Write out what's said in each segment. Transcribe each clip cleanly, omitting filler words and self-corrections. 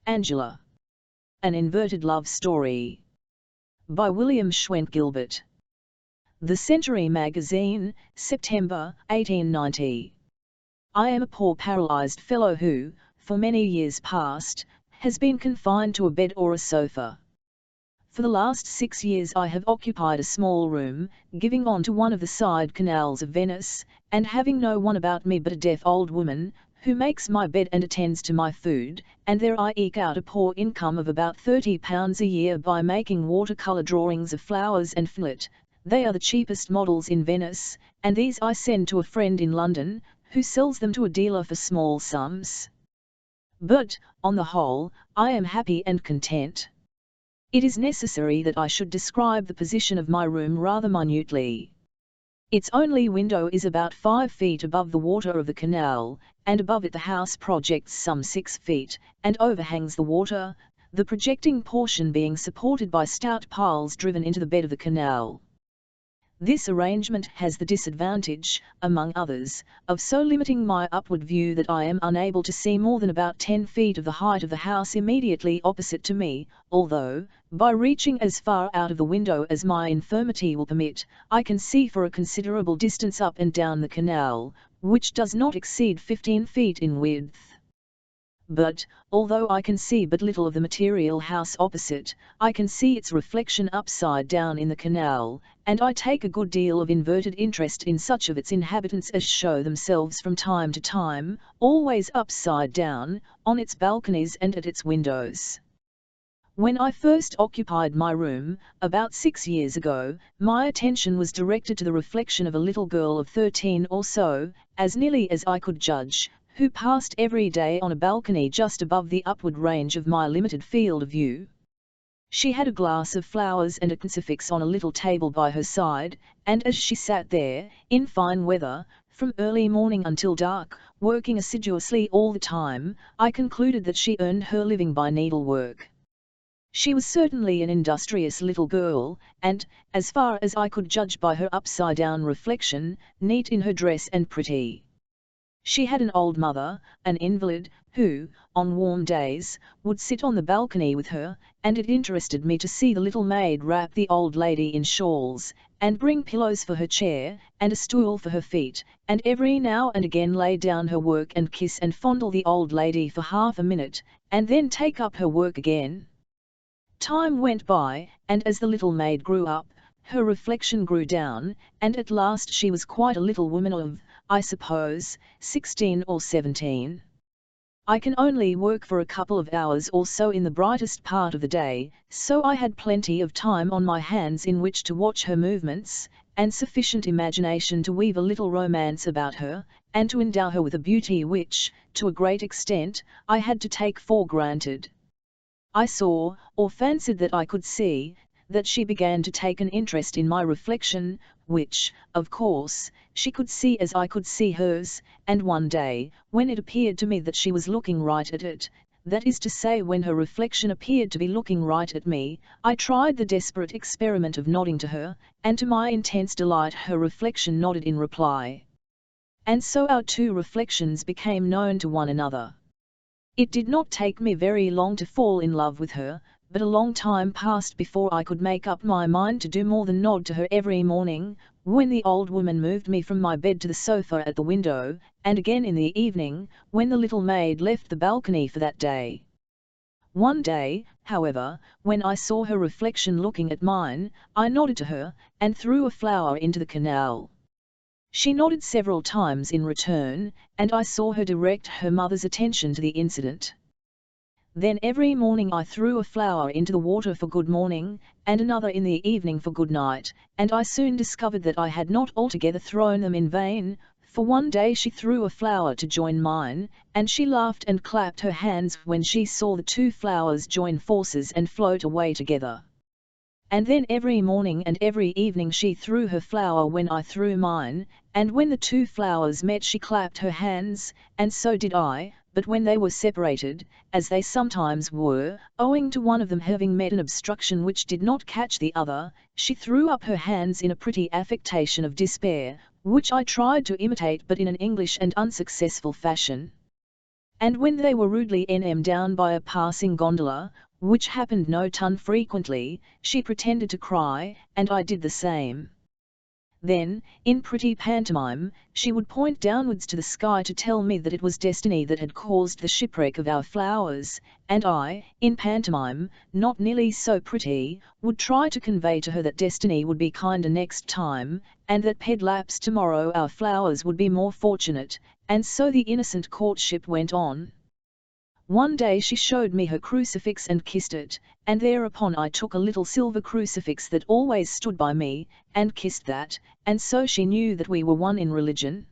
Angela. An Inverted Love Story. By William Schwenk Gilbert. The Century Magazine, September, 1890. I am a poor paralyzed fellow who, for many years past, has been confined to a bed or a sofa. For the last 6 years I have occupied a small room, giving on to one of the side canals of Venice, and having no one about me but a deaf old woman, who makes my bed and attends to my food, and there I eke out a poor income of about £30 a year by making watercolour drawings of flowers and fillet. They are the cheapest models in Venice, and these I send to a friend in London, who sells them to a dealer for small sums. But, on the whole, I am happy and content. It is necessary that I should describe the position of my room rather minutely. Its only window is about 5 feet above the water of the canal, and above it the house projects some 6 feet, and overhangs the water, the projecting portion being supported by stout piles driven into the bed of the canal. This arrangement has the disadvantage, among others, of so limiting my upward view that I am unable to see more than about 10 feet of the height of the house immediately opposite to me, although, by reaching as far out of the window as my infirmity will permit, I can see for a considerable distance up and down the canal, which does not exceed 15 feet in width. But, although I can see but little of the material house opposite, I can see its reflection upside down in the canal, and I take a good deal of inverted interest in such of its inhabitants as show themselves from time to time, always upside down, on its balconies and at its windows. When I first occupied my room, about 6 years ago, my attention was directed to the reflection of a little girl of 13 or so, as nearly as I could judge, who passed every day on a balcony just above the upward range of my limited field of view. She had a glass of flowers and a crucifix on a little table by her side, and as she sat there, in fine weather, from early morning until dark, working assiduously all the time, I concluded that she earned her living by needlework. She was certainly an industrious little girl, and, as far as I could judge by her upside-down reflection, neat in her dress and pretty. She had an old mother, an invalid, who, on warm days, would sit on the balcony with her, and it interested me to see the little maid wrap the old lady in shawls, and bring pillows for her chair, and a stool for her feet, and every now and again lay down her work and kiss and fondle the old lady for half a minute, and then take up her work again. Time went by, and as the little maid grew up, her reflection grew down, and at last she was quite a little woman of, I suppose, 16 or 17. I can only work for a couple of hours or so in the brightest part of the day, so I had plenty of time on my hands in which to watch her movements, and sufficient imagination to weave a little romance about her, and to endow her with a beauty which, to a great extent, I had to take for granted. I saw, or fancied that I could see, that she began to take an interest in my reflection, which, of course, she could see as I could see hers, and one day, when it appeared to me that she was looking right at it, that is to say when her reflection appeared to be looking right at me, I tried the desperate experiment of nodding to her, and to my intense delight her reflection nodded in reply. And so our two reflections became known to one another. It did not take me very long to fall in love with her, but a long time passed before I could make up my mind to do more than nod to her every morning, when the old woman moved me from my bed to the sofa at the window, and again in the evening, when the little maid left the balcony for that day. One day, however, when I saw her reflection looking at mine, I nodded to her, and threw a flower into the canal. She nodded several times in return, and I saw her direct her mother's attention to the incident. Then every morning I threw a flower into the water for good morning, and another in the evening for good night, and I soon discovered that I had not altogether thrown them in vain, for one day she threw a flower to join mine, and she laughed and clapped her hands when she saw the two flowers join forces and float away together. And then every morning and every evening she threw her flower when I threw mine, and when the two flowers met she clapped her hands, and so did I, but when they were separated, as they sometimes were, owing to one of them having met an obstruction which did not catch the other, she threw up her hands in a pretty affectation of despair, which I tried to imitate but in an English and unsuccessful fashion. and when they were rudely nm down by a passing gondola, which happened no ton frequently, she pretended to cry, and I did the same. Then, in pretty pantomime, she would point downwards to the sky to tell me that it was destiny that had caused the shipwreck of our flowers, and I, in pantomime, not nearly so pretty, would try to convey to her that destiny would be kinder next time, and that perhaps tomorrow our flowers would be more fortunate, and so the innocent courtship went on. One day she showed me her crucifix and kissed it, and thereupon I took a little silver crucifix that always stood by me, and kissed that, and so she knew that we were one in religion.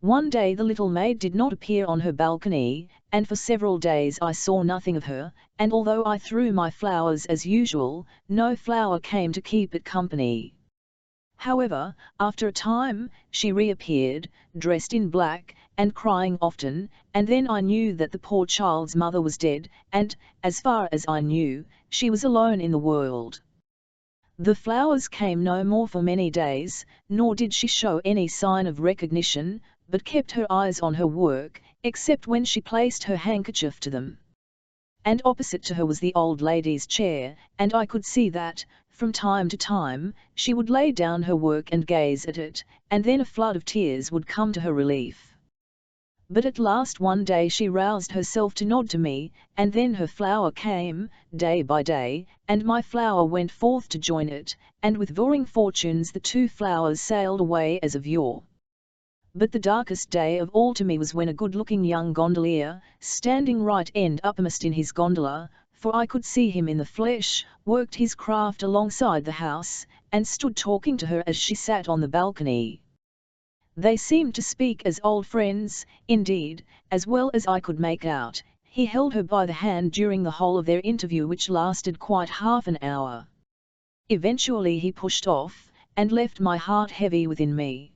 One day the little maid did not appear on her balcony, and for several days I saw nothing of her, and although I threw my flowers as usual, no flower came to keep it company. However, after a time, she reappeared, dressed in black, and crying often, and then I knew that the poor child's mother was dead, and, as far as I knew, she was alone in the world. The flowers came no more for many days, nor did she show any sign of recognition, but kept her eyes on her work, except when she placed her handkerchief to them. And opposite to her was the old lady's chair, and I could see that, from time to time, she would lay down her work and gaze at it, and then a flood of tears would come to her relief. But at last one day she roused herself to nod to me, and then her flower came, day by day, and my flower went forth to join it, and with varying fortunes the two flowers sailed away as of yore. But the darkest day of all to me was when a good-looking young gondolier, standing right end uppermost in his gondola, for I could see him in the flesh, worked his craft alongside the house, and stood talking to her as she sat on the balcony. They seemed to speak as old friends, indeed, as well as I could make out, he held her by the hand during the whole of their interview, which lasted quite half an hour. Eventually he pushed off, and left my heart heavy within me.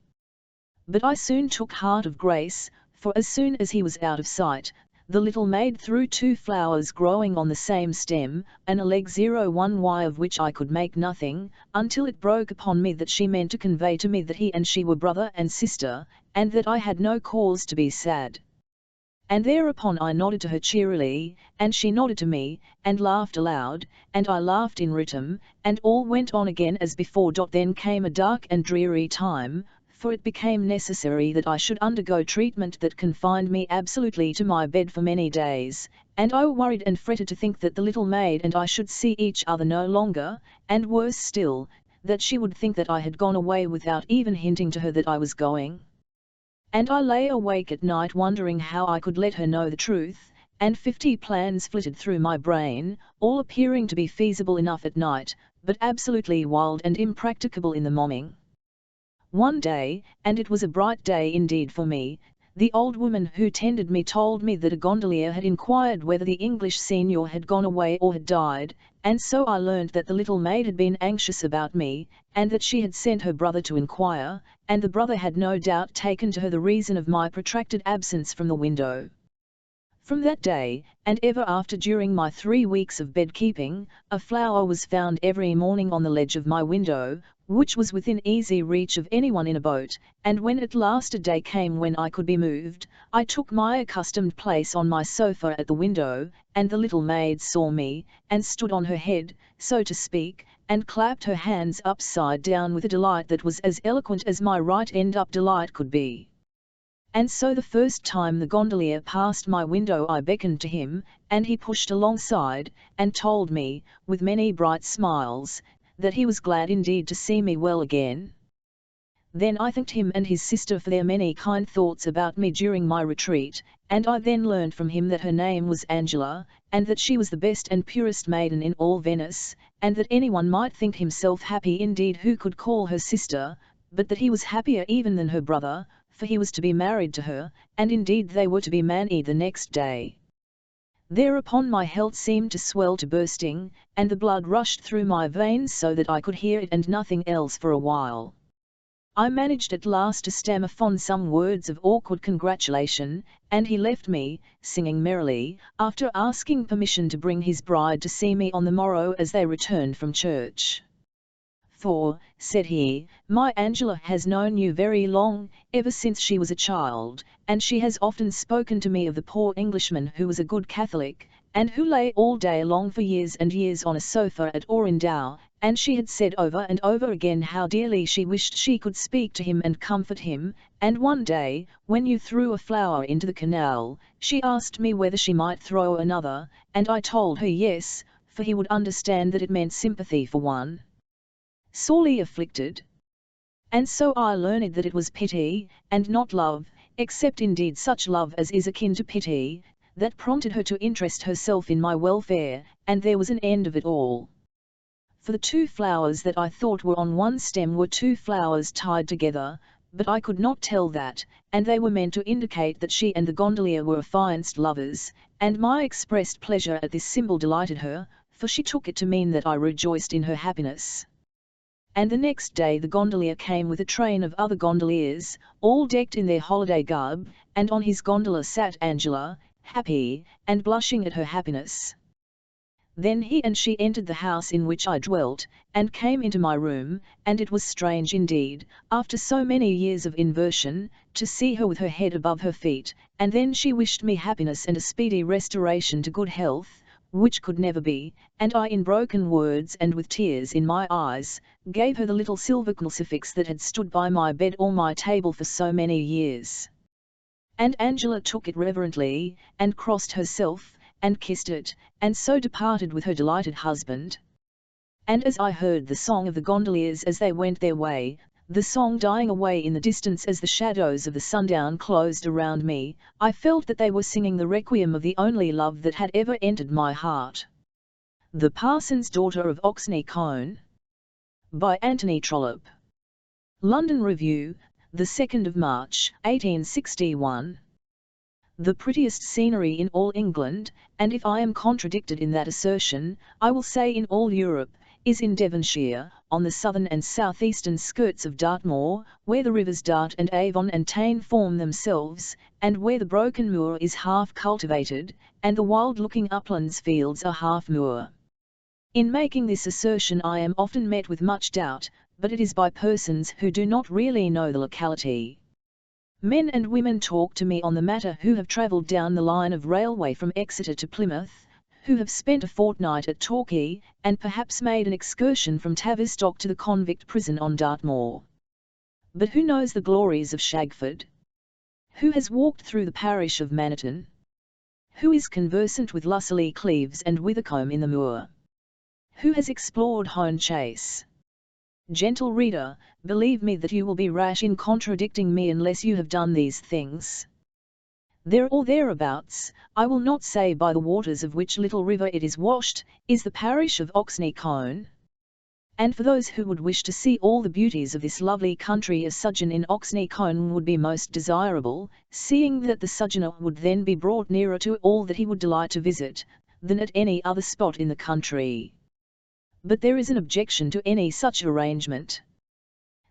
But I soon took heart of grace, for as soon as he was out of sight, the little maid threw two flowers growing on the same stem, and a leg 01y of which I could make nothing, until it broke upon me that she meant to convey to me that he and she were brother and sister, and that I had no cause to be sad. And thereupon I nodded to her cheerily, and she nodded to me, and laughed aloud, and I laughed in rhythm, and all went on again as before. Then came a dark and dreary time, for it became necessary that I should undergo treatment that confined me absolutely to my bed for many days, and I worried and fretted to think that the little maid and I should see each other no longer, and worse still, that she would think that I had gone away without even hinting to her that I was going. And I lay awake at night wondering how I could let her know the truth, and 50 plans flitted through my brain, all appearing to be feasible enough at night, but absolutely wild and impracticable in the morning. One day, and it was a bright day indeed for me, the old woman who tended me told me that a gondolier had inquired whether the English senior had gone away or had died, and so I learned that the little maid had been anxious about me, and that she had sent her brother to inquire, and the brother had no doubt taken to her the reason of my protracted absence from the window. From that day, and ever after during my 3 weeks of bed-keeping, a flower was found every morning on the ledge of my window, which was within easy reach of anyone in a boat, and when at last a day came when I could be moved, I took my accustomed place on my sofa at the window, and the little maid saw me, and stood on her head, so to speak, and clapped her hands upside down with a delight that was as eloquent as my right end up delight could be. And so the first time the gondolier passed my window I beckoned to him, and he pushed alongside, and told me, with many bright smiles, that he was glad indeed to see me well again. Then I thanked him and his sister for their many kind thoughts about me during my retreat, and I then learned from him that her name was Angela, and that she was the best and purest maiden in all Venice, and that anyone might think himself happy indeed who could call her sister, but that he was happier even than her brother, for he was to be married to her, and indeed they were to be married the next day. Thereupon my health seemed to swell to bursting, and the blood rushed through my veins so that I could hear it and nothing else for a while. I managed at last to stammer some words of awkward congratulation, and he left me, singing merrily, after asking permission to bring his bride to see me on the morrow as they returned from church. "For," said he, "my Angela has known you very long, ever since she was a child, and she has often spoken to me of the poor Englishman who was a good Catholic, and who lay all day long for years and years on a sofa at Orindow, and she had said over and over again how dearly she wished she could speak to him and comfort him, and one day, when you threw a flower into the canal, she asked me whether she might throw another, and I told her yes, for he would understand that it meant sympathy for one sorely afflicted. And so I learned that it was pity, and not love, except indeed such love as is akin to pity, that prompted her to interest herself in my welfare, and there was an end of it all. For the 2 flowers that I thought were on one stem were 2 flowers tied together, but I could not tell that, and they were meant to indicate that she and the gondolier were affianced lovers, and my expressed pleasure at this symbol delighted her, for she took it to mean that I rejoiced in her happiness. And the next day the gondolier came with a train of other gondoliers, all decked in their holiday garb, and on his gondola sat Angela, happy, and blushing at her happiness. Then he and she entered the house in which I dwelt, and came into my room, and it was strange indeed, after so many years of inversion, to see her with her head above her feet, and then she wished me happiness and a speedy restoration to good health, which could never be, and I in broken words and with tears in my eyes, gave her the little silver crucifix that had stood by my bed or my table for so many years. And Angela took it reverently, and crossed herself, and kissed it, and so departed with her delighted husband. And as I heard the song of the gondoliers as they went their way, the song dying away in the distance as the shadows of the sundown closed around me, I felt that they were singing the requiem of the only love that had ever entered my heart. The Parson's Daughter of Oxney Colne, by Anthony Trollope. London Review, the 2nd of March, 1861. The prettiest scenery in all England, and if I am contradicted in that assertion, I will say in all Europe, is in Devonshire, on the southern and southeastern skirts of Dartmoor, where the rivers Dart and Avon and Tyne form themselves, and where the broken moor is half cultivated, and the wild-looking uplands fields are half moor. In making this assertion I am often met with much doubt, but it is by persons who do not really know the locality. Men and women talk to me on the matter who have travelled down the line of railway from Exeter to Plymouth, who have spent a fortnight at Torquay, and perhaps made an excursion from Tavistock to the convict prison on Dartmoor. But who knows the glories of Shagford? Who has walked through the parish of Maniton? Who is conversant with Lusseley Cleeves and Withercombe in the moor? Who has explored Hone Chase? Gentle reader, believe me that you will be rash in contradicting me unless you have done these things. There or thereabouts, I will not say by the waters of which little river it is washed, is the parish of Oxney Colne. And for those who would wish to see all the beauties of this lovely country a sojourn in Oxney Colne would be most desirable, seeing that the sojourner would then be brought nearer to all that he would delight to visit, than at any other spot in the country. But there is an objection to any such arrangement.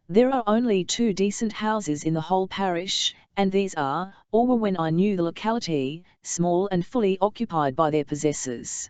There are only 2 decent houses in the whole parish, and these are, or were when I knew the locality, small and fully occupied by their possessors.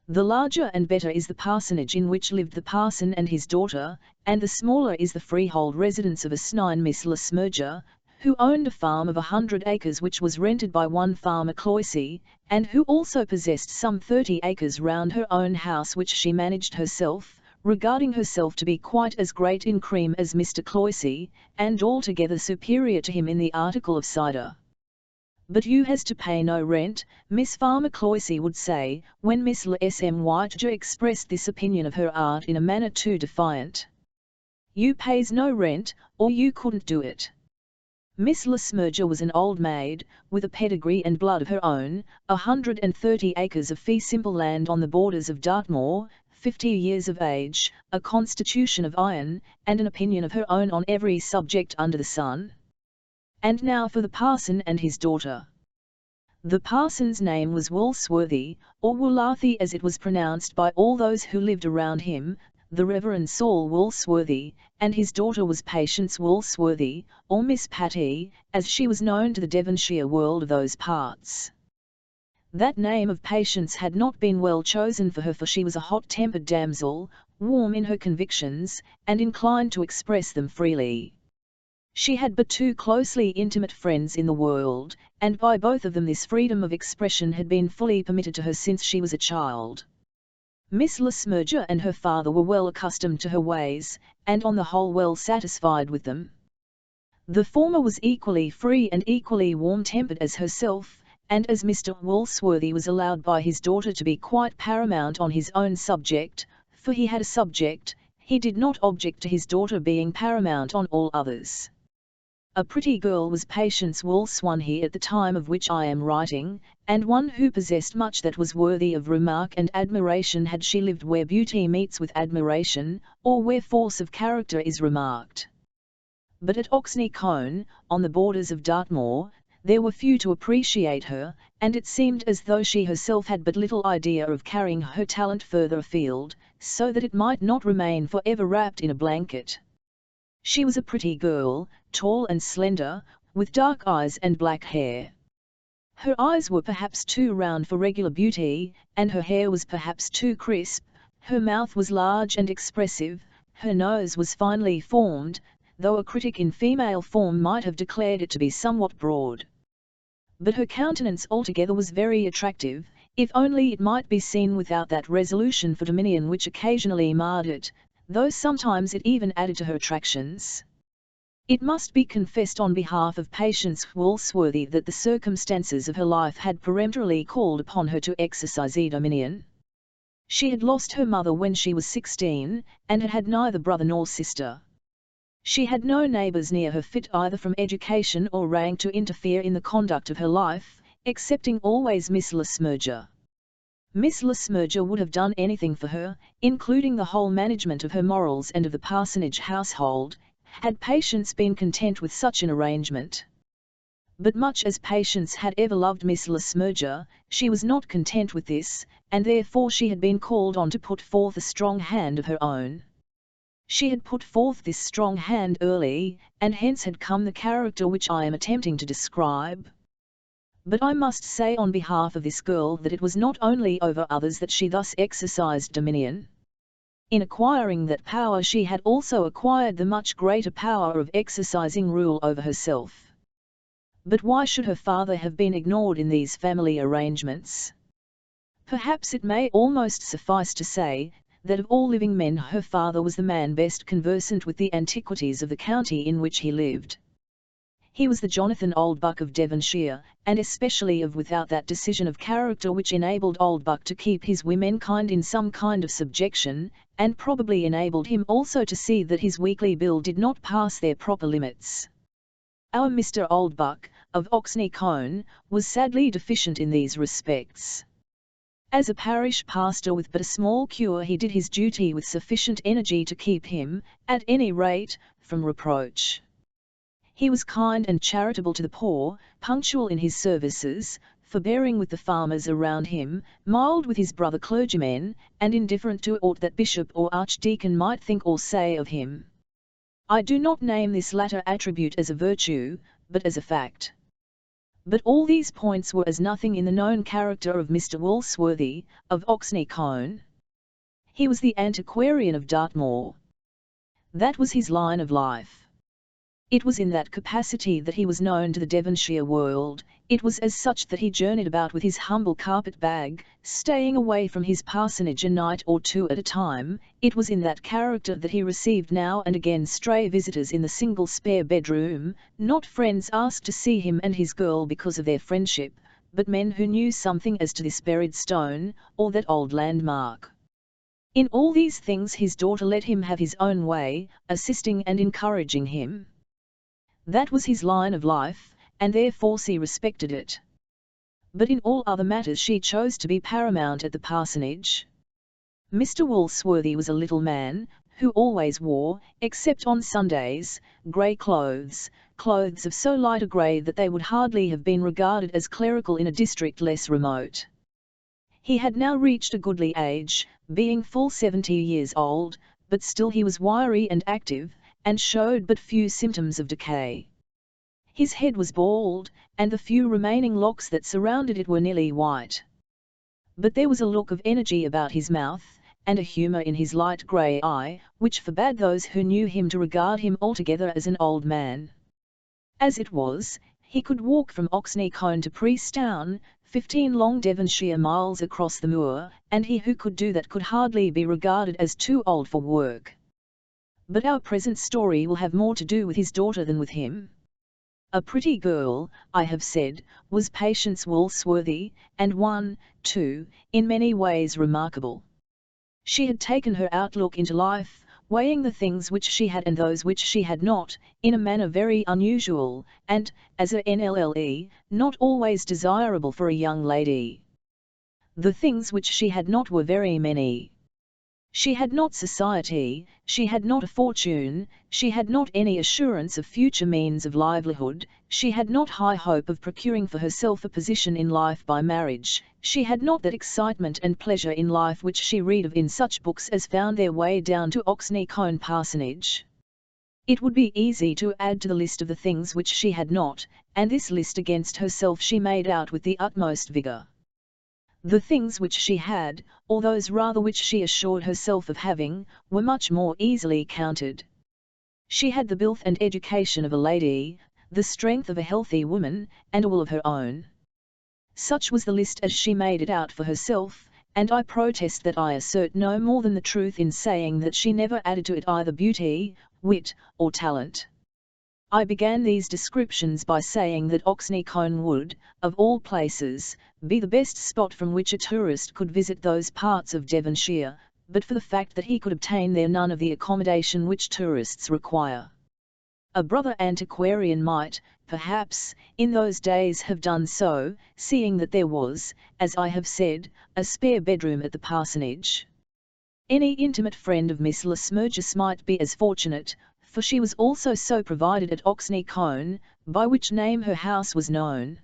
The larger and better is the parsonage in which lived the parson and his daughter, and the smaller is the freehold residence of a snine Miss Le Smurger, who owned a farm of 100 acres which was rented by one farmer Cloyse, and who also possessed some 30 acres round her own house which she managed herself, regarding herself to be quite as great in cream as Mr. Cloyse, and altogether superior to him in the article of cider. But you has to pay no rent, Miss Farmer Cloyse would say, when Miss Le Smurger expressed this opinion of her art in a manner too defiant. You pays no rent, or you couldn't do it. Miss Le Smurger was an old maid, with a pedigree and blood of her own, 130 acres of fee simple land on the borders of Dartmoor, 50 years of age, a constitution of iron, and an opinion of her own on every subject under the sun. And now for the parson and his daughter. The parson's name was Woolsworthy, or Woolathi as it was pronounced by all those who lived around him, the Reverend Saul Woolsworthy, and his daughter was Patience Woolsworthy, or Miss Patty, as she was known to the Devonshire world of those parts. That name of Patience had not been well chosen for her, for she was a hot-tempered damsel, warm in her convictions, and inclined to express them freely. She had but two closely intimate friends in the world, and by both of them this freedom of expression had been fully permitted to her since she was a child. Miss Le Smurger and her father were well accustomed to her ways, and on the whole well satisfied with them. The former was equally free and equally warm-tempered as herself, and as Mr. Walsworthy was allowed by his daughter to be quite paramount on his own subject, for he had a subject, he did not object to his daughter being paramount on all others. A pretty girl was Patience Walsworthy at the time of which I am writing, and one who possessed much that was worthy of remark and admiration had she lived where beauty meets with admiration, or where force of character is remarked. But at Oxney Colne, on the borders of Dartmoor, there were few to appreciate her, and it seemed as though she herself had but little idea of carrying her talent further afield, so that it might not remain for ever wrapped in a blanket. She was a pretty girl, tall and slender, with dark eyes and black hair. Her eyes were perhaps too round for regular beauty, and her hair was perhaps too crisp, her mouth was large and expressive, her nose was finely formed, though a critic in female form might have declared it to be somewhat broad. But her countenance altogether was very attractive, if only it might be seen without that resolution for dominion which occasionally marred it, though sometimes it even added to her attractions. It must be confessed on behalf of Patience Walsworthy that the circumstances of her life had peremptorily called upon her to exercise dominion. She had lost her mother when she was 16, and had had neither brother nor sister. She had no neighbours near her fit either from education or rank to interfere in the conduct of her life, excepting always Miss Le Smurger. Miss Le Smurger would have done anything for her, including the whole management of her morals and of the parsonage household, had Patience been content with such an arrangement. But much as Patience had ever loved Miss Le Smurger, she was not content with this, and therefore she had been called on to put forth a strong hand of her own. She had put forth this strong hand early, and hence had come the character which I am attempting to describe. But I must say on behalf of this girl that it was not only over others that she thus exercised dominion. In acquiring that power she had also acquired the much greater power of exercising rule over herself. But why should her father have been ignored in these family arrangements? Perhaps it may almost suffice to say, that of all living men her father was the man best conversant with the antiquities of the county in which he lived. He was the Jonathan Oldbuck of Devonshire, and especially of without that decision of character which enabled Oldbuck to keep his womenkind in some kind of subjection, and probably enabled him also to see that his weekly bill did not pass their proper limits. Our Mr. Oldbuck, of Oxney Colne, was sadly deficient in these respects. As a parish pastor with but a small cure he did his duty with sufficient energy to keep him, at any rate, from reproach. He was kind and charitable to the poor, punctual in his services, forbearing with the farmers around him, mild with his brother clergymen, and indifferent to aught that bishop or archdeacon might think or say of him. I do not name this latter attribute as a virtue, but as a fact. But all these points were as nothing in the known character of Mr. Walsworthy, of Oxney Colne. He was the antiquarian of Dartmoor. That was his line of life. It was in that capacity that he was known to the Devonshire world, it was as such that he journeyed about with his humble carpet-bag, staying away from his parsonage a night or two at a time, it was in that character that he received now and again stray visitors in the single spare bedroom, not friends asked to see him and his girl because of their friendship, but men who knew something as to this buried stone, or that old landmark. In all these things his daughter let him have his own way, assisting and encouraging him. That was his line of life, and therefore she respected it. But in all other matters she chose to be paramount at the parsonage. Mr. Walsworthy was a little man, who always wore, except on Sundays, grey clothes, clothes of so light a grey that they would hardly have been regarded as clerical in a district less remote. He had now reached a goodly age, being full 70 years old, but still he was wiry and active, and showed but few symptoms of decay. His head was bald, and the few remaining locks that surrounded it were nearly white. But there was a look of energy about his mouth, and a humour in his light grey eye, which forbade those who knew him to regard him altogether as an old man. As it was, he could walk from Oxney Colne to Priesttown, 15 long Devonshire miles across the moor, and he who could do that could hardly be regarded as too old for work. But our present story will have more to do with his daughter than with him. A pretty girl, I have said, was Patience Woolsworthy, and one, too, in many ways remarkable. She had taken her outlook into life, weighing the things which she had and those which she had not, in a manner very unusual, and, as a NLLE, not always desirable for a young lady. The things which she had not were very many. She had not society, she had not a fortune, she had not any assurance of future means of livelihood, she had not high hope of procuring for herself a position in life by marriage, she had not that excitement and pleasure in life which she read of in such books as found their way down to Oxney Colne parsonage. It would be easy to add to the list of the things which she had not, and this list against herself she made out with the utmost vigour. The things which she had, or those rather which she assured herself of having, were much more easily counted. She had the birth and education of a lady, the strength of a healthy woman, and all of her own. Such was the list as she made it out for herself, and I protest that I assert no more than the truth in saying that she never added to it either beauty, wit, or talent. I began these descriptions by saying that Oxney Colne would, of all places, be the best spot from which a tourist could visit those parts of Devonshire, but for the fact that he could obtain there none of the accommodation which tourists require. A brother antiquarian might, perhaps, in those days have done so, seeing that there was, as I have said, a spare bedroom at the parsonage. Any intimate friend of Miss Le Smyrger's might be as fortunate, for she was also so provided at Oxney Colne, by which name her house was known.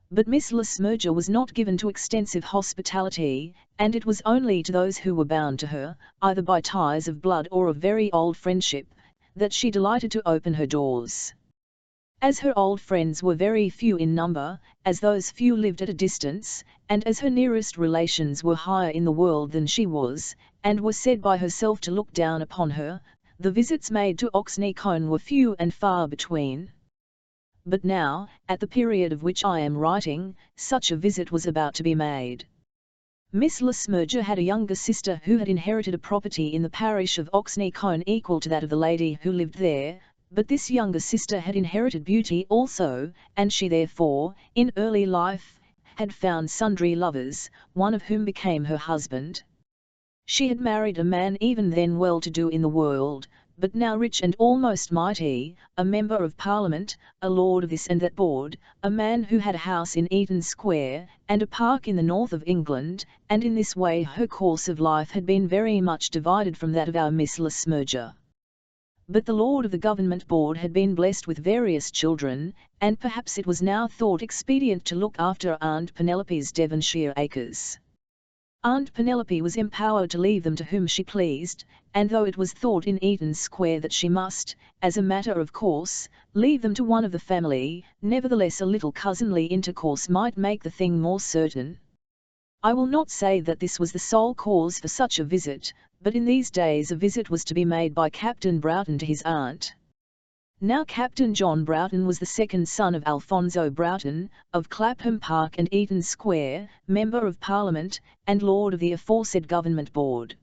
But Miss Le Smyrger was not given to extensive hospitality, and it was only to those who were bound to her, either by ties of blood or of very old friendship, that she delighted to open her doors. As her old friends were very few in number, as those few lived at a distance, and as her nearest relations were higher in the world than she was, and were said by herself to look down upon her, the visits made to Oxney Colne were few and far between. But now, at the period of which I am writing, such a visit was about to be made. Miss Le Smyrger had a younger sister who had inherited a property in the parish of Oxney Colne equal to that of the lady who lived there, but this younger sister had inherited beauty also, and she therefore, in early life, had found sundry lovers, one of whom became her husband. She had married a man even then well-to-do in the world, but now rich and almost mighty, a member of Parliament, a lord of this and that board, a man who had a house in Eaton Square, and a park in the north of England, and in this way her course of life had been very much divided from that of our Miss Le Smyrger. But the lord of the government board had been blessed with various children, and perhaps it was now thought expedient to look after Aunt Penelope's Devonshire acres. Aunt Penelope was empowered to leave them to whom she pleased, and though it was thought in Eaton Square that she must, as a matter of course, leave them to one of the family, nevertheless a little cousinly intercourse might make the thing more certain. I will not say that this was the sole cause for such a visit, but in these days a visit was to be made by Captain Broughton to his aunt. Now Captain John Broughton was the second son of Alfonso Broughton, of Clapham Park and Eaton Square, Member of Parliament, and Lord of the aforesaid Government Board.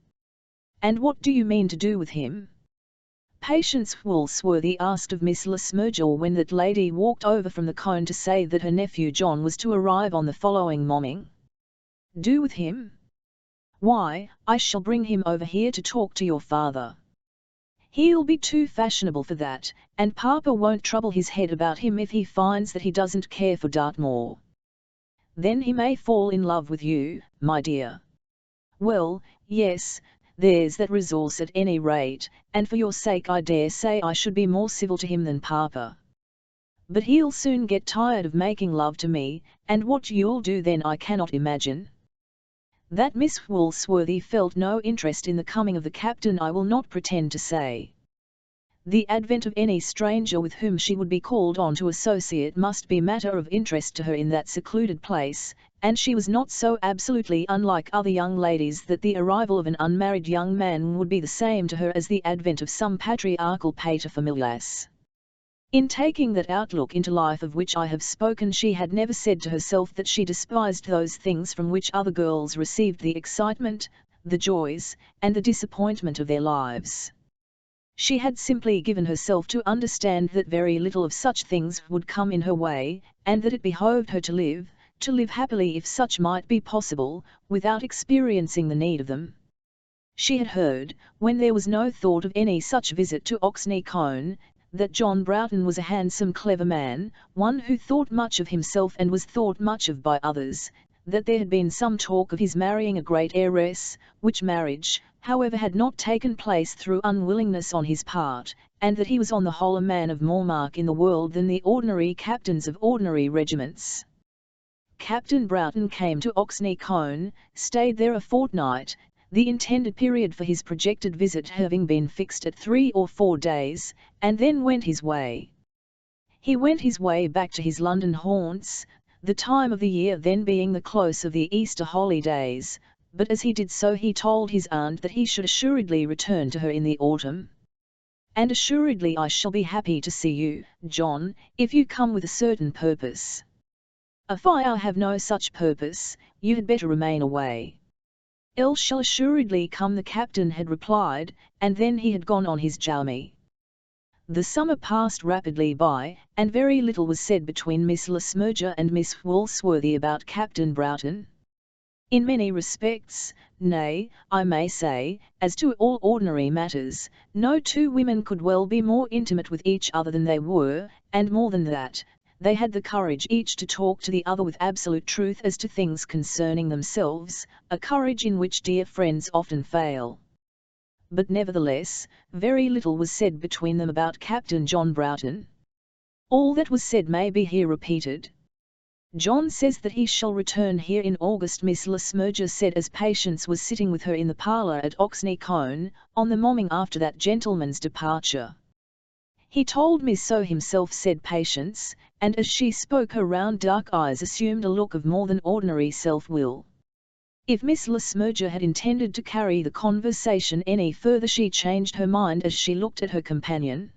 "And what do you mean to do with him?" Patience Woolsworthy asked of Miss Le Smyrger when that lady walked over from the Colne to say that her nephew John was to arrive on the following morning. "Do with him? Why, I shall bring him over here to talk to your father. He'll be too fashionable for that, and Papa won't trouble his head about him if he finds that he doesn't care for Dartmoor. Then he may fall in love with you, my dear. Well, yes, there's that resource at any rate, and for your sake I dare say I should be more civil to him than Papa. But he'll soon get tired of making love to me, and what you'll do then I cannot imagine." That Miss Woolsworthy felt no interest in the coming of the captain I will not pretend to say. The advent of any stranger with whom she would be called on to associate must be matter of interest to her in that secluded place, and she was not so absolutely unlike other young ladies that the arrival of an unmarried young man would be the same to her as the advent of some patriarchal paterfamilias. In taking that outlook into life of which I have spoken, she had never said to herself that she despised those things from which other girls received the excitement, the joys, and the disappointment of their lives. She had simply given herself to understand that very little of such things would come in her way, and that it behoved her to live happily if such might be possible, without experiencing the need of them. She had heard, when there was no thought of any such visit to Oxney Colne, that John Broughton was a handsome, clever man, one who thought much of himself and was thought much of by others, that there had been some talk of his marrying a great heiress, which marriage, however, had not taken place through unwillingness on his part, and that he was on the whole a man of more mark in the world than the ordinary captains of ordinary regiments. Captain Broughton came to Oxney Colne, stayed there a fortnight, the intended period for his projected visit having been fixed at 3 or 4 days, and then went his way. He went his way back to his London haunts, the time of the year then being the close of the Easter holidays, but as he did so he told his aunt that he should assuredly return to her in the autumn. "And assuredly I shall be happy to see you, John, if you come with a certain purpose." "If I have no such purpose, you had better remain away." "I shall assuredly come," the captain had replied, and then he had gone on his journey. The summer passed rapidly by, and very little was said between Miss Le Smyrger and Miss Woolsworthy about Captain Broughton. In many respects, nay, I may say, as to all ordinary matters, no two women could well be more intimate with each other than they were, and more than that, they had the courage each to talk to the other with absolute truth as to things concerning themselves, a courage in which dear friends often fail. But nevertheless, very little was said between them about Captain John Broughton. All that was said may be here repeated. "John says that he shall return here in August," Miss Le Smyrger said as Patience was sitting with her in the parlour at Oxney Colne, on the morning after that gentleman's departure. "He told me so himself," said Patience, and as she spoke her round dark eyes assumed a look of more than ordinary self-will. If Miss Le Smyrger had intended to carry the conversation any further she changed her mind as she looked at her companion.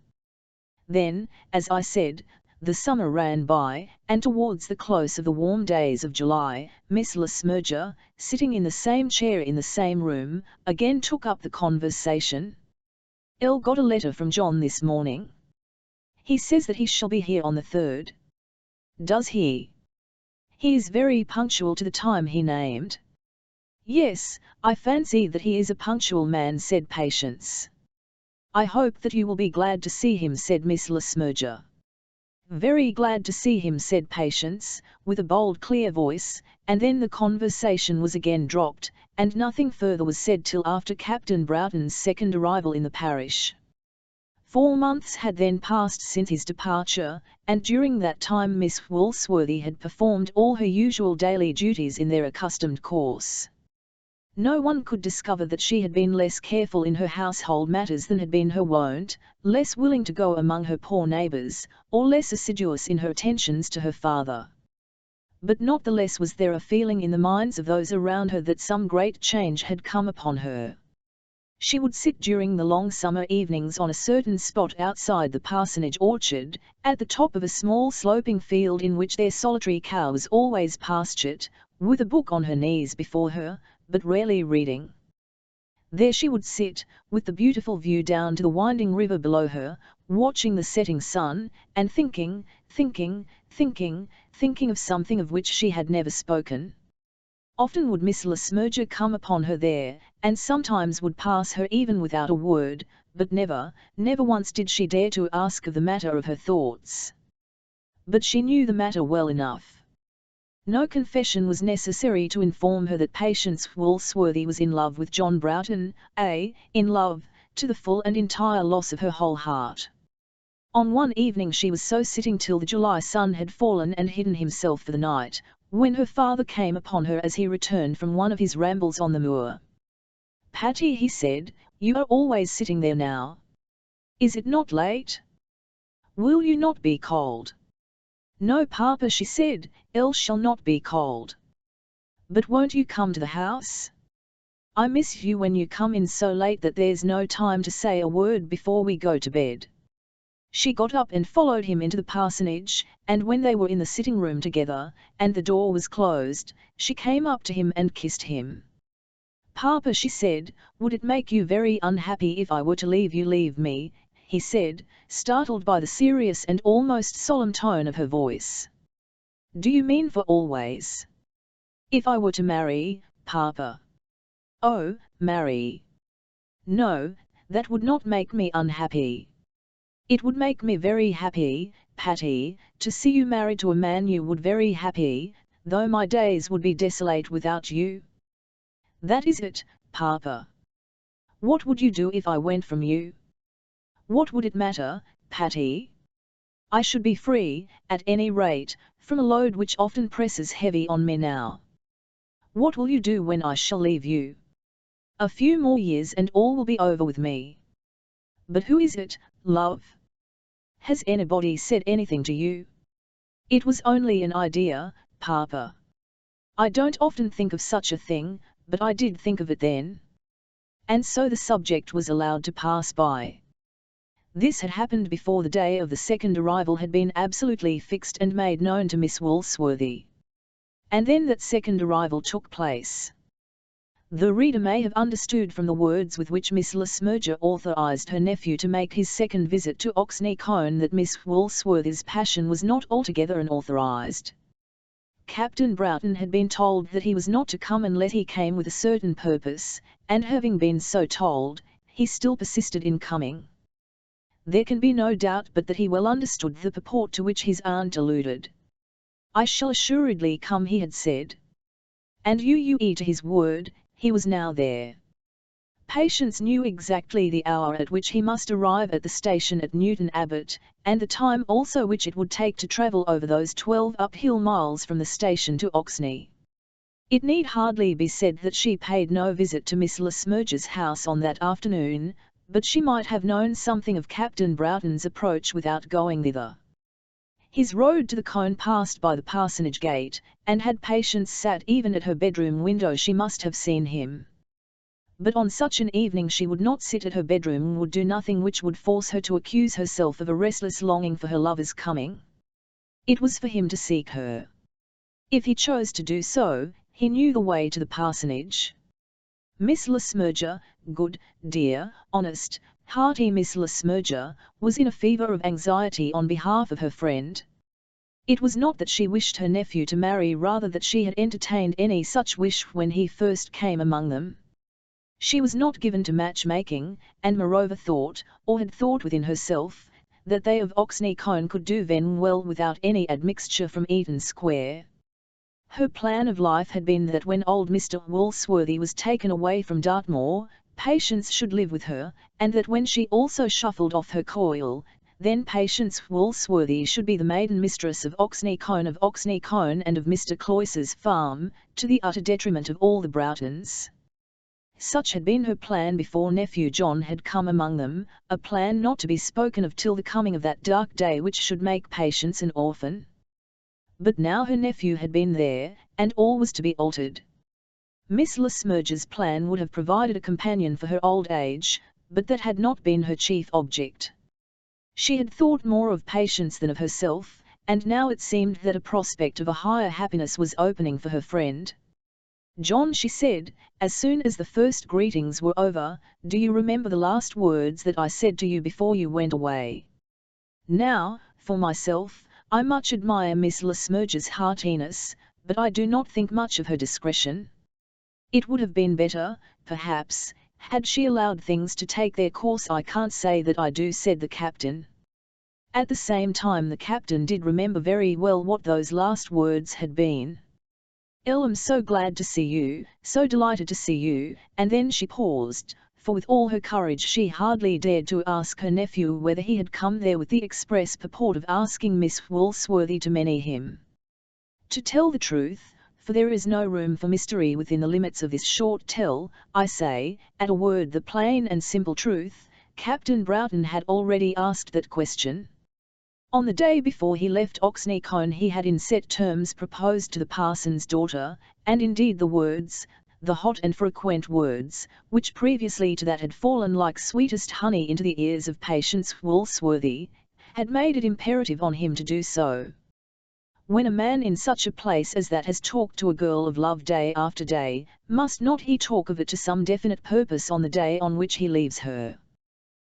Then, as I said, the summer ran by, and towards the close of the warm days of July, Miss Le Smyrger, sitting in the same chair in the same room, again took up the conversation. "I got a letter from John this morning. He says that he shall be here on the 3rd. "Does he? He is very punctual to the time he named." "Yes, I fancy that he is a punctual man," said Patience. "I hope that you will be glad to see him," said Miss Le Smyrger. "Very glad to see him," said Patience, with a bold clear voice, and then the conversation was again dropped, and nothing further was said till after Captain Broughton's second arrival in the parish. 4 months had then passed since his departure, and during that time Miss Woolsworthy had performed all her usual daily duties in their accustomed course. No one could discover that she had been less careful in her household matters than had been her wont, less willing to go among her poor neighbours, or less assiduous in her attentions to her father. But not the less was there a feeling in the minds of those around her that some great change had come upon her. She would sit during the long summer evenings on a certain spot outside the parsonage orchard, at the top of a small sloping field in which their solitary cow was always pastured, with a book on her knees before her, but rarely reading. There she would sit, with the beautiful view down to the winding river below her, watching the setting sun, and thinking of something of which she had never spoken. Often would Miss Le Smyrger come upon her there, and sometimes would pass her even without a word, but never once did she dare to ask of the matter of her thoughts. But she knew the matter well enough. No confession was necessary to inform her that Patience Woolsworthy was in love with John Broughton, in love, to the full and entire loss of her whole heart. On one evening she was so sitting till the July sun had fallen and hidden himself for the night, when her father came upon her as he returned from one of his rambles on the moor. "Patty," he said, "you are always sitting there now. Is it not late? Will you not be cold?" "No, Papa," she said, "I shall not be cold." "But won't you come to the house? I miss you when you come in so late that there's no time to say a word before we go to bed." She got up and followed him into the parsonage, and when they were in the sitting room together, and the door was closed, she came up to him and kissed him. "Papa," she said, "would it make you very unhappy if I were to leave you?" "Leave me?" he said, startled by the serious and almost solemn tone of her voice. "Do you mean for always?" "If I were to marry, Papa." "Oh, marry." "No, that would not make me unhappy." "It would make me very happy, Patty, to see you married to a man you would very happy, though my days would be desolate without you." "That is it, Papa." "What would you do if I went from you?" "What would it matter, Patty? I should be free, at any rate, from a load which often presses heavy on me now." "What will you do when I shall leave you?" "A few more years and all will be over with me." "But who is it, love? Has anybody said anything to you?" "It was only an idea, Papa. I don't often think of such a thing, but I did think of it then." And so the subject was allowed to pass by. This had happened before the day of the second arrival had been absolutely fixed and made known to Miss Woolsworthy. And then that second arrival took place. The reader may have understood from the words with which Miss Le Smyrger authorised her nephew to make his second visit to Oxney Colne that Miss Woolsworthy's passion was not altogether unauthorised. Captain Broughton had been told that he was not to come unless he came with a certain purpose, and having been so told, he still persisted in coming. There can be no doubt but that he well understood the purport to which his aunt alluded. "I shall assuredly come," he had said. And UE to his word, he was now there. Patience knew exactly the hour at which he must arrive at the station at Newton Abbot, and the time also which it would take to travel over those 12 uphill miles from the station to Oxney. It need hardly be said that she paid no visit to Miss Le Smyrger's house on that afternoon, but she might have known something of Captain Broughton's approach without going thither. His road to the Colne passed by the parsonage gate, and had Patience sat even at her bedroom window she must have seen him. But on such an evening she would not sit at her bedroom and would do nothing which would force her to accuse herself of a restless longing for her lover's coming. It was for him to seek her. If he chose to do so, he knew the way to the parsonage. Miss Le Smyrger, good, dear, honest, hearty Miss Le Smyrger, was in a fever of anxiety on behalf of her friend. It was not that she wished her nephew to marry, rather that she had entertained any such wish when he first came among them. She was not given to matchmaking, and moreover thought, or had thought within herself, that they of Oxney Colne could do very well without any admixture from Eaton Square. Her plan of life had been that when old Mr. Woolsworthy was taken away from Dartmoor, Patience should live with her, and that when she also shuffled off her coil, then Patience Woolsworthy should be the maiden mistress of Oxney Colne and of Mr. Cloyce's farm, to the utter detriment of all the Broughtons. Such had been her plan before nephew John had come among them, a plan not to be spoken of till the coming of that dark day which should make Patience an orphan. But now her nephew had been there, and all was to be altered. Miss Le Smyrger's plan would have provided a companion for her old age, but that had not been her chief object. She had thought more of Patience than of herself, and now it seemed that a prospect of a higher happiness was opening for her friend. "John," she said, as soon as the first greetings were over, "do you remember the last words that I said to you before you went away? Now, for myself, I much admire Miss Le Smyrger's heartiness, but I do not think much of her discretion. It would have been better, perhaps, had she allowed things to take their course." "I can't say that I do," said the captain. At the same time the captain did remember very well what those last words had been. "I'm so glad to see you, so delighted to see you," and then she paused, for with all her courage she hardly dared to ask her nephew whether he had come there with the express purport of asking Miss Woolsworthy to marry him. To tell the truth, for there is no room for mystery within the limits of this short tale, I say, at a word the plain and simple truth, Captain Broughton had already asked that question. On the day before he left Oxney Colne he had in set terms proposed to the parson's daughter, and indeed the words, the hot and frequent words, which previously to that had fallen like sweetest honey into the ears of Patience Woolsworthy, had made it imperative on him to do so. When a man in such a place as that has talked to a girl of love day after day, must not he talk of it to some definite purpose on the day on which he leaves her?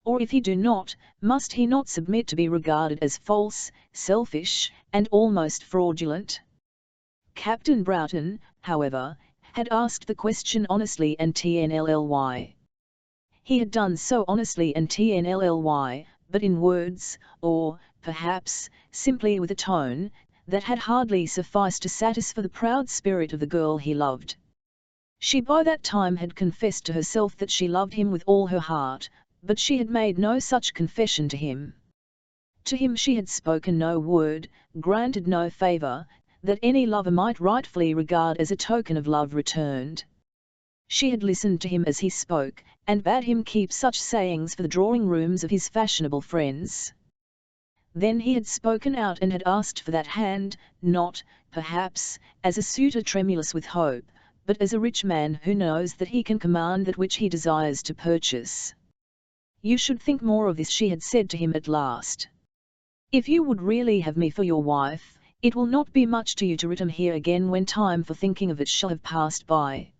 Or if he do not, must he not submit to be regarded as false, selfish, and almost fraudulent? Captain Broughton, however, had asked the question honestly and TNLLY. He had done so honestly and TNLLY, but in words, or, perhaps, simply with a tone, that had hardly sufficed to satisfy the proud spirit of the girl he loved. She by that time had confessed to herself that she loved him with all her heart, but she had made no such confession to him. To him she had spoken no word, granted no favour, that any lover might rightfully regard as a token of love returned. She had listened to him as he spoke, and bade him keep such sayings for the drawing-rooms of his fashionable friends. Then he had spoken out and had asked for that hand, not, perhaps, as a suitor tremulous with hope, but as a rich man who knows that he can command that which he desires to purchase. "You should think more of this," she had said to him at last. "If you would really have me for your wife, it will not be much to you to return here again when time for thinking of it shall have passed by."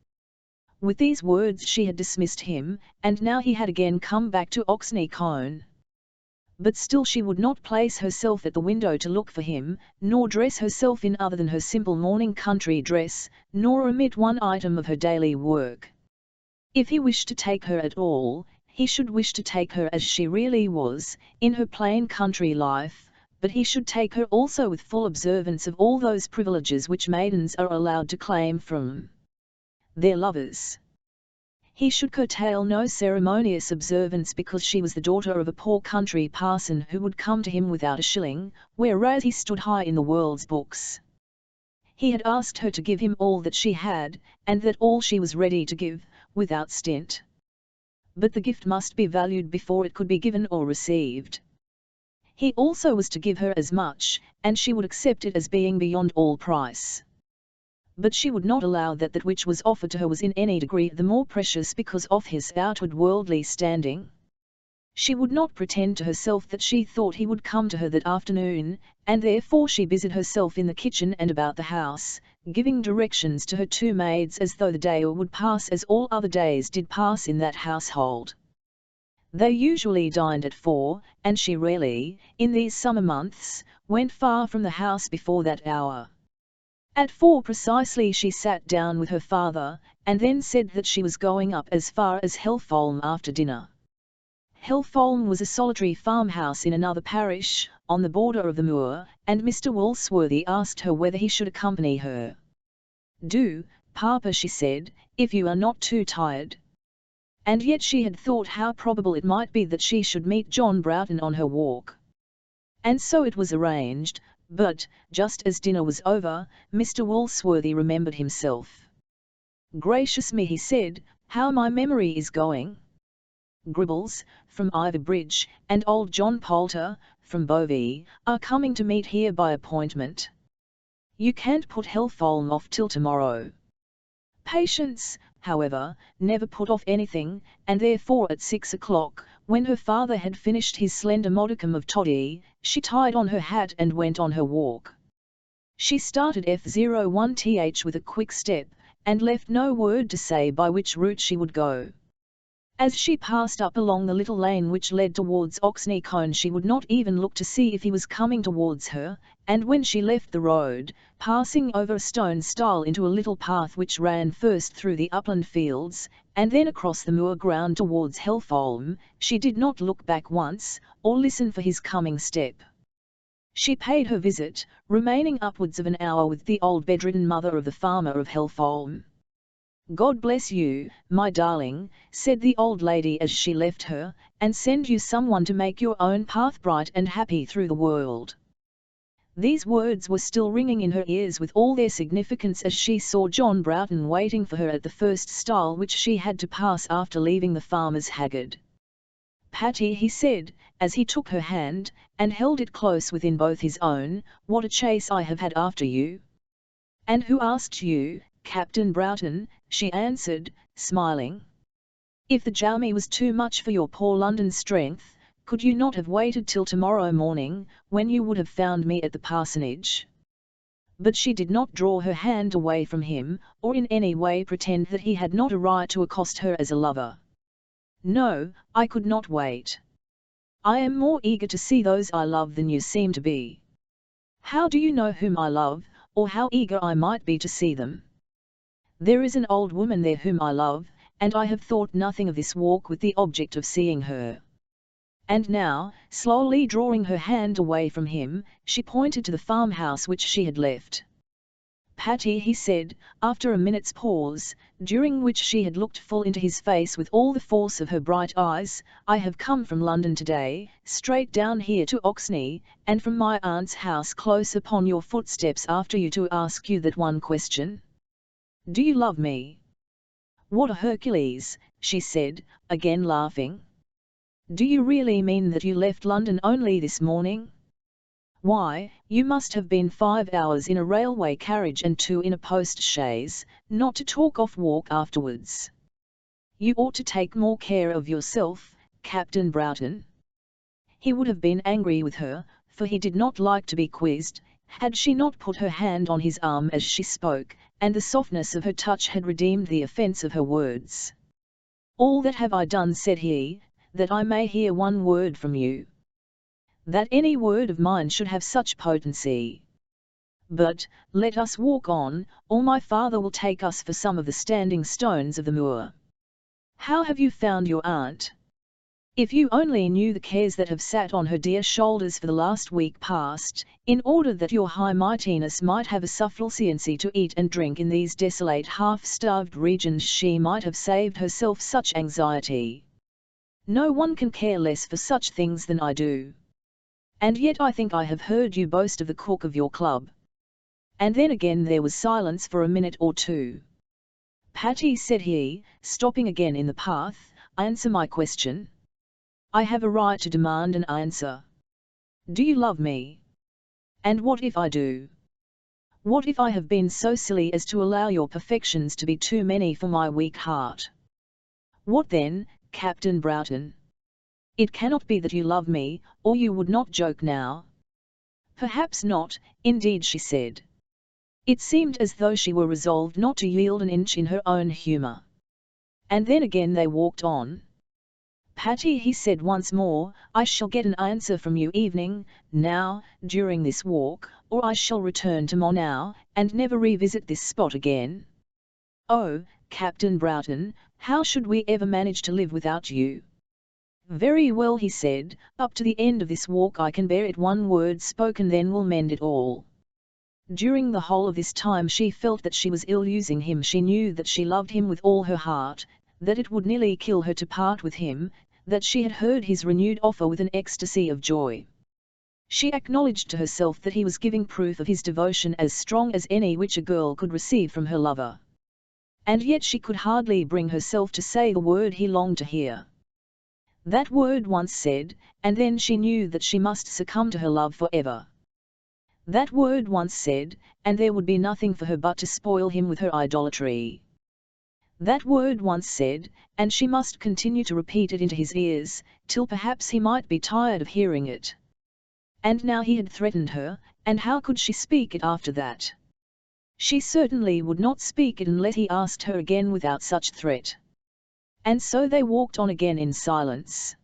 With these words she had dismissed him, and now he had again come back to Oxney Colne. But still she would not place herself at the window to look for him, nor dress herself in other than her simple morning country dress, nor omit one item of her daily work. If he wished to take her at all, he should wish to take her as she really was, in her plain country life, but he should take her also with full observance of all those privileges which maidens are allowed to claim from their lovers. He should curtail no ceremonious observance because she was the daughter of a poor country parson who would come to him without a shilling, whereas he stood high in the world's books. He had asked her to give him all that she had, and that all she was ready to give, without stint. But the gift must be valued before it could be given or received. He also was to give her as much, and she would accept it as being beyond all price. But she would not allow that which was offered to her was in any degree the more precious because of his outward worldly standing. She would not pretend to herself that she thought he would come to her that afternoon, and therefore she busied herself in the kitchen and about the house, giving directions to her two maids as though the day would pass as all other days did pass in that household. They usually dined at 4, and she rarely, in these summer months, went far from the house before that hour. At 4 precisely she sat down with her father, and then said that she was going up as far as Helfolme after dinner. Helfolme was a solitary farmhouse in another parish, on the border of the moor, and Mr. Woolsworthy asked her whether he should accompany her. "Do, Papa," she said, "if you are not too tired." And yet she had thought how probable it might be that she should meet John Broughton on her walk. And so it was arranged. But, just as dinner was over, Mr. Woolsworthy remembered himself. "Gracious me," he said, "how my memory is going! Gribbles, from Ivybridge, and old John Poulter, from Bovey, are coming to meet here by appointment. You can't put Helfolme off till tomorrow." Patience, however, never put off anything, and therefore at 6 o'clock, when her father had finished his slender modicum of toddy, she tied on her hat and went on her walk. She started F01th with a quick step, and left no word to say by which route she would go. As she passed up along the little lane which led towards Oxney Colne she would not even look to see if he was coming towards her, and when she left the road, passing over a stone stile into a little path which ran first through the upland fields, and then across the moor ground towards Helfolme, she did not look back once, or listen for his coming step. She paid her visit, remaining upwards of an hour with the old bedridden mother of the farmer of Helfolme. "God bless you, my darling," said the old lady as she left her, "and send you someone to make your own path bright and happy through the world." These words were still ringing in her ears with all their significance as she saw John Broughton waiting for her at the first stile which she had to pass after leaving the farmer's haggard. "Patty," he said, as he took her hand, and held it close within both his own, "what a chase I have had after you." "And who asked you, Captain Broughton?" she answered, smiling. "If the journey was too much for your poor London strength, Could you not have waited till tomorrow morning, when you would have found me at the parsonage?" But she did not draw her hand away from him, or in any way pretend that he had not a right to accost her as a lover. "No, I could not wait. I am more eager to see those I love than you seem to be." "How do you know whom I love, or how eager I might be to see them?" "There is an old woman there whom I love, and I have thought nothing of this walk with the object of seeing her." And now, slowly drawing her hand away from him, she pointed to the farmhouse which she had left. "Patty," he said, after a minute's pause, during which she had looked full into his face with all the force of her bright eyes, "I have come from London today, straight down here to Oxney, and from my aunt's house close upon your footsteps after you to ask you that one question. Do you love me?" "What a Hercules!" she said, again laughing. "Do you really mean that you left London only this morning? Why, you must have been 5 hours in a railway carriage and 2 in a post-chaise, not to talk of walk afterwards. You ought to take more care of yourself, Captain Broughton." He would have been angry with her, for he did not like to be quizzed, had she not put her hand on his arm as she spoke, and the softness of her touch had redeemed the offence of her words. "All that have I done," said he, "that I may hear one word from you. That any word of mine should have such potency. But, let us walk on, or my father will take us for some of the standing stones of the moor. How have you found your aunt? If you only knew the cares that have sat on her dear shoulders for the last week past, in order that your high mightiness might have a sufficiency to eat and drink in these desolate half-starved regions, she might have saved herself such anxiety. No one can care less for such things than I do. And yet I think I have heard you boast of the cook of your club." And then again there was silence for a minute or two. "Patty," said he, stopping again in the path, "answer my question. I have a right to demand an answer. Do you love me? And what if I do? What if I have been so silly as to allow your perfections to be too many for my weak heart? What then, Captain Broughton? It cannot be that you love me, or you would not joke now." "Perhaps not, indeed," she said. It seemed as though she were resolved not to yield an inch in her own humour. And then again they walked on. "Patty," he said once more, "I shall get an answer from you now, during this walk, or I shall return to Monau, and never revisit this spot again. Oh, Captain Broughton, how should we ever manage to live without you?" "Very well," he said, "up to the end of this walk I can bear it. One word spoken then will mend it all." During the whole of this time she felt that she was ill-using him. She knew that she loved him with all her heart, that it would nearly kill her to part with him, that she had heard his renewed offer with an ecstasy of joy. She acknowledged to herself that he was giving proof of his devotion as strong as any which a girl could receive from her lover. And yet she could hardly bring herself to say the word he longed to hear. That word once said, and then she knew that she must succumb to her love for ever. That word once said, and there would be nothing for her but to spoil him with her idolatry. That word once said, and she must continue to repeat it into his ears, till perhaps he might be tired of hearing it. And now he had threatened her, and how could she speak it after that? She certainly would not speak it unless he asked her again without such threat. And so they walked on again in silence.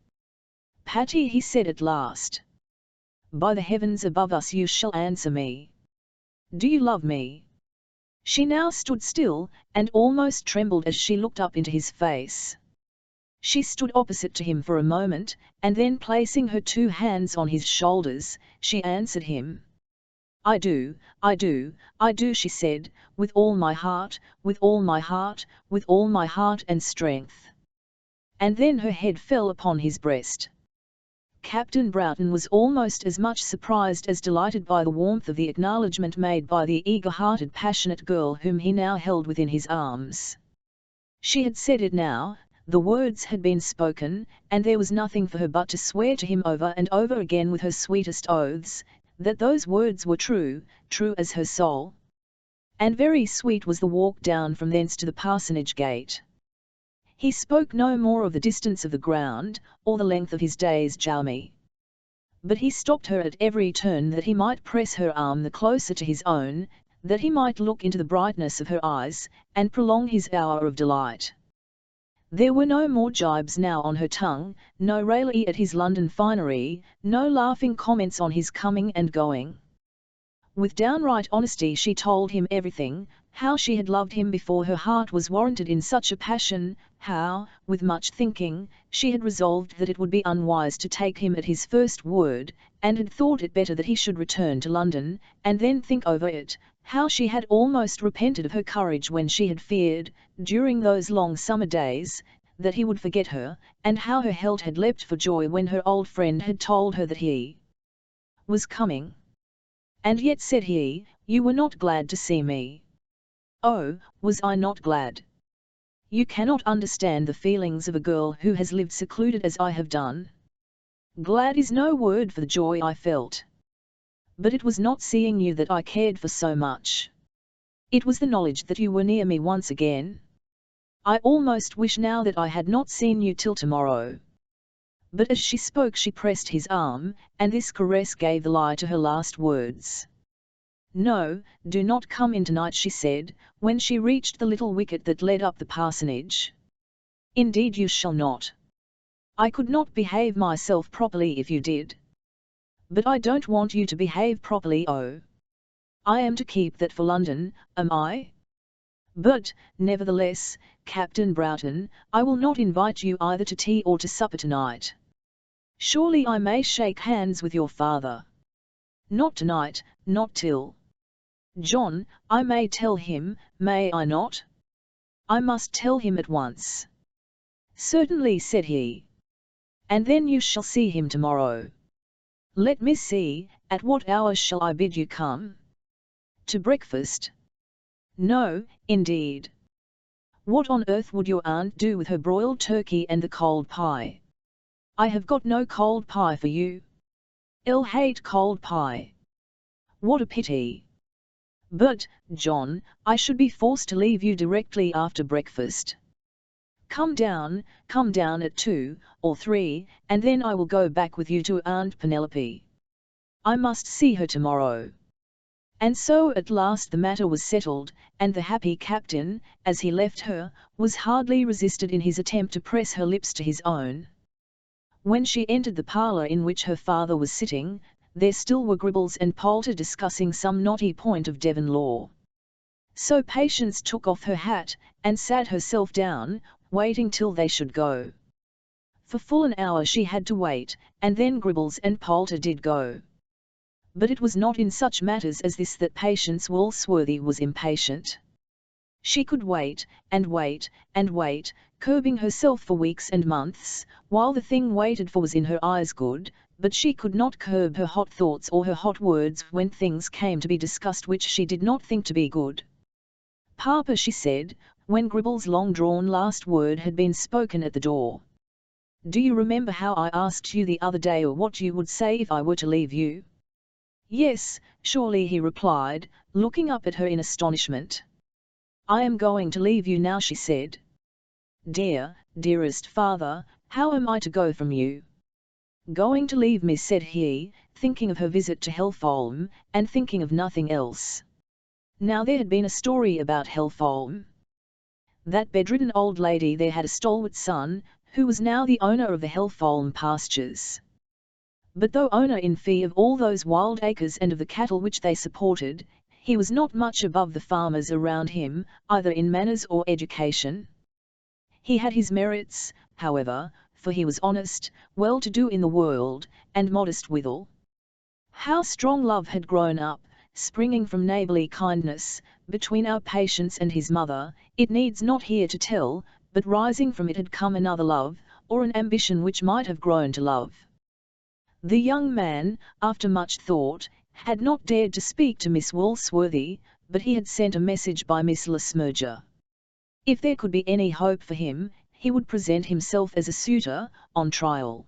"Patty," he said at last, "by the heavens above us you shall answer me. Do you love me?" She now stood still, and almost trembled as she looked up into his face. She stood opposite to him for a moment, and then placing her 2 hands on his shoulders, she answered him. "I do, I do, I do," she said, "with all my heart, with all my heart, with all my heart and strength." And then her head fell upon his breast. Captain Broughton was almost as much surprised as delighted by the warmth of the acknowledgment made by the eager-hearted passionate girl whom he now held within his arms. She had said it now, the words had been spoken, and there was nothing for her but to swear to him over and over again with her sweetest oaths, that those words were true, true as her soul. And very sweet was the walk down from thence to the parsonage gate. He spoke no more of the distance of the ground, or the length of his day's journey. But he stopped her at every turn that he might press her arm the closer to his own, that he might look into the brightness of her eyes, and prolong his hour of delight. There were no more jibes now on her tongue, no raillery at his London finery, no laughing comments on his coming and going. With downright honesty she told him everything, how she had loved him before her heart was warranted in such a passion, how, with much thinking, she had resolved that it would be unwise to take him at his first word, and had thought it better that he should return to London, and then think over it, how she had almost repented of her courage when she had feared, during those long summer days, that he would forget her, and how her heart had leapt for joy when her old friend had told her that he was coming. And yet, said he, you were not glad to see me. Oh, was I not glad? You cannot understand the feelings of a girl who has lived secluded as I have done. Glad is no word for the joy I felt. But it was not seeing you that I cared for so much. It was the knowledge that you were near me once again. I almost wish now that I had not seen you till tomorrow. But as she spoke she pressed his arm, and this caress gave the lie to her last words. No, do not come in tonight, she said, when she reached the little wicket that led up the parsonage. Indeed you shall not. I could not behave myself properly if you did. But I don't want you to behave properly. Oh, I am to keep that for London, am I? But, nevertheless, Captain Broughton, I will not invite you either to tea or to supper tonight. Surely I may shake hands with your father. Not tonight, not till. John, I may tell him, may I not? I must tell him at once. Certainly, said he. And then you shall see him tomorrow. Let me see, at what hour shall I bid you come? To breakfast? No, indeed. What on earth would your aunt do with her broiled turkey and the cold pie? I have got no cold pie for you. I'll hate cold pie. What a pity. But, John, I should be forced to leave you directly after breakfast. Come down at 2 or 3, and then I will go back with you to Aunt Penelope. I must see her tomorrow. And so at last the matter was settled, and the happy captain, as he left her, was hardly resisted in his attempt to press her lips to his own. When she entered the parlour in which her father was sitting, there still were Gribbles and Poulter discussing some knotty point of Devon law. So Patience took off her hat, and sat herself down, waiting till they should go. For full an hour she had to wait, and then Gribbles and Poulter did go. But it was not in such matters as this that Patience Woolsworthy was impatient. She could wait, and wait, and wait, curbing herself for weeks and months, while the thing waited for was in her eyes good, but she could not curb her hot thoughts or her hot words when things came to be discussed which she did not think to be good. Papa, she said, when Gribble's long-drawn last word had been spoken at the door. Do you remember how I asked you the other day what you would say if I were to leave you? Yes, surely, he replied, looking up at her in astonishment. I am going to leave you now, she said. Dearest father, how am I to go from you? Going to leave me, said he, thinking of her visit to Helfholm, and thinking of nothing else. Now there had been a story about Helfholm. That bedridden old lady there had a stalwart son, who was now the owner of the Helfholm pastures. But though owner in fee of all those wild acres and of the cattle which they supported, he was not much above the farmers around him, either in manners or education. He had his merits, however, for he was honest, well-to-do in the world, and modest withal. How strong love had grown up, springing from neighbourly kindness, between our Patience and his mother, it needs not here to tell, but rising from it had come another love, or an ambition which might have grown to love. The young man, after much thought, had not dared to speak to Miss Woolsworthy, but he had sent a message by Miss Lesmerger. If there could be any hope for him, he would present himself as a suitor, on trial.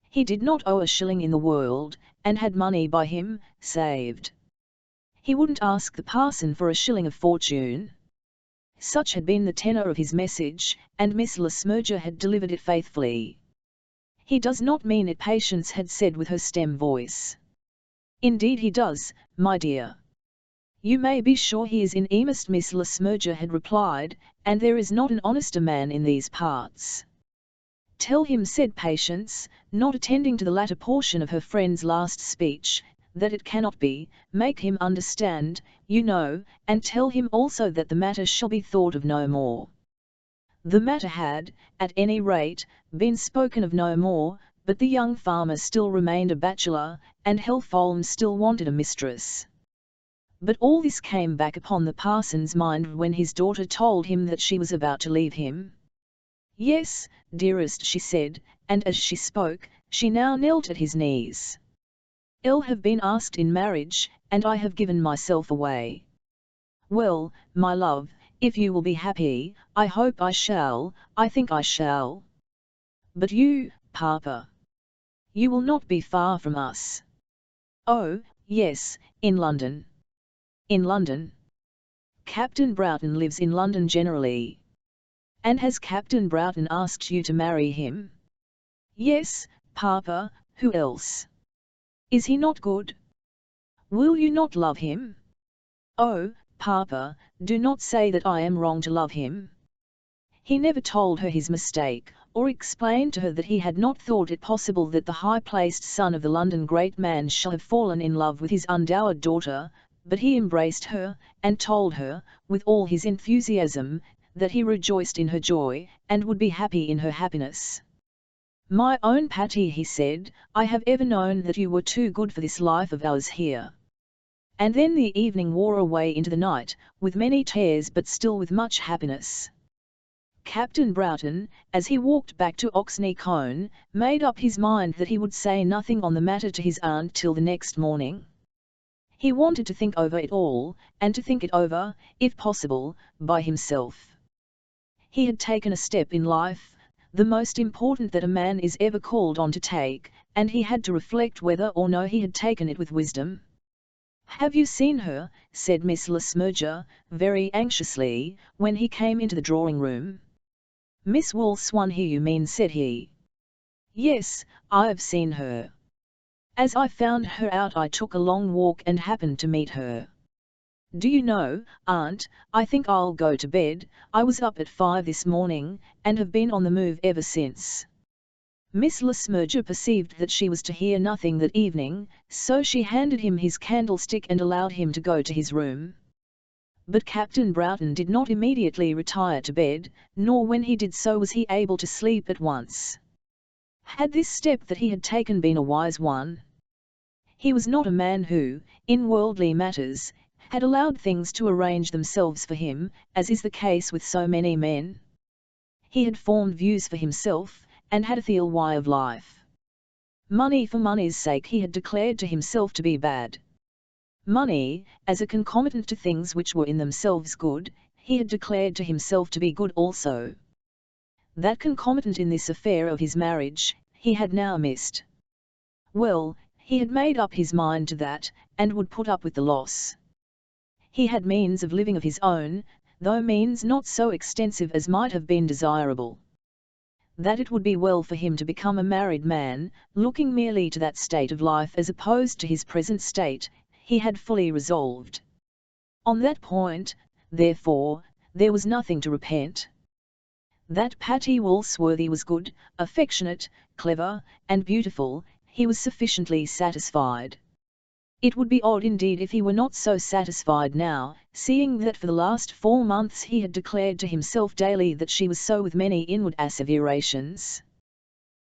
He did not owe a shilling in the world, and had money by him, saved. He wouldn't ask the parson for a shilling of fortune. Such had been the tenor of his message, and Miss Le Smyrger had delivered it faithfully. "He does not mean it," Patience had said with her stem voice. "Indeed he does, my dear. You may be sure he is in earnest," Miss Le Smyrger had replied, "and there is not an honester man in these parts." "Tell him," said Patience, not attending to the latter portion of her friend's last speech, "that it cannot be. Make him understand, you know, and tell him also that the matter shall be thought of no more." The matter had, at any rate, been spoken of no more, but the young farmer still remained a bachelor, and Helpholme still wanted a mistress. But all this came back upon the parson's mind when his daughter told him that she was about to leave him. "Yes, dearest," she said, and as she spoke, she now knelt at his knees. "I'll have been asked in marriage, and I have given myself away. Well, my love, if you will be happy, I hope I shall, I think I shall. But you, Papa? You will not be far from us?" "Oh, yes, in London." "In London? Captain Broughton lives in London generally." "And has Captain Broughton asked you to marry him?" "Yes, Papa, who else? Is he not good? Will you not love him?" "Oh, Papa, do not say that I am wrong to love him." He never told her his mistake, or explained to her that he had not thought it possible that the high-placed son of the London great man shall have fallen in love with his undowered daughter, but he embraced her, and told her, with all his enthusiasm, that he rejoiced in her joy, and would be happy in her happiness. "My own Patty," he said, "I have ever known that you were too good for this life of ours here." And then the evening wore away into the night, with many tears but still with much happiness. Captain Broughton, as he walked back to Oxney Colne, made up his mind that he would say nothing on the matter to his aunt till the next morning. He wanted to think over it all, and to think it over, if possible, by himself. He had taken a step in life, the most important that a man is ever called on to take, and he had to reflect whether or no he had taken it with wisdom. "Have you seen her?" said Miss Le Smyrger, very anxiously, when he came into the drawing-room. "Miss Wool Swan here, you mean?" said he. "Yes, I've seen her. As I found her out I took a long walk and happened to meet her. Do you know, Aunt, I think I'll go to bed. I was up at 5 this morning, and have been on the move ever since." Miss Le Smyrger perceived that she was to hear nothing that evening, so she handed him his candlestick and allowed him to go to his room. But Captain Broughton did not immediately retire to bed, nor when he did so was he able to sleep at once. Had this step that he had taken been a wise one? He was not a man who, in worldly matters, had allowed things to arrange themselves for him, as is the case with so many men. He had formed views for himself, and had a theory of life. Money for money's sake he had declared to himself to be bad. Money, as a concomitant to things which were in themselves good, he had declared to himself to be good also. That concomitant in this affair of his marriage, he had now missed. Well, he had made up his mind to that, and would put up with the loss. He had means of living of his own, though means not so extensive as might have been desirable. That it would be well for him to become a married man, looking merely to that state of life as opposed to his present state, he had fully resolved. On that point, therefore, there was nothing to repent. That Patty Woolsworthy was good, affectionate, clever, and beautiful, he was sufficiently satisfied. It would be odd indeed if he were not so satisfied now, seeing that for the last 4 months he had declared to himself daily that she was so with many inward asseverations.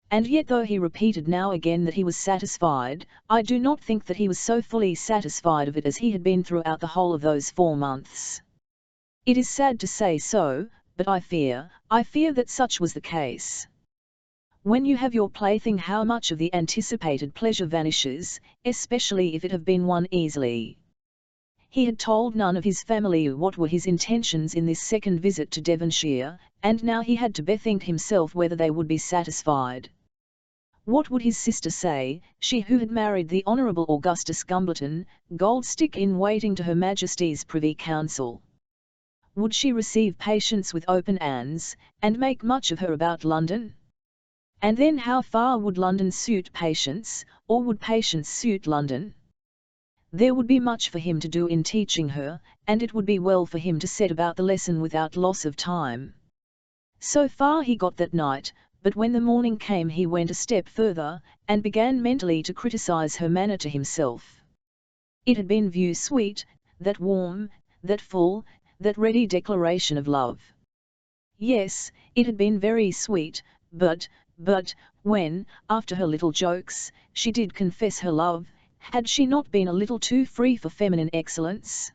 And yet though he repeated now again that he was satisfied, I do not think that he was so fully satisfied of it as he had been throughout the whole of those 4 months. It is sad to say so, but I fear that such was the case. When you have your plaything, how much of the anticipated pleasure vanishes, especially if it have been won easily. He had told none of his family what were his intentions in this second visit to Devonshire, and now he had to bethink himself whether they would be satisfied. What would his sister say, she who had married the Honourable Augustus Gumbleton, Goldstick in waiting to Her Majesty's Privy Council? Would she receive Patience with open arms, and make much of her about London? And then how far would London suit Patience, or would Patience suit London? There would be much for him to do in teaching her, and it would be well for him to set about the lesson without loss of time. So far he got that night, but when the morning came he went a step further, and began mentally to criticize her manner to himself. It had been view sweet, that warm, that full, that ready declaration of love. Yes, it had been very sweet, but, when, after her little jokes, she did confess her love, had she not been a little too free for feminine excellence?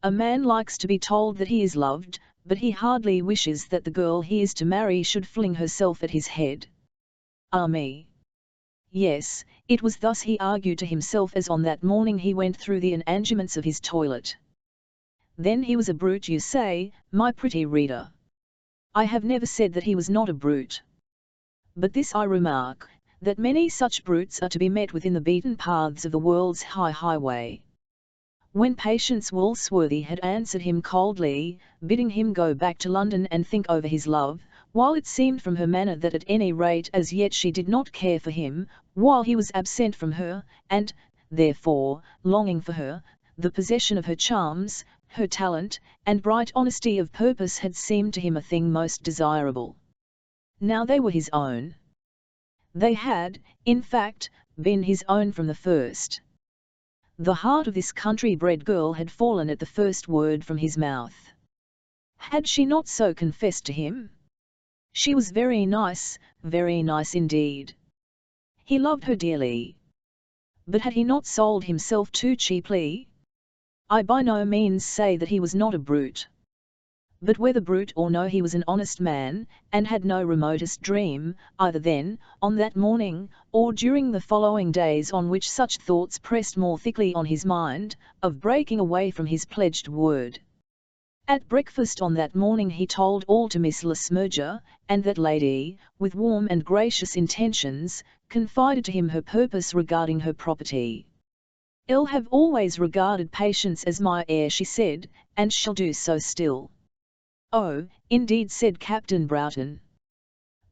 A man likes to be told that he is loved, but he hardly wishes that the girl he is to marry should fling herself at his head. Ah me! Yes, it was thus he argued to himself as on that morning he went through the arrangements of his toilet. Then he was a brute, you say, my pretty reader. I have never said that he was not a brute. But this I remark, that many such brutes are to be met with in the beaten paths of the world's high highway. When Patience Woolsworthy had answered him coldly, bidding him go back to London and think over his love, while it seemed from her manner that at any rate as yet she did not care for him, while he was absent from her, and, therefore, longing for her, the possession of her charms, her talent, and bright honesty of purpose had seemed to him a thing most desirable. Now they were his own. They had, in fact, been his own from the first. The heart of this country-bred girl had fallen at the first word from his mouth. Had she not so confessed to him? She was very nice indeed. He loved her dearly. But had he not sold himself too cheaply? I by no means say that he was not a brute. But whether brute or no, he was an honest man, and had no remotest dream, either then, on that morning, or during the following days on which such thoughts pressed more thickly on his mind, of breaking away from his pledged word. At breakfast on that morning he told all to Miss Le Smyrger, and that lady, with warm and gracious intentions, confided to him her purpose regarding her property. "I'll have always regarded Patience as my heir," she said, "and shall do so still." "Oh, indeed," said Captain Broughton.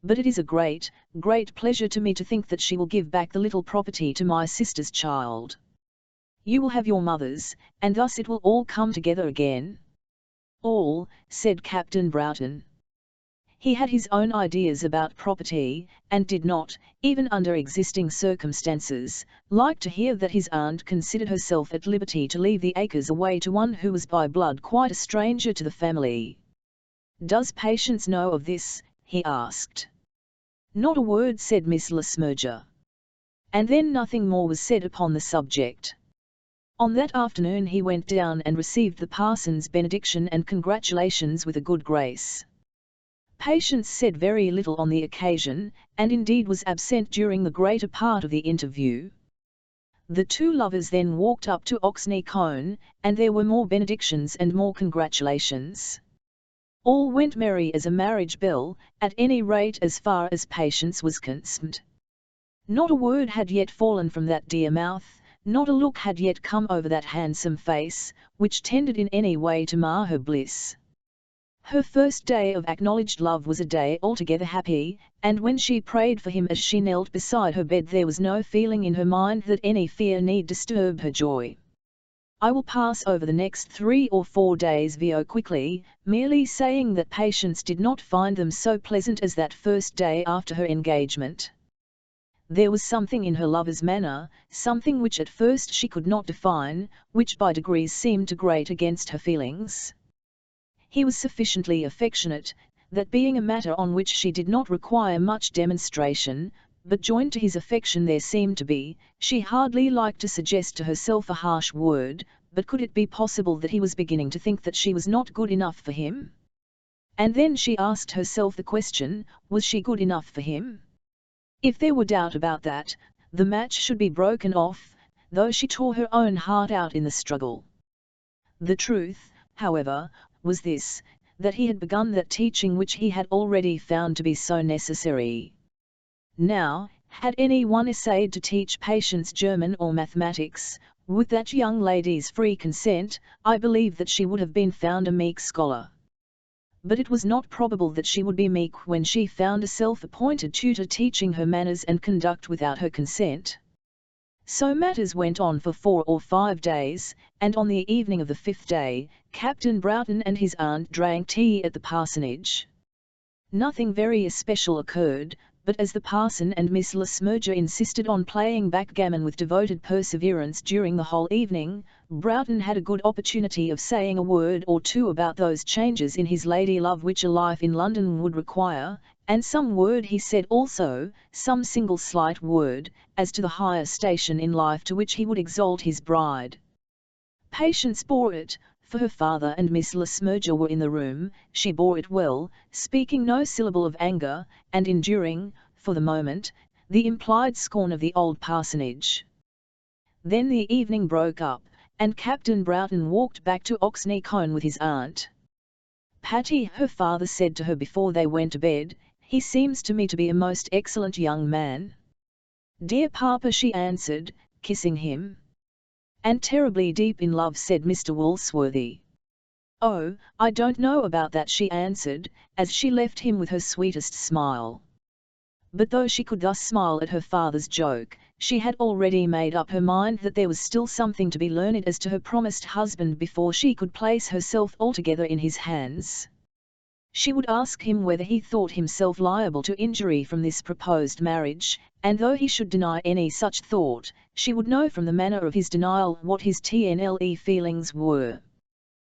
"But it is a great, great pleasure to me to think that she will give back the little property to my sister's child. You will have your mother's, and thus it will all come together again." "All," said Captain Broughton. He had his own ideas about property, and did not, even under existing circumstances, like to hear that his aunt considered herself at liberty to leave the acres away to one who was by blood quite a stranger to the family. "Does Patience know of this?" he asked. "Not a word," said Miss Le Smyrger. And then nothing more was said upon the subject. On that afternoon he went down and received the parson's benediction and congratulations with a good grace. Patience said very little on the occasion, and indeed was absent during the greater part of the interview. The two lovers then walked up to Oxney Colne, and there were more benedictions and more congratulations. All went merry as a marriage bell, at any rate as far as Patience was concerned. Not a word had yet fallen from that dear mouth, not a look had yet come over that handsome face, which tended in any way to mar her bliss. Her first day of acknowledged love was a day altogether happy, and when she prayed for him as she knelt beside her bed there was no feeling in her mind that any fear need disturb her joy. I will pass over the next 3 or 4 days quickly, merely saying that Patience did not find them so pleasant as that first day after her engagement. There was something in her lover's manner, something which at first she could not define, which by degrees seemed to grate against her feelings. He was sufficiently affectionate, that being a matter on which she did not require much demonstration, but joined to his affection there seemed to be, she hardly liked to suggest to herself a harsh word, but could it be possible that he was beginning to think that she was not good enough for him? And then she asked herself the question, was she good enough for him? If there were doubt about that, the match should be broken off, though she tore her own heart out in the struggle. The truth, however, was this, that he had begun that teaching which he had already found to be so necessary. Now, had any one essayed to teach Patience German or mathematics, With that young lady's free consent, I believe that she would have been found a meek scholar. But it was not probable that she would be meek when she found a self-appointed tutor teaching her manners and conduct without her consent. So matters went on for 4 or 5 days, and on the evening of the 5th day, Captain Broughton and his aunt drank tea at the parsonage. Nothing very especial occurred, but as the parson and Miss Le Smyrger insisted on playing backgammon with devoted perseverance during the whole evening, Broughton had a good opportunity of saying a word or two about those changes in his lady-love which a life in London would require, and some word he said also, some single slight word, as to the higher station in life to which he would exalt his bride. Patience bore it, for her father and Miss Le Smyrger were in the room. She bore it well, speaking no syllable of anger, and enduring, for the moment, the implied scorn of the old parsonage. Then the evening broke up, and Captain Broughton walked back to Oxney Colne with his aunt. "Patty," her father said to her before they went to bed, "he seems to me to be a most excellent young man." "Dear papa," she answered, kissing him. "And terribly deep in love," said Mr. Woolsworthy. "Oh, I don't know about that," she answered, as she left him with her sweetest smile. But though she could thus smile at her father's joke, she had already made up her mind that there was still something to be learned as to her promised husband before she could place herself altogether in his hands. She would ask him whether he thought himself liable to injury from this proposed marriage, and though he should deny any such thought, she would know from the manner of his denial what his TNLE feelings were.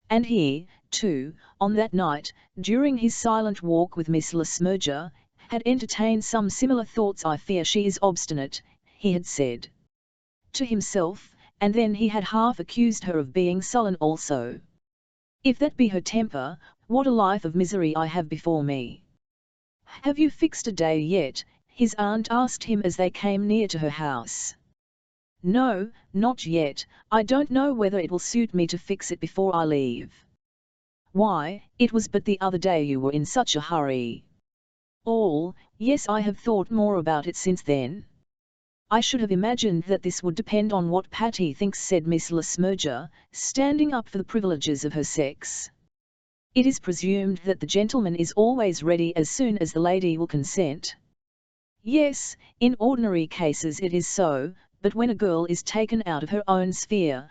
And he, too, on that night, during his silent walk with Miss Le Smyrger, had entertained some similar thoughts. "I fear she is obstinate," he had said to himself, and then he had half accused her of being sullen also. "If that be her temper, what a life of misery I have before me." "Have you fixed a day yet?" his aunt asked him as they came near to her house. "No, not yet. I don't know whether it will suit me to fix it before I leave." "Why, it was but the other day you were in such a hurry." Yes, I have thought more about it since then." "I should have imagined that this would depend on what Patty thinks," said Miss Le Smyrger, standing up for the privileges of her sex. "It is presumed that the gentleman is always ready as soon as the lady will consent." "Yes, in ordinary cases it is so, but when a girl is taken out of her own sphere.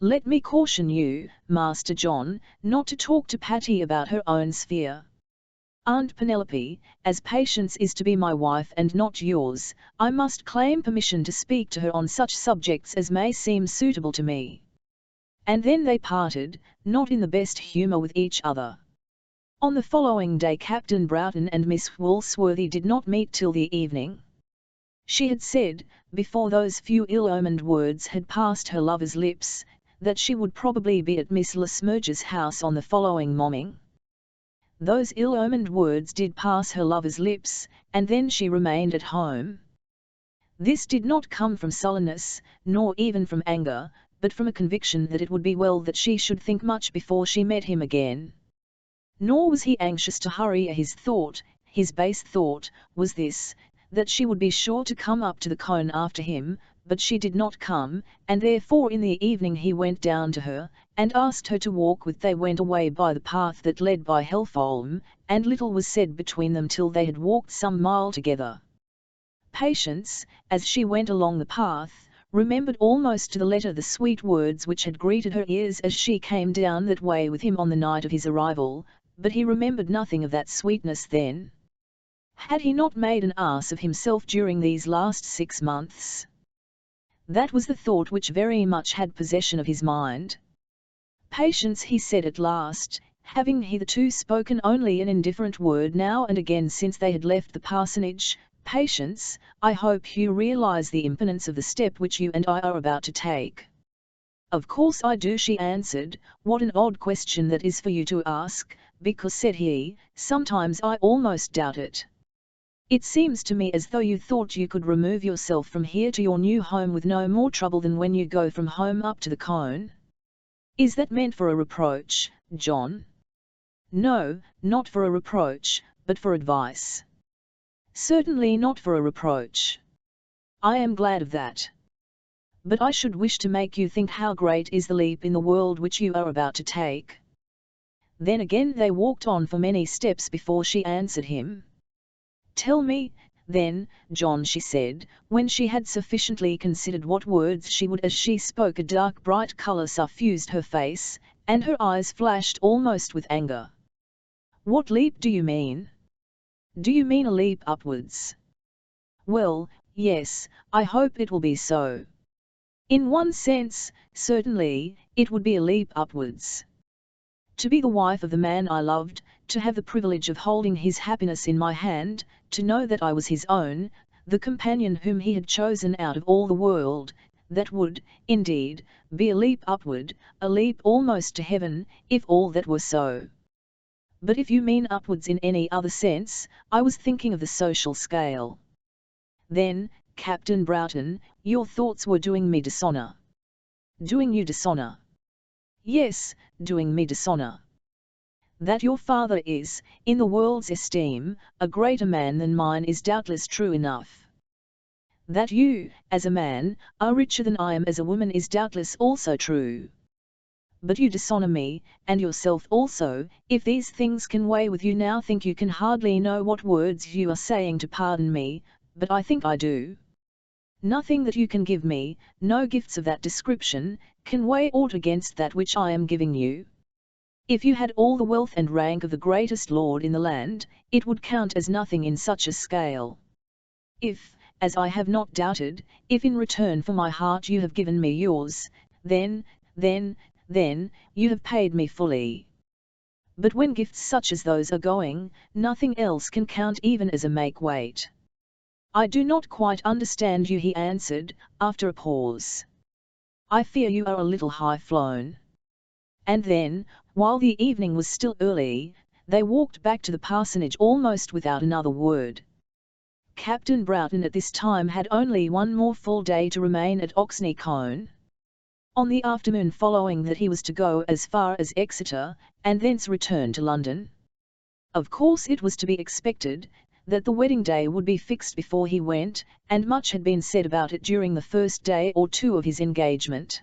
Let me caution you, Master John, not to talk to Patty about her own sphere. Aunt Penelope, as Patience is to be my wife and not yours, I must claim permission to speak to her on such subjects as may seem suitable to me." And then they parted, not in the best humour with each other. On the following day Captain Broughton and Miss Woolsworthy did not meet till the evening. She had said, before those few ill-omened words had passed her lover's lips, that she would probably be at Miss Le Smyrger's house on the following morning. Those ill-omened words did pass her lover's lips, and then she remained at home. This did not come from sullenness, nor even from anger, but from a conviction that it would be well that she should think much before she met him again. Nor was he anxious to hurry his thought. His base thought was this, that she would be sure to come up to the Colne after him, but she did not come, and therefore in the evening he went down to her, and asked her to walk with. They went away by the path that led by Helfolme, and little was said between them till they had walked some mile together. Patience, as she went along the path, remembered almost to the letter the sweet words which had greeted her ears as she came down that way with him on the night of his arrival, but he remembered nothing of that sweetness then. Had he not made an ass of himself during these last 6 months? That was the thought which very much had possession of his mind. "Patience," he said at last, having hitherto spoken only an indifferent word now and again since they had left the parsonage, "Patience, I hope you realize the imminence of the step which you and I are about to take." "Of course I do," she answered. "What an odd question that is for you to ask, because," said he, "sometimes I almost doubt it. It seems to me as though you thought you could remove yourself from here to your new home with no more trouble than when you go from home up to the Colne. Is that meant for a reproach, John?" "No, not for a reproach, but for advice." "Certainly not for a reproach." "I am glad of that." But I should wish to make you think how great is the leap in the world which you are about to take. Then again they walked on for many steps before she answered him. Tell me, then, John, she said, when she had sufficiently considered what words she would. As she spoke a dark bright colour suffused her face, and her eyes flashed almost with anger. What leap do you mean? Do you mean a leap upwards? Well, yes, I hope it will be so. In one sense, certainly, it would be a leap upwards. To be the wife of the man I loved, to have the privilege of holding his happiness in my hand, to know that I was his own, the companion whom he had chosen out of all the world, that would, indeed, be a leap upward, a leap almost to heaven, if all that were so. But if you mean upwards in any other sense, I was thinking of the social scale. Then, Captain Broughton, your thoughts were doing me dishonour. Doing you dishonour? Yes, doing me dishonour. That your father is, in the world's esteem, a greater man than mine is doubtless true enough. That you, as a man, are richer than I am as a woman is doubtless also true. But you dishonour me, and yourself also, if these things can weigh with you now. Think you can hardly know what words you are saying to pardon me, but I think I do. Nothing that you can give me, no gifts of that description, can weigh aught against that which I am giving you. If you had all the wealth and rank of the greatest lord in the land, it would count as nothing in such a scale. If, as I have not doubted, if in return for my heart you have given me yours, then, you have paid me fully. But when gifts such as those are going, nothing else can count even as a make-weight. I do not quite understand you, he answered, after a pause. I fear you are a little high-flown. And then, while the evening was still early, they walked back to the parsonage almost without another word. Captain Broughton at this time had only one more full day to remain at Oxney Colne. On the afternoon following that he was to go as far as Exeter, and thence return to London. Of course it was to be expected that the wedding day would be fixed before he went, and much had been said about it during the first day or two of his engagement.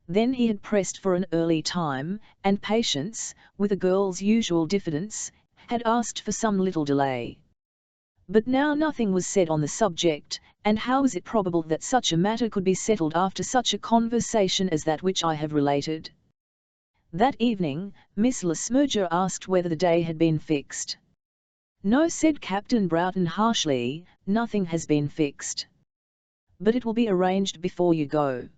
Then he had pressed for an early time, and Patience, with a girl's usual diffidence, had asked for some little delay. But now nothing was said on the subject, and how was it probable that such a matter could be settled after such a conversation as that which I have related? That evening, Miss Le Smyrger asked whether the day had been fixed. No, said Captain Broughton harshly, nothing has been fixed. But it will be arranged before you go.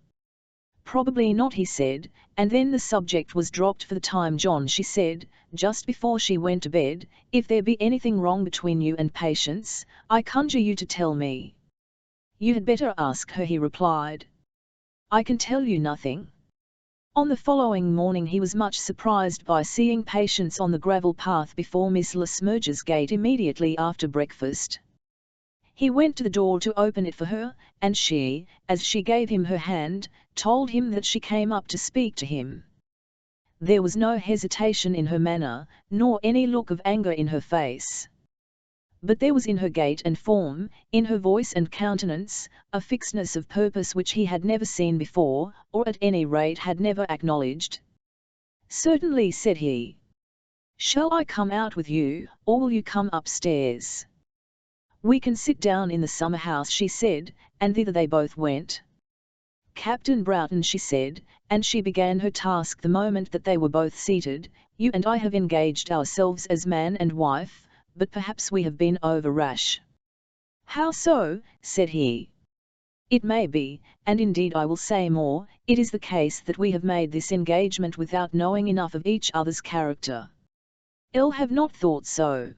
Probably not, he said, and then the subject was dropped for the time. John, she said, just before she went to bed, if there be anything wrong between you and Patience, I conjure you to tell me. You had better ask her, he replied. I can tell you nothing. On the following morning he was much surprised by seeing Patience on the gravel path before Miss Le Smyrger's gate immediately after breakfast. He went to the door to open it for her, and she, as she gave him her hand, told him that she came up to speak to him. There was no hesitation in her manner, nor any look of anger in her face. But there was in her gait and form, in her voice and countenance, a fixedness of purpose which he had never seen before, or at any rate had never acknowledged. Certainly, said he. Shall I come out with you, or will you come upstairs? We can sit down in the summer house, she said, and thither they both went. Captain Broughton, she said, and she began her task the moment that they were both seated, you and I have engaged ourselves as man and wife, but perhaps we have been over rash. How so? Said he. It may be, and indeed I will say more, it is the case that we have made this engagement without knowing enough of each other's character. I'll have not thought so.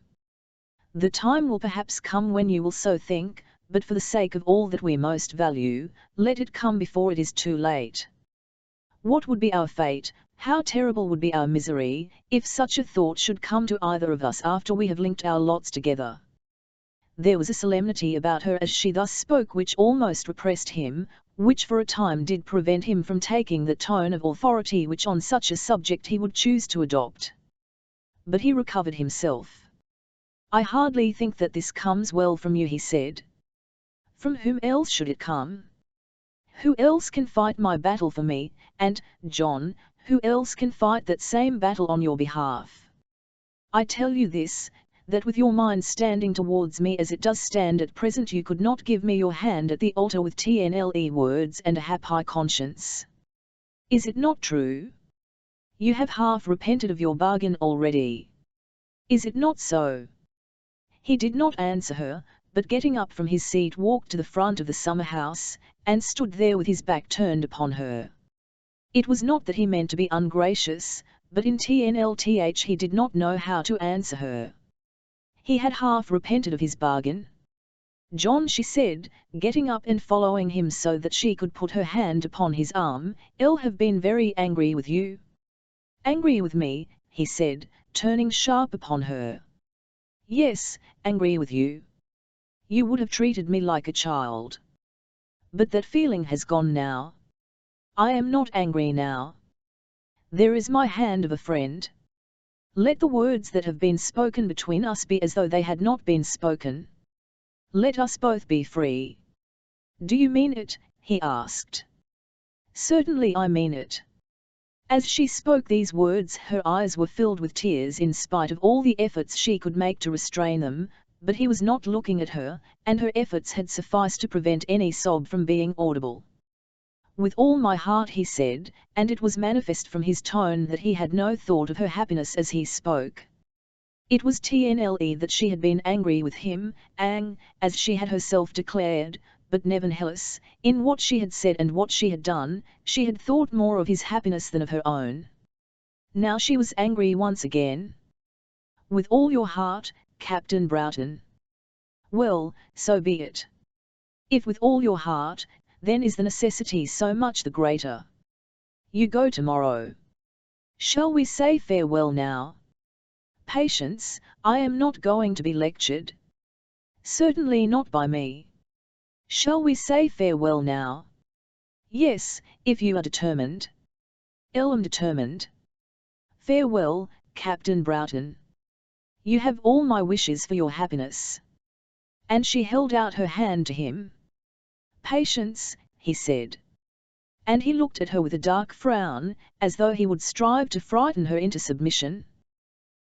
The time will perhaps come when you will so think, but for the sake of all that we most value, let it come before it is too late. What would be our fate, how terrible would be our misery, if such a thought should come to either of us after we have linked our lots together. There was a solemnity about her as she thus spoke which almost repressed him, which for a time did prevent him from taking the tone of authority which on such a subject he would choose to adopt. But he recovered himself. I hardly think that this comes well from you, he said. From whom else should it come? Who else can fight my battle for me, and, John, who else can fight that same battle on your behalf? I tell you this, that with your mind standing towards me as it does stand at present, you could not give me your hand at the altar with TNLE words and a happy conscience. Is it not true? You have half repented of your bargain already. Is it not so? He did not answer her, but getting up from his seat walked to the front of the summer house, and stood there with his back turned upon her. It was not that he meant to be ungracious, but in TNLTH he did not know how to answer her. He had half repented of his bargain. John, she said, getting up and following him so that she could put her hand upon his arm, I'll have been very angry with you. Angry with me, he said, turning sharp upon her. Yes, angry with you. You would have treated me like a child. But that feeling has gone now. I am not angry now. There is my hand of a friend. Let the words that have been spoken between us be as though they had not been spoken. Let us both be free. Do you mean it? He asked. Certainly I mean it. As she spoke these words, her eyes were filled with tears in spite of all the efforts she could make to restrain them, but he was not looking at her, and her efforts had sufficed to prevent any sob from being audible. With all my heart, he said, and it was manifest from his tone that he had no thought of her happiness as he spoke. It was TNLE that she had been angry with him, as she had herself declared, but nevertheless, in what she had said and what she had done, she had thought more of his happiness than of her own. Now she was angry once again. With all your heart, Captain Broughton. Well, so be it. If with all your heart, then is the necessity so much the greater. You go tomorrow. Shall we say farewell now? Patience, I am not going to be lectured. Certainly not by me. Shall we say farewell now? Yes, if you are determined. I'm determined. Farewell, Captain Broughton. You have all my wishes for your happiness. And she held out her hand to him. Patience, he said. And he looked at her with a dark frown, as though he would strive to frighten her into submission.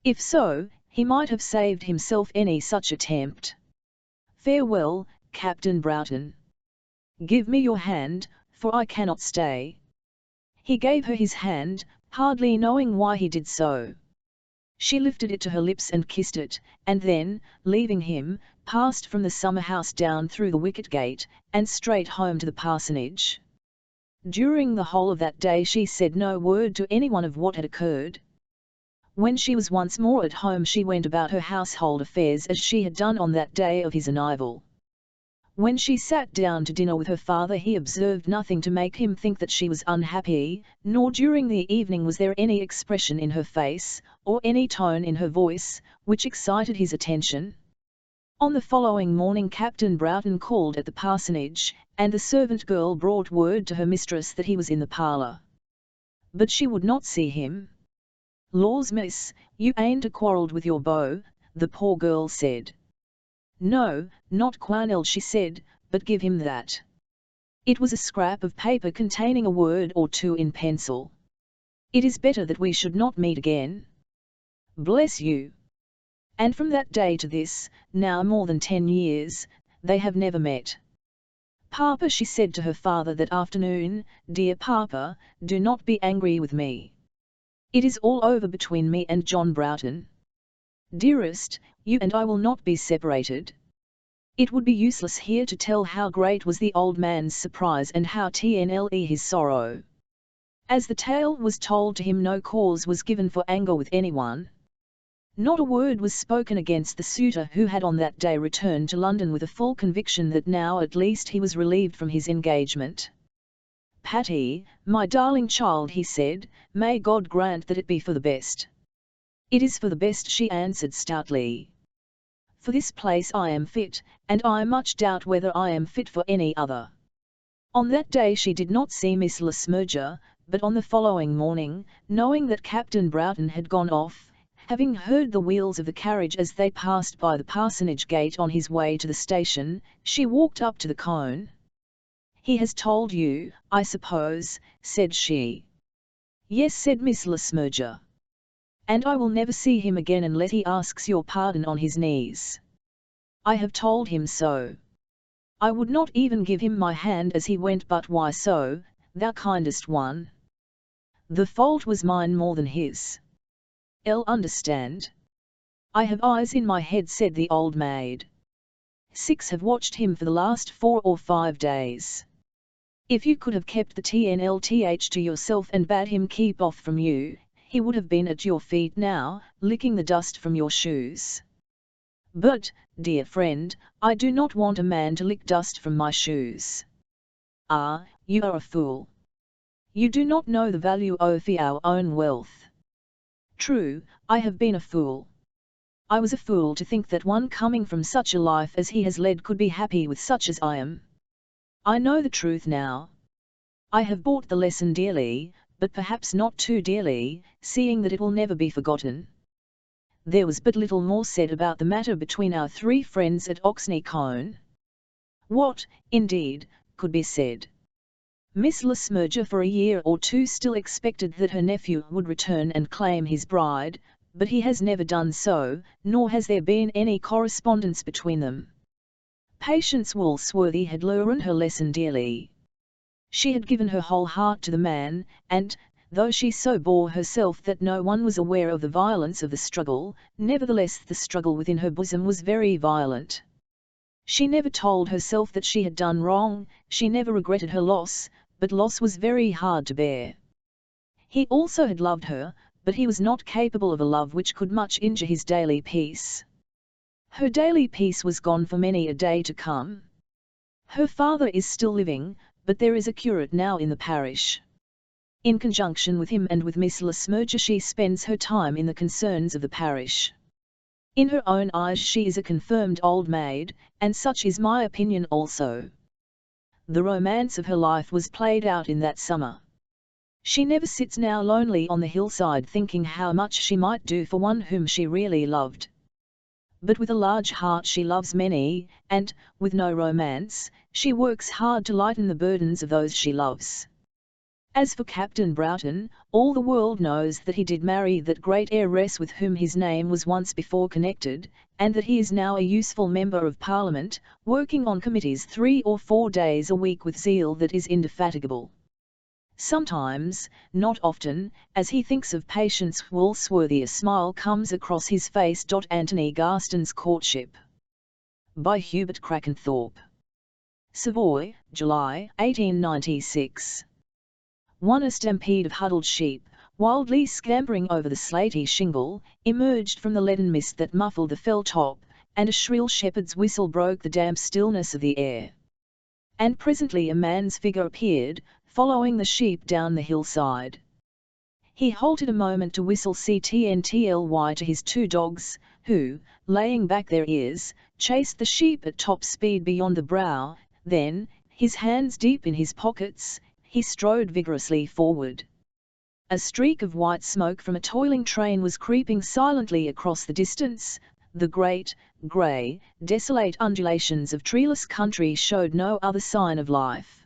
If so, he might have saved himself any such attempt. Farewell, Captain Broughton. Give me your hand, for I cannot stay. He gave her his hand, hardly knowing why he did so. She lifted it to her lips and kissed it, and then, leaving him, passed from the summer house down through the wicket gate, and straight home to the parsonage. During the whole of that day she said no word to anyone of what had occurred. When she was once more at home she went about her household affairs as she had done on that day of his arrival. When she sat down to dinner with her father he observed nothing to make him think that she was unhappy, nor during the evening was there any expression in her face, or any tone in her voice, which excited his attention. On the following morning Captain Broughton called at the parsonage, and the servant girl brought word to her mistress that he was in the parlour. But she would not see him. "Laws, miss, you ain't a-quarrelled with your beau," the poor girl said. "No, not quarrelled," she said, "but give him that." It was a scrap of paper containing a word or two in pencil. "It is better that we should not meet again." "Bless you." And from that day to this, now more than 10 years, they have never met. "Papa," she said to her father that afternoon, "dear Papa, do not be angry with me. It is all over between me and John Broughton. Dearest, you and I will not be separated." It would be useless here to tell how great was the old man's surprise and how TNLE his sorrow. As the tale was told to him no cause was given for anger with anyone. Not a word was spoken against the suitor who had on that day returned to London with a full conviction that now at least he was relieved from his engagement. "Patty, my darling child," he said, "may God grant that it be for the best." "It is for the best," she answered stoutly. "For this place I am fit, and I much doubt whether I am fit for any other." On that day she did not see Miss Le Smurger, but on the following morning, knowing that Captain Broughton had gone off, having heard the wheels of the carriage as they passed by the parsonage gate on his way to the station, she walked up to the cone. "He has told you, I suppose," said she. "Yes," said Miss Le Smyrger. "And I will never see him again unless he asks your pardon on his knees." "I have told him so. I would not even give him my hand as he went, but why so, thou kindest one? The fault was mine more than his. Understand? I have eyes in my head," said the old maid. "6 have watched him for the last 4 or 5 days. If you could have kept the TNLTH to yourself and bade him keep off from you, he would have been at your feet now, licking the dust from your shoes. But, dear friend, I do not want a man to lick dust from my shoes. Ah, you are a fool. You do not know the value of our own wealth." "True, I have been a fool. I was a fool to think that one coming from such a life as he has led could be happy with such as I am. I know the truth now. I have bought the lesson dearly, but perhaps not too dearly, seeing that it will never be forgotten." There was but little more said about the matter between our 3 friends at Oxney Colne. What, indeed, could be said? Miss Le Smyrger for a year or 2 still expected that her nephew would return and claim his bride, but he has never done so, nor has there been any correspondence between them. Patience Woolsworthy had learned her lesson dearly. She had given her whole heart to the man, and, though she so bore herself that no one was aware of the violence of the struggle, nevertheless the struggle within her bosom was very violent. She never told herself that she had done wrong, she never regretted her loss, but loss was very hard to bear. He also had loved her, but he was not capable of a love which could much injure his daily peace. Her daily peace was gone for many a day to come. Her father is still living, but there is a curate now in the parish. In conjunction with him and with Miss Le Smyrger she spends her time in the concerns of the parish. In her own eyes she is a confirmed old maid, and such is my opinion also. The romance of her life was played out in that summer. She never sits now lonely on the hillside thinking how much she might do for one whom she really loved. But with a large heart she loves many, and, with no romance, she works hard to lighten the burdens of those she loves. As for Captain Broughton, all the world knows that he did marry that great heiress with whom his name was once before connected, and that he is now a useful member of Parliament, working on committees 3 or 4 days a week with zeal that is indefatigable. Sometimes, not often, as he thinks of Patience Woolsworthy a smile comes across his face. Anthony Garstin's Courtship. By Hubert Crackenthorpe. Savoy, July 1896. A stampede of huddled sheep, wildly scampering over the slaty shingle, emerged from the leaden mist that muffled the fell top, and a shrill shepherd's whistle broke the damp stillness of the air. And presently a man's figure appeared, following the sheep down the hillside. He halted a moment to whistle CTNTLY to his 2 dogs, who, laying back their ears, chased the sheep at top speed beyond the brow. Then, his hands deep in his pockets, he strode vigorously forward. A streak of white smoke from a toiling train was creeping silently across the distance. The great, grey, desolate undulations of treeless country showed no other sign of life.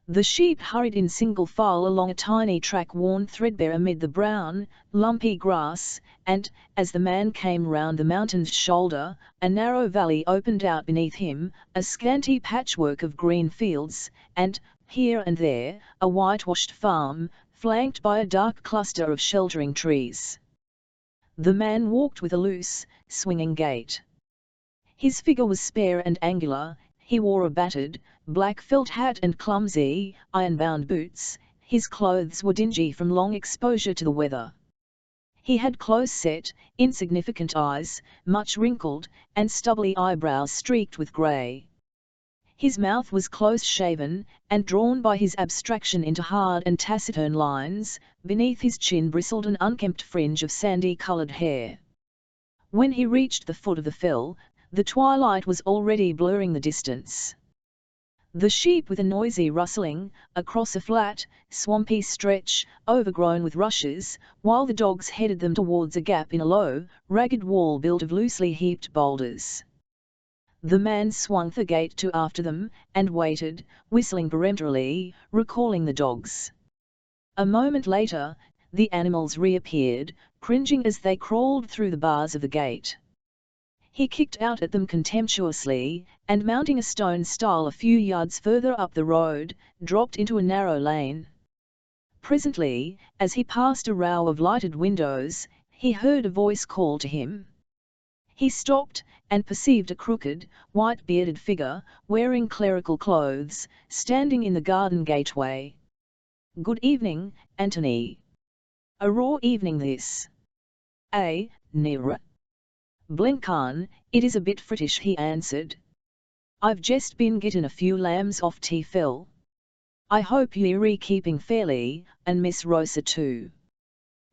The sheep hurried in single file along a tiny track worn threadbare amid the brown, lumpy grass, and, as the man came round the mountain's shoulder, a narrow valley opened out beneath him, a scanty patchwork of green fields, and, here and there, a whitewashed farm, flanked by a dark cluster of sheltering trees. The man walked with a loose, swinging gait. His figure was spare and angular, he wore a battered, black felt hat and clumsy, iron-bound boots, his clothes were dingy from long exposure to the weather. He had close-set, insignificant eyes, much wrinkled, and stubbly eyebrows streaked with grey. His mouth was close-shaven, and drawn by his abstraction into hard and taciturn lines. Beneath his chin bristled an unkempt fringe of sandy-coloured hair. When he reached the foot of the fell, the twilight was already blurring the distance. The sheep with a noisy rustling, across a flat, swampy stretch, overgrown with rushes, while the dogs headed them towards a gap in a low, ragged wall built of loosely heaped boulders. The man swung the gate to after them, and waited, whistling peremptorily, recalling the dogs. A moment later, the animals reappeared, cringing as they crawled through the bars of the gate. He kicked out at them contemptuously, and mounting a stone stile a few yards further up the road, dropped into a narrow lane. Presently, as he passed a row of lighted windows, he heard a voice call to him. He stopped, and perceived a crooked, white-bearded figure, wearing clerical clothes, standing in the garden gateway. "Good evening, Antony." "A raw evening this." Nearer." "Blencarn, it is a bit frittish," he answered. "I've just been getting a few lambs off T-Fell. I hope you're keeping fairly, and Miss Rosa too."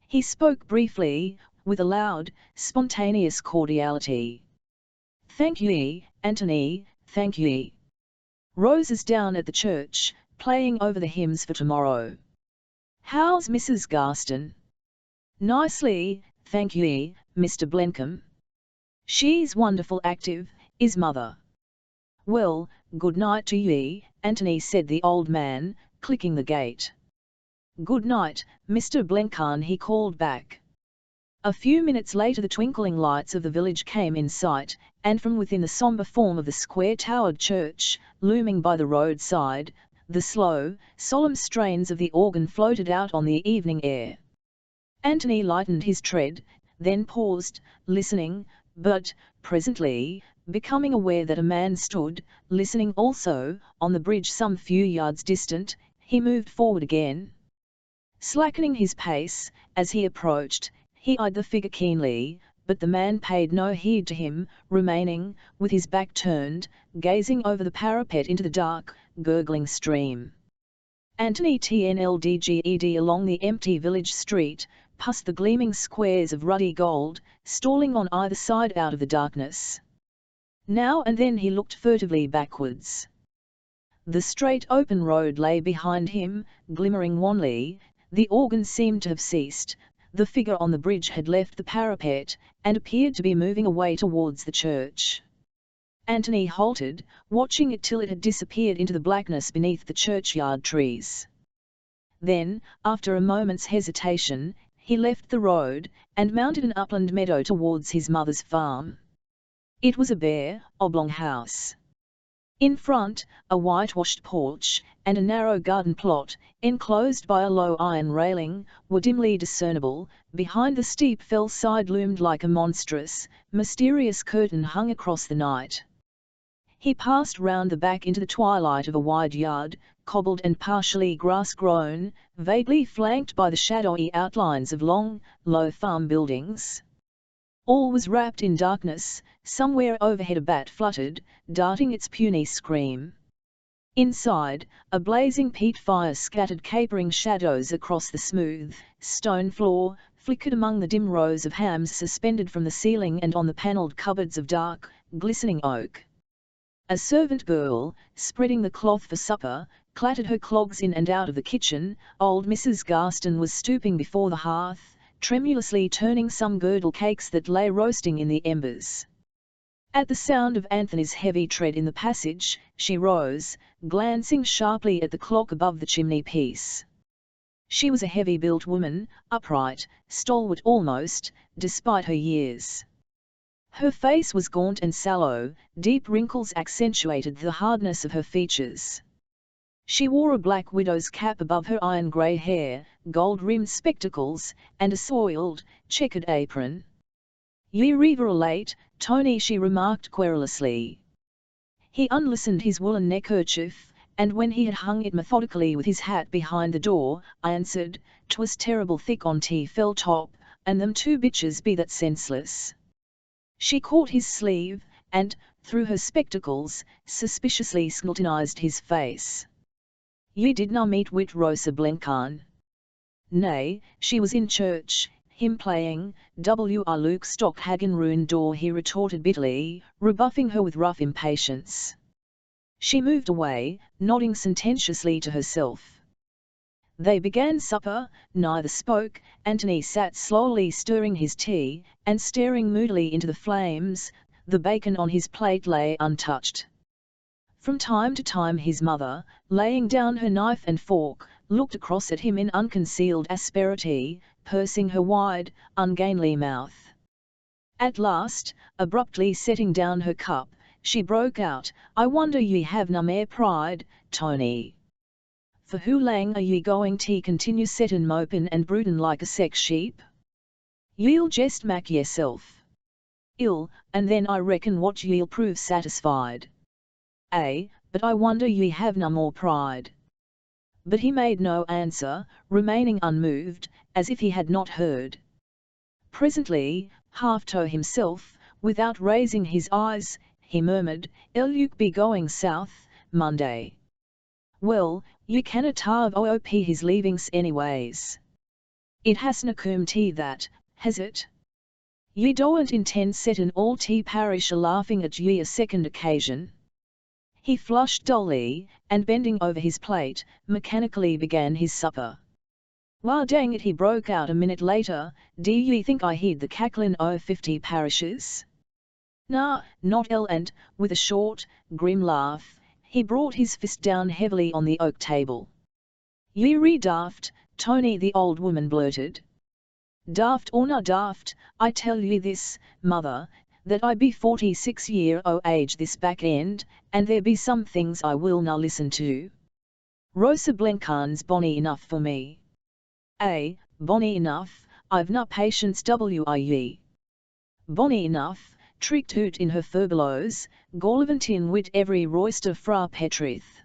He spoke briefly, with a loud, spontaneous cordiality. "Thank ye, Antony, thank ye. Rosa's down at the church, playing over the hymns for tomorrow." "How's Mrs. Garstin?" "Nicely, thank ye, Mr. Blenheim. She's wonderful active, is mother." "Well, good night to ye," Antony said the old man, clicking the gate. "Good night, Mr. Blencarn," he called back. A few minutes later the twinkling lights of the village came in sight, and from within the sombre form of the square-towered church, looming by the roadside, the slow, solemn strains of the organ floated out on the evening air. Antony lightened his tread, then paused, listening, but, presently, becoming aware that a man stood, listening also, on the bridge some few yards distant, he moved forward again. Slackening his pace, as he approached, he eyed the figure keenly, but the man paid no heed to him, remaining, with his back turned, gazing over the parapet into the dark, gurgling stream. Antony tnldged along the empty village street, past the gleaming squares of ruddy gold, stalling on either side out of the darkness. Now and then he looked furtively backwards. The straight open road lay behind him, glimmering wanly, the organ seemed to have ceased, the figure on the bridge had left the parapet, and appeared to be moving away towards the church. Antony halted, watching it till it had disappeared into the blackness beneath the churchyard trees. Then, after a moment's hesitation, he left the road, and mounted an upland meadow towards his mother's farm. It was a bare, oblong house. In front, a whitewashed porch, and a narrow garden plot, enclosed by a low iron railing, were dimly discernible. Behind the steep fell side loomed like a monstrous, mysterious curtain hung across the night. He passed round the back into the twilight of a wide yard, cobbled and partially grass-grown, vaguely flanked by the shadowy outlines of long, low farm buildings. All was wrapped in darkness. Somewhere overhead a bat fluttered, darting its puny scream. Inside, a blazing peat fire scattered capering shadows across the smooth, stone floor, flickered among the dim rows of hams suspended from the ceiling and on the panelled cupboards of dark, glistening oak. A servant girl, spreading the cloth for supper, clattered her clogs in and out of the kitchen. Old Mrs. Garstin was stooping before the hearth, tremulously turning some girdle cakes that lay roasting in the embers. At the sound of Anthony's heavy tread in the passage, she rose, glancing sharply at the clock above the chimney-piece. She was a heavy-built woman, upright, stalwart almost, despite her years. Her face was gaunt and sallow, deep wrinkles accentuated the hardness of her features. She wore a black widow's cap above her iron-grey hair, gold-rimmed spectacles, and a soiled, checkered apron. "Ye river late, Tony," she remarked querulously. He unloosened his woolen neckerchief, and when he had hung it methodically with his hat behind the door, I answered, "'Twas terrible thick on T-Fell top, and them two bitches be that senseless." She caught his sleeve, and, through her spectacles, suspiciously scrutinized his face. "Ye did na meet wit Rosa Blencarn?" "Nay, she was in church, him playing, W.R. Luke Stock Hagen Rune door," he retorted bitterly, rebuffing her with rough impatience. She moved away, nodding sententiously to herself. They began supper, neither spoke. Antony sat slowly stirring his tea, and staring moodily into the flames. the bacon on his plate lay untouched. From time to time his mother, laying down her knife and fork, looked across at him in unconcealed asperity, pursing her wide, ungainly mouth. At last, abruptly setting down her cup, she broke out, "I wonder ye have na mair pride, Tony. For hoe lang are ye going to continue settin' mopin' and broodin' like a sex sheep? Ye'll jest mak yerself ill, and then I reckon what ye'll prove satisfied. But I wonder ye have na more pride." But he made no answer, remaining unmoved, as if he had not heard. Presently, half to himself, without raising his eyes, he murmured, "Luke be going south, Monday. Well, you canna tarve oop his leavings anyways. It hasna come to that, has it? Ye don't intend settin' all tea parish a laughing at ye a second occasion?" He flushed dully, and bending over his plate, mechanically began his supper. "Why dang it," he broke out a minute later, "do ye think I heed the cacklin' o' 50 parishes? Nah, not and, with a short, grim laugh, he brought his fist down heavily on the oak table. "Ye re daft, Tony," the old woman blurted. "Daft or na daft, I tell ye this, mother, that I be 46 year o' age this back end, and there be some things I will na listen to. Rosa Blencarn's bonny enough for me. Bonny enough, I've na patience wi'. Bonny enough, tricked hoot in her furbelows, Gorlevantin wit every royster fra Petrith.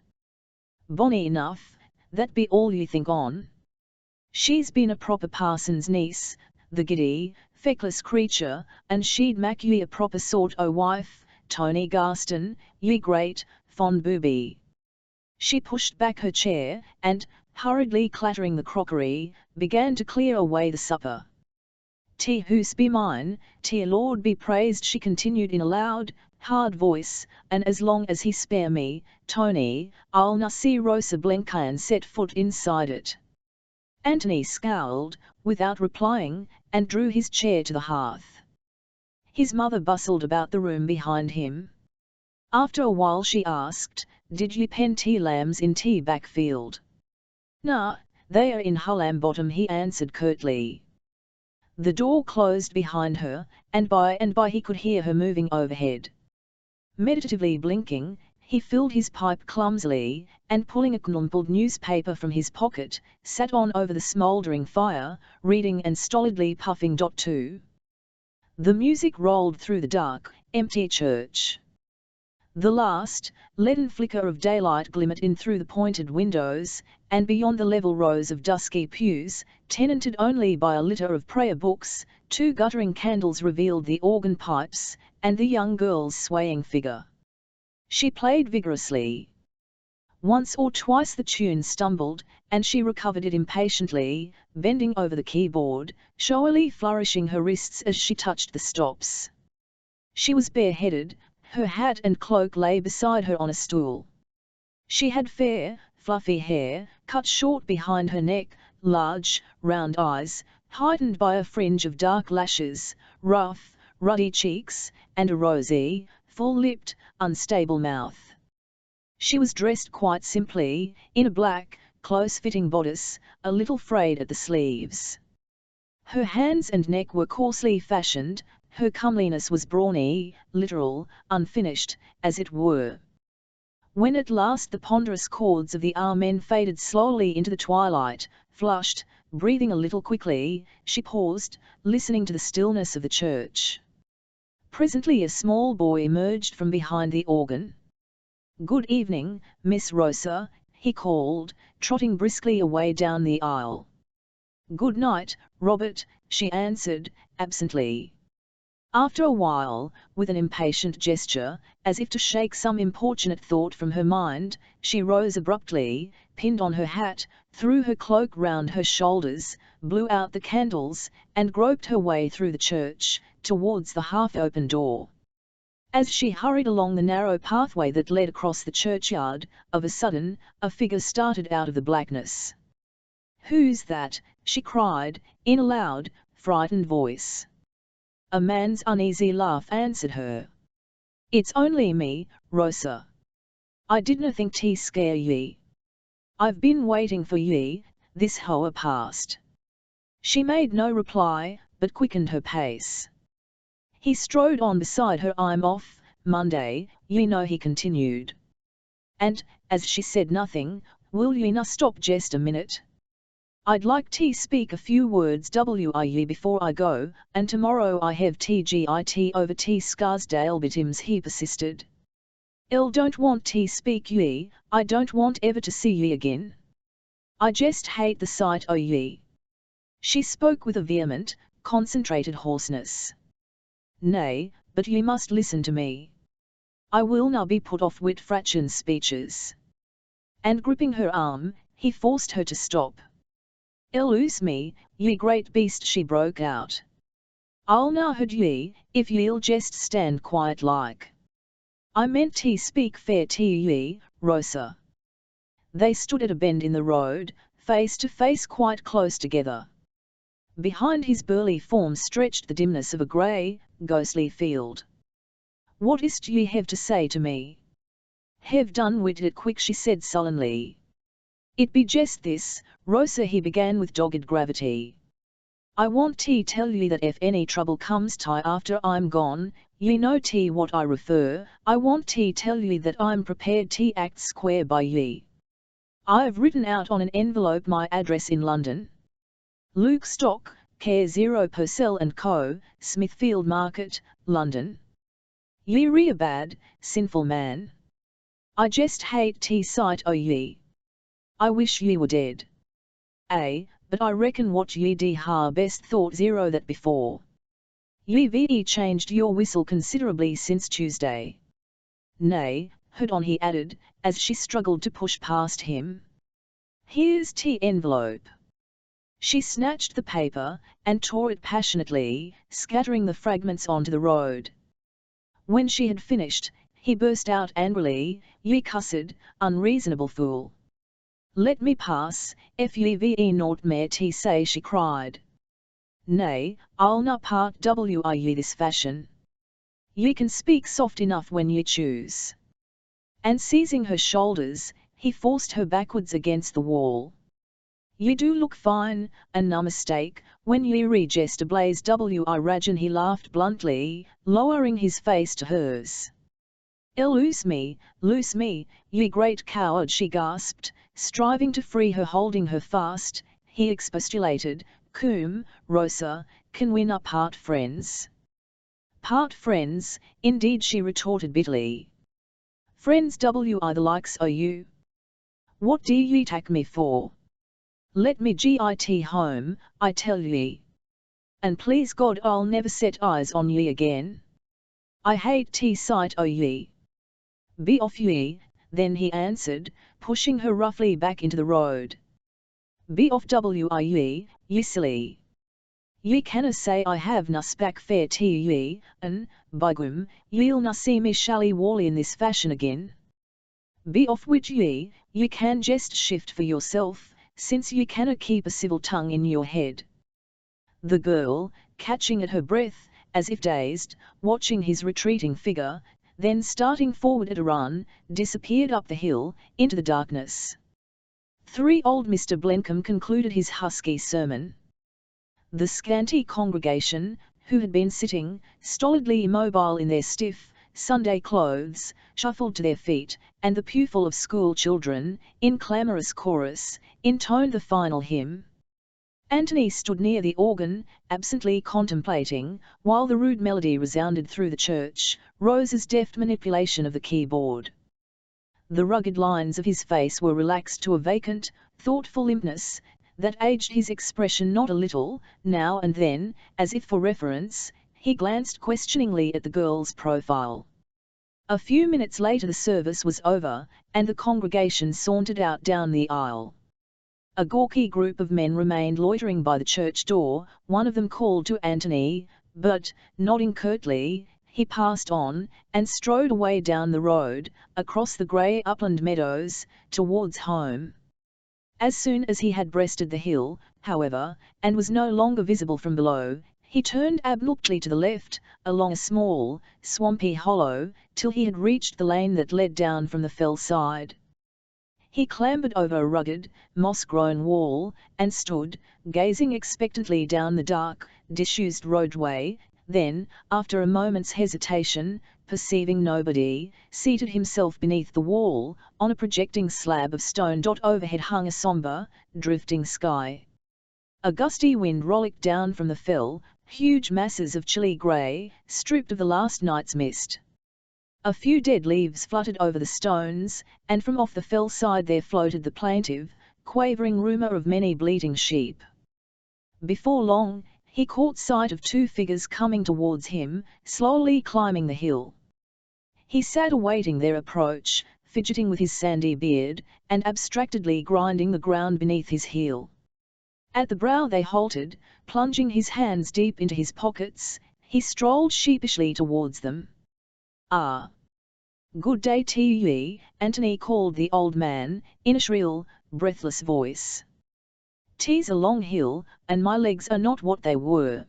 Bonny enough, that be all you think on. She's been a proper parson's niece, the giddy, feckless creature, and she'd mak ye a proper sort o' wife, Tony Garston, ye great, fond booby." She pushed back her chair, and, hurriedly clattering the crockery, began to clear away the supper. "T hoose be mine, t Lord be praised," she continued in a loud, hard voice, "and as long as he spare me, Tony, I'll na see Rosa Blencarn set foot inside it." Anthony scowled, without replying, and drew his chair to the hearth. His mother bustled about the room behind him. After a while she asked, "Did you pen tea lambs in tea backfield?" "Nah, they are in Hullam Bottom," he answered curtly. The door closed behind her, and by he could hear her moving overhead. Meditatively blinking, he filled his pipe clumsily, and pulling a crumpled newspaper from his pocket, sat on over the smouldering fire, reading and stolidly puffing. 2. The music rolled through the dark, empty church. The last, leaden flicker of daylight glimmered in through the pointed windows, and beyond the level rows of dusky pews, tenanted only by a litter of prayer books, 2 guttering candles revealed the organ pipes, and the young girl's swaying figure. She played vigorously. Once or twice the tune stumbled, and she recovered it impatiently, bending over the keyboard, showily flourishing her wrists as she touched the stops. She was bareheaded, her hat and cloak lay beside her on a stool. She had fair, fluffy hair, cut short behind her neck, large, round eyes, heightened by a fringe of dark lashes, rough, ruddy cheeks, and a rosy, full-lipped, unstable mouth. She was dressed quite simply, in a black, close-fitting bodice, a little frayed at the sleeves. Her hands and neck were coarsely fashioned, her comeliness was brawny, literal, unfinished, as it were. When at last the ponderous chords of the Amen faded slowly into the twilight, flushed, breathing a little quickly, she paused, listening to the stillness of the church. Presently a small boy emerged from behind the organ. "Good evening, Miss Rosa," he called, trotting briskly away down the aisle. "Good night, Robert," she answered, absently. After a while, with an impatient gesture, as if to shake some importunate thought from her mind, she rose abruptly, pinned on her hat, threw her cloak round her shoulders, blew out the candles, and groped her way through the church, towards the half-open door. As she hurried along the narrow pathway that led across the churchyard, of a sudden, a figure started out of the blackness. "Who's that?" she cried, in a loud, frightened voice. A man's uneasy laugh answered her. It's only me, Rosa. I didn't think to scare ye. I've been waiting for ye, this hour past. She made no reply, but quickened her pace. He strode on beside her. I'm off, Monday, ye know, he continued. And, as she said nothing, will ye na stop just a minute? I'd like to speak a few words ye before I go, and tomorrow I have TGIT over T Scarsdale bitims, he persisted. Don't want to speak ye, I don't want ever to see ye again. I just hate the sight o' ye. She spoke with a vehement, concentrated hoarseness. Nay, but ye must listen to me. I will now be put off wit fraction's speeches. And gripping her arm, he forced her to stop. Loose me, ye great beast, she broke out. I'll now hurt ye, if ye'll just stand quiet like. I meant to speak fair to ye, Rosa. They stood at a bend in the road, face to face, quite close together. Behind his burly form stretched the dimness of a grey, ghostly field. What is't ye have to say to me? Have done wit it quick, she said sullenly. It be just this, Rosa, he began with dogged gravity. I want to tell ye that if any trouble comes to after I'm gone, ye know to what I refer. I want to tell ye that I'm prepared to act square by ye. I've written out on an envelope my address in London. Luke Stock, Care 0 Purcell & Co., Smithfield Market, London. Ye real bad, sinful man. I just hate to sight o' ye. I wish ye were dead. But I reckon what ye de ha best thought zero that before. Ye changed your whistle considerably since Tuesday. Nay, hold on, he added, as she struggled to push past him. Here's tea envelope. She snatched the paper, and tore it passionately, scattering the fragments onto the road. When she had finished, he burst out angrily, ye cussed, unreasonable fool. Let me pass, if ye ve naught more to say, she cried. Nay, I'll not part ye this fashion. Ye can speak soft enough when ye choose. And seizing her shoulders, he forced her backwards against the wall. Ye do look fine, and no mistake, when ye re just a blaze I ragen, he laughed bluntly, lowering his face to hers. Loose me, ye great coward, she gasped, striving to free her. Holding her fast, he expostulated, Coom, Rosa, can we not part friends? Part friends, indeed, she retorted bitterly. Friends the likes o' you. What do ye take me for? Let me git home, I tell ye. And please God I'll never set eyes on ye again. I hate to sight o' ye. Be off ye, then, he answered, pushing her roughly back into the road. Be off ye, ye silly. Ye canna say I have na spak fair to ye, and, by gum, ye'll na see me shally wally in this fashion again. Be off wid ye can just shift for yourself, since ye canna keep a civil tongue in your head. The girl, catching at her breath, as if dazed, watching his retreating figure, then starting forward at a run, disappeared up the hill, into the darkness. Old Mr. Blenheim concluded his husky sermon. The scanty congregation, who had been sitting, stolidly immobile in their stiff, Sunday clothes, shuffled to their feet, and the pewful of school children, in clamorous chorus, intoned the final hymn. Anthony stood near the organ, absently contemplating, while the rude melody resounded through the church, Rose's deft manipulation of the keyboard. The rugged lines of his face were relaxed to a vacant, thoughtful limpness, that aged his expression not a little. Now and then, as if for reference, he glanced questioningly at the girl's profile. A few minutes later the service was over, and the congregation sauntered out down the aisle. A gawky group of men remained loitering by the church door. One of them called to Anthony, but, nodding curtly, he passed on, and strode away down the road, across the grey upland meadows, towards home. As soon as he had breasted the hill, however, and was no longer visible from below, He turned abruptly to the left, along a small, swampy hollow, till he had reached the lane that led down from the fell side. He clambered over a rugged, moss-grown wall, and stood, gazing expectantly down the dark, disused roadway, then, after a moment's hesitation, perceiving nobody, seated himself beneath the wall, on a projecting slab of stone. Overhead hung a sombre, drifting sky. A gusty wind rollicked down from the fell, huge masses of chilly grey, stripped of the last night's mist. A few dead leaves fluttered over the stones, and from off the fell side there floated the plaintive, quavering rumour of many bleating sheep. Before long, he caught sight of two figures coming towards him, slowly climbing the hill. He sat awaiting their approach, fidgeting with his sandy beard, and abstractedly grinding the ground beneath his heel. At the brow they halted, plunging his hands deep into his pockets. He strolled sheepishly towards them. "Ah! Good day to ye," Antony called the old man, in a shrill, breathless voice. "'Tis a long hill, and my legs are not what they were.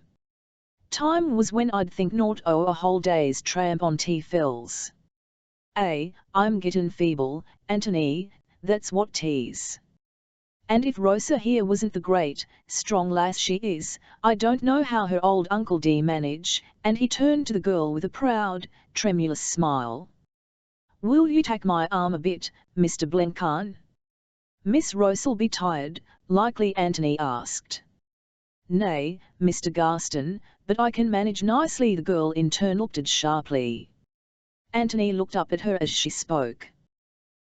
Time was when I'd think naught o' a whole day's tramp on t' fells. I'm gettin' feeble, Antony, that's what 'tis. And if Rosa here wasn't the great, strong lass she is, I don't know how her old Uncle D manage," and he turned to the girl with a proud, tremulous smile. "Will you take my arm a bit, Mr. Blencarn? Miss Rose'll be tired, likely," Antony asked. "Nay, Mr. Garstin, but I can manage nicely," the girl in turn looked at sharply. Antony looked up at her as she spoke.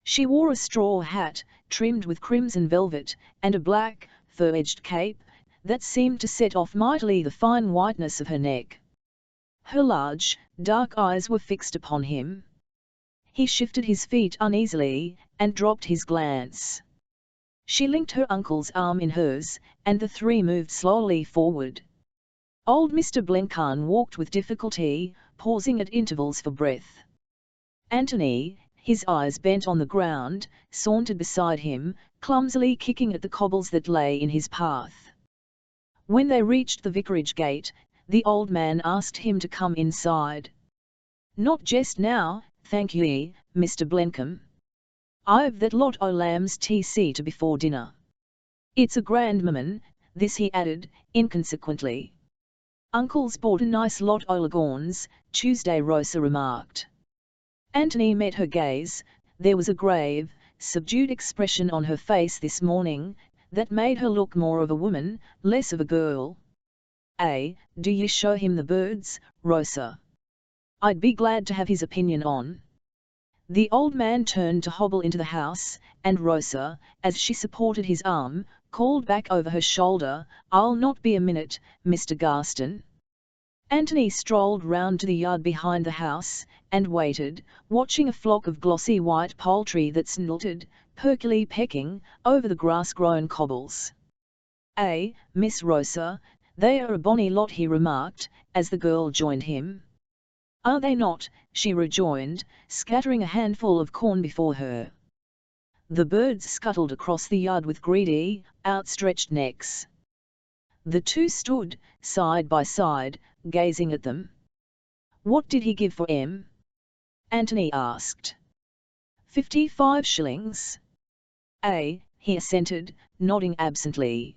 She wore a straw hat, trimmed with crimson velvet, and a black, fur-edged cape, that seemed to set off mightily the fine whiteness of her neck. Her large, dark eyes were fixed upon him. He shifted his feet uneasily, and dropped his glance. She linked her uncle's arm in hers, and the three moved slowly forward. Old Mr. Blencarn walked with difficulty, pausing at intervals for breath. Antony, his eyes bent on the ground, sauntered beside him, clumsily kicking at the cobbles that lay in his path. When they reached the vicarage gate, the old man asked him to come inside. "Not just now, thank ye, Mr. Blenheim. I've that lot o' lambs to see to before dinner. It's a grand moment, this," he added, inconsequently. "Uncle's bought a nice lot o' leghorns, Tuesday," Rosa remarked. Antony met her gaze. There was a grave, subdued expression on her face this morning, that made her look more of a woman, less of a girl. Do you show him the birds, Rosa? I'd be glad to have his opinion on." The old man turned to hobble into the house, and Rosa, as she supported his arm, called back over her shoulder, "I'll not be a minute, Mr. Garstin." Antony strolled round to the yard behind the house, and waited, watching a flock of glossy white poultry that snilted, perkily pecking, over the grass-grown cobbles. "Miss Rosa, they are a bonny lot," he remarked, as the girl joined him. "Are they not?" she rejoined, scattering a handful of corn before her. The birds scuttled across the yard with greedy, outstretched necks. The two stood, side by side, gazing at them. "What did he give for 'em?" Antony asked. 55 shillings. He assented, nodding absently.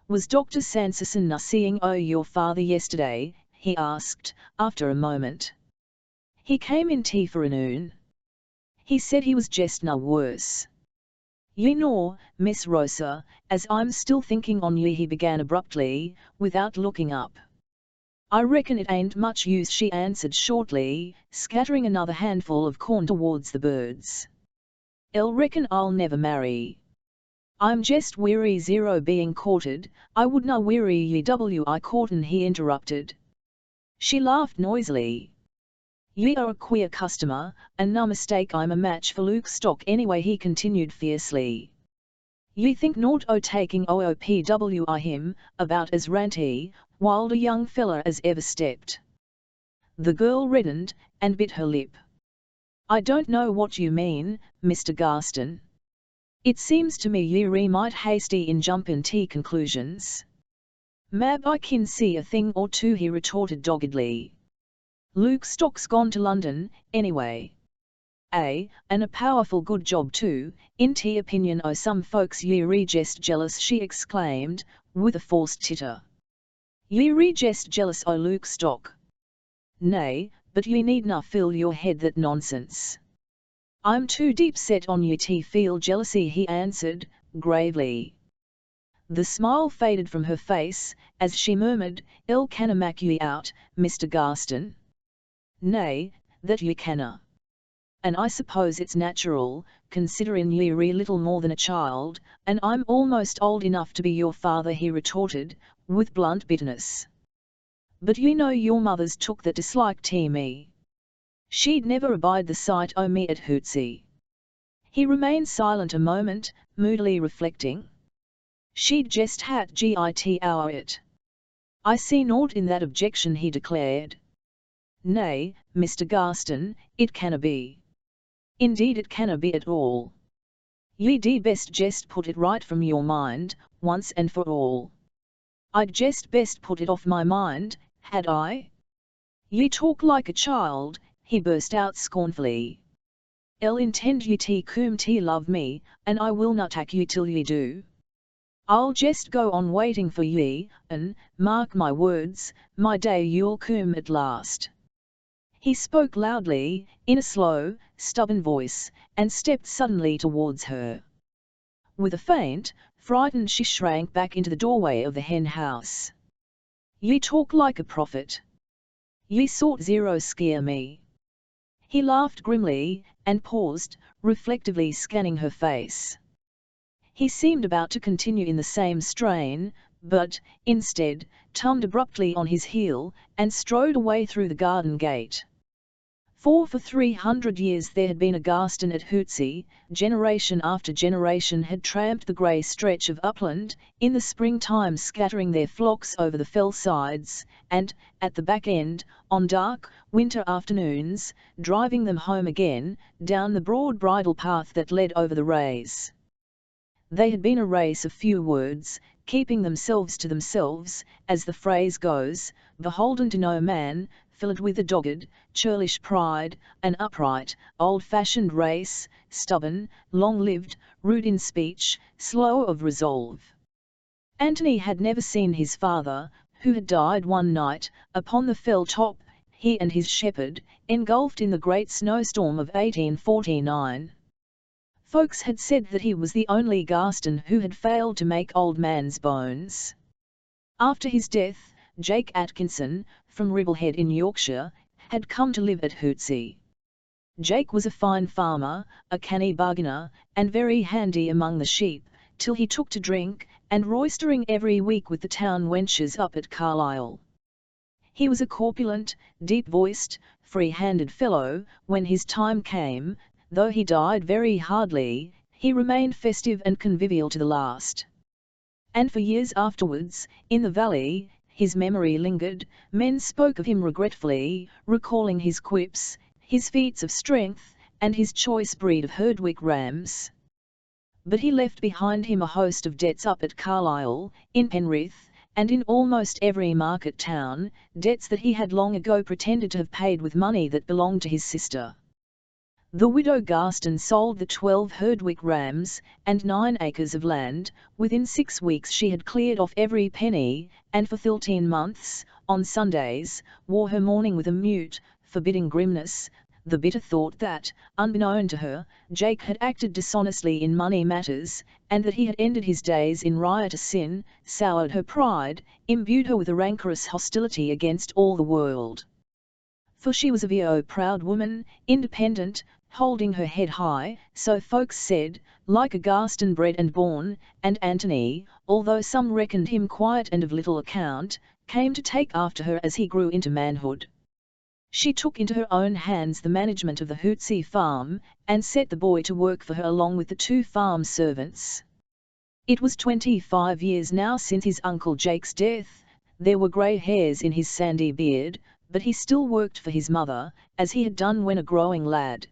"Was Dr. Sanderson na seeing o' your father yesterday?" he asked, after a moment. "He came in tea for a noon. He said he was jest na worse. Ye know, Miss Rosa, as I'm still thinking on ye," he began abruptly, without looking up. "I reckon it ain't much use," she answered shortly, scattering another handful of corn towards the birds. "'Ell reckon I'll never marry. I'm jest weary zero being courted." "I would na weary ye wi courtin'," he interrupted. She laughed noisily. "Ye are a queer customer, and no mistake I'm a match for Luke stock anyway," he continued fiercely. "Ye think naught o' taking OOPWI him, about as ranty, wild a young feller as ever stepped." The girl reddened, and bit her lip. "I don't know what you mean, Mr. Garstin. It seems to me ye re might hasty in jumpin' to conclusions." "Mab, I kin see a thing or two," he retorted doggedly. "Luke Stock's gone to London, anyway. And a powerful good job too, in t' opinion o' some folks. Ye jest jealous," she exclaimed, with a forced titter. "Ye jest jealous o' Luke Stock? Nay, but ye needna fill your head that nonsense. I'm too deep set on ye to feel jealousy," he answered, gravely. The smile faded from her face, as she murmured, "Canna mak ye out, Mr. Garstin?" "Nay, that ye canna. And I suppose it's natural, considerin' ye're little more than a child, and I'm almost old enough to be your father," he retorted, with blunt bitterness. "But you know your mother's took that dislike to me. She'd never abide the sight o' me at Hootsey." He remained silent a moment, moodily reflecting. "She'd jest hat git our it. I see naught in that objection," he declared. "Nay, Mr. Garstin, it canna be. Indeed it canna be at all. Ye'd best jest put it right from your mind, once and for all." "I'd jest best put it off my mind, had I? Ye talk like a child," he burst out scornfully. Intend ye to cum to love me, and I will not tak ye till ye do. I'll jest go on waiting for ye, and, mark my words, my day you'll cum at last." He spoke loudly, in a slow, stubborn voice, and stepped suddenly towards her. With a faint, frightened she shrank back into the doorway of the hen house. "Ye talk like a prophet. Ye sort zero scare me." He laughed grimly, and paused, reflectively scanning her face. He seemed about to continue in the same strain, but, instead, turned abruptly on his heel, and strode away through the garden gate. For 300 years there had been a Garstin at Hootsey. Generation after generation had tramped the grey stretch of upland, in the springtime scattering their flocks over the fell sides, and, at the back end, on dark, winter afternoons, driving them home again, down the broad bridle path that led over the raise. They had been a race of few words, keeping themselves to themselves, as the phrase goes, beholden to no man, filled with a dogged, churlish pride, an upright, old-fashioned race, stubborn, long-lived, rude in speech, slow of resolve. Anthony had never seen his father, who had died one night, upon the fell top, he and his shepherd, engulfed in the great snowstorm of 1849. Folks had said that he was the only Garstin who had failed to make old man's bones. After his death, Jake Atkinson, from Ribblehead in Yorkshire, had come to live at Hootsey. Jake was a fine farmer, a canny bargainer, and very handy among the sheep, till he took to drink, and roistering every week with the town wenches up at Carlisle. He was a corpulent, deep-voiced, free-handed fellow. When his time came, though he died very hardly, he remained festive and convivial to the last. And for years afterwards, in the valley, his memory lingered. Men spoke of him regretfully, recalling his quips, his feats of strength, and his choice breed of Herdwick rams. But he left behind him a host of debts up at Carlisle, in Penrith, and in almost every market town, debts that he had long ago pretended to have paid with money that belonged to his sister. The widow Garstin sold the 12 Herdwick rams, and 9 acres of land. Within 6 weeks she had cleared off every penny, and for 13 months, on Sundays, wore her mourning with a mute, forbidding grimness, the bitter thought that, unbeknown to her, Jake had acted dishonestly in money matters, and that he had ended his days in riotous sin, soured her pride, imbued her with a rancorous hostility against all the world. For she was a proud woman, independent, holding her head high, so folks said, like a Garstin bred and born, and Anthony, although some reckoned him quiet and of little account, came to take after her as he grew into manhood. She took into her own hands the management of the Hootsey farm, and set the boy to work for her along with the 2 farm servants. It was 25 years now since his uncle Jake's death. There were grey hairs in his sandy beard, but he still worked for his mother, as he had done when a growing lad.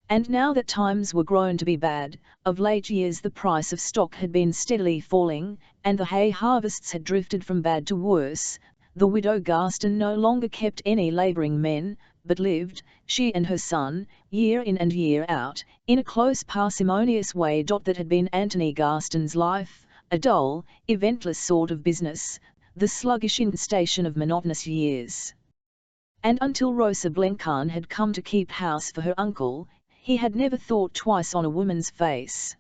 And now that times were grown to be bad, of late years the price of stock had been steadily falling, and the hay harvests had drifted from bad to worse, the widow Garstin no longer kept any labouring men, but lived, she and her son, year in and year out, in a close parsimonious way. That had been Antony Garstin's life, a dull, eventless sort of business, the sluggish instation of monotonous years. And until Rosa Blenkarn had come to keep house for her uncle, he had never thought twice on a woman's face.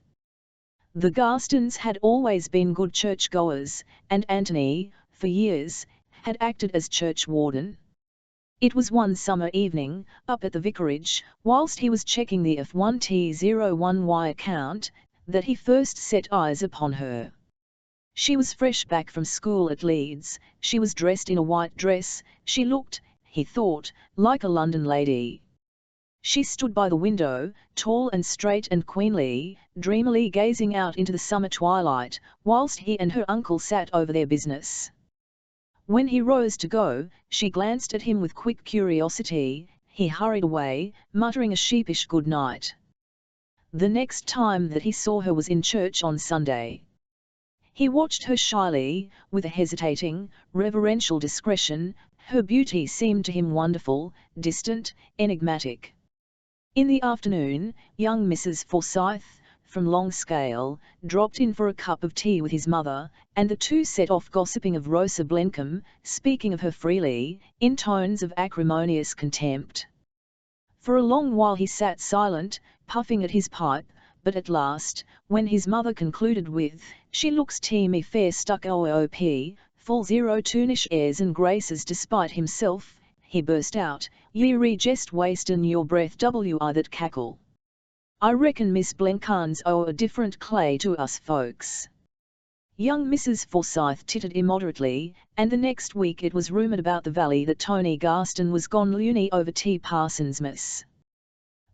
The Garstins had always been good churchgoers, and Antony, for years, had acted as churchwarden. It was one summer evening, up at the vicarage, whilst he was checking the F1T01Y account, that he first set eyes upon her. She was fresh back from school at Leeds, she was dressed in a white dress, she looked, he thought, like a London lady. She stood by the window, tall and straight and queenly, dreamily gazing out into the summer twilight, whilst he and her uncle sat over their business. When he rose to go, she glanced at him with quick curiosity. He hurried away, muttering a sheepish good night. The next time that he saw her was in church on Sunday. He watched her shyly, with a hesitating, reverential discretion. Her beauty seemed to him wonderful, distant, enigmatic. In the afternoon, young Mrs. Forsyth, from Longscale, dropped in for a cup of tea with his mother, and the two set off gossiping of Rosa Blenkarn, speaking of her freely, in tones of acrimonious contempt. For a long while he sat silent, puffing at his pipe, but at last, when his mother concluded with, "She looks teamy fair stuck OOP, full 02-ish airs and graces despite himself," he burst out, "Ye jest wastin' your breath wi that cackle. I reckon Miss Blenkarn's a different clay to us folks." Young Mrs. Forsyth tittered immoderately, and the next week it was rumoured about the valley that Tony Garstin was gone loony over T. Parsonsmas.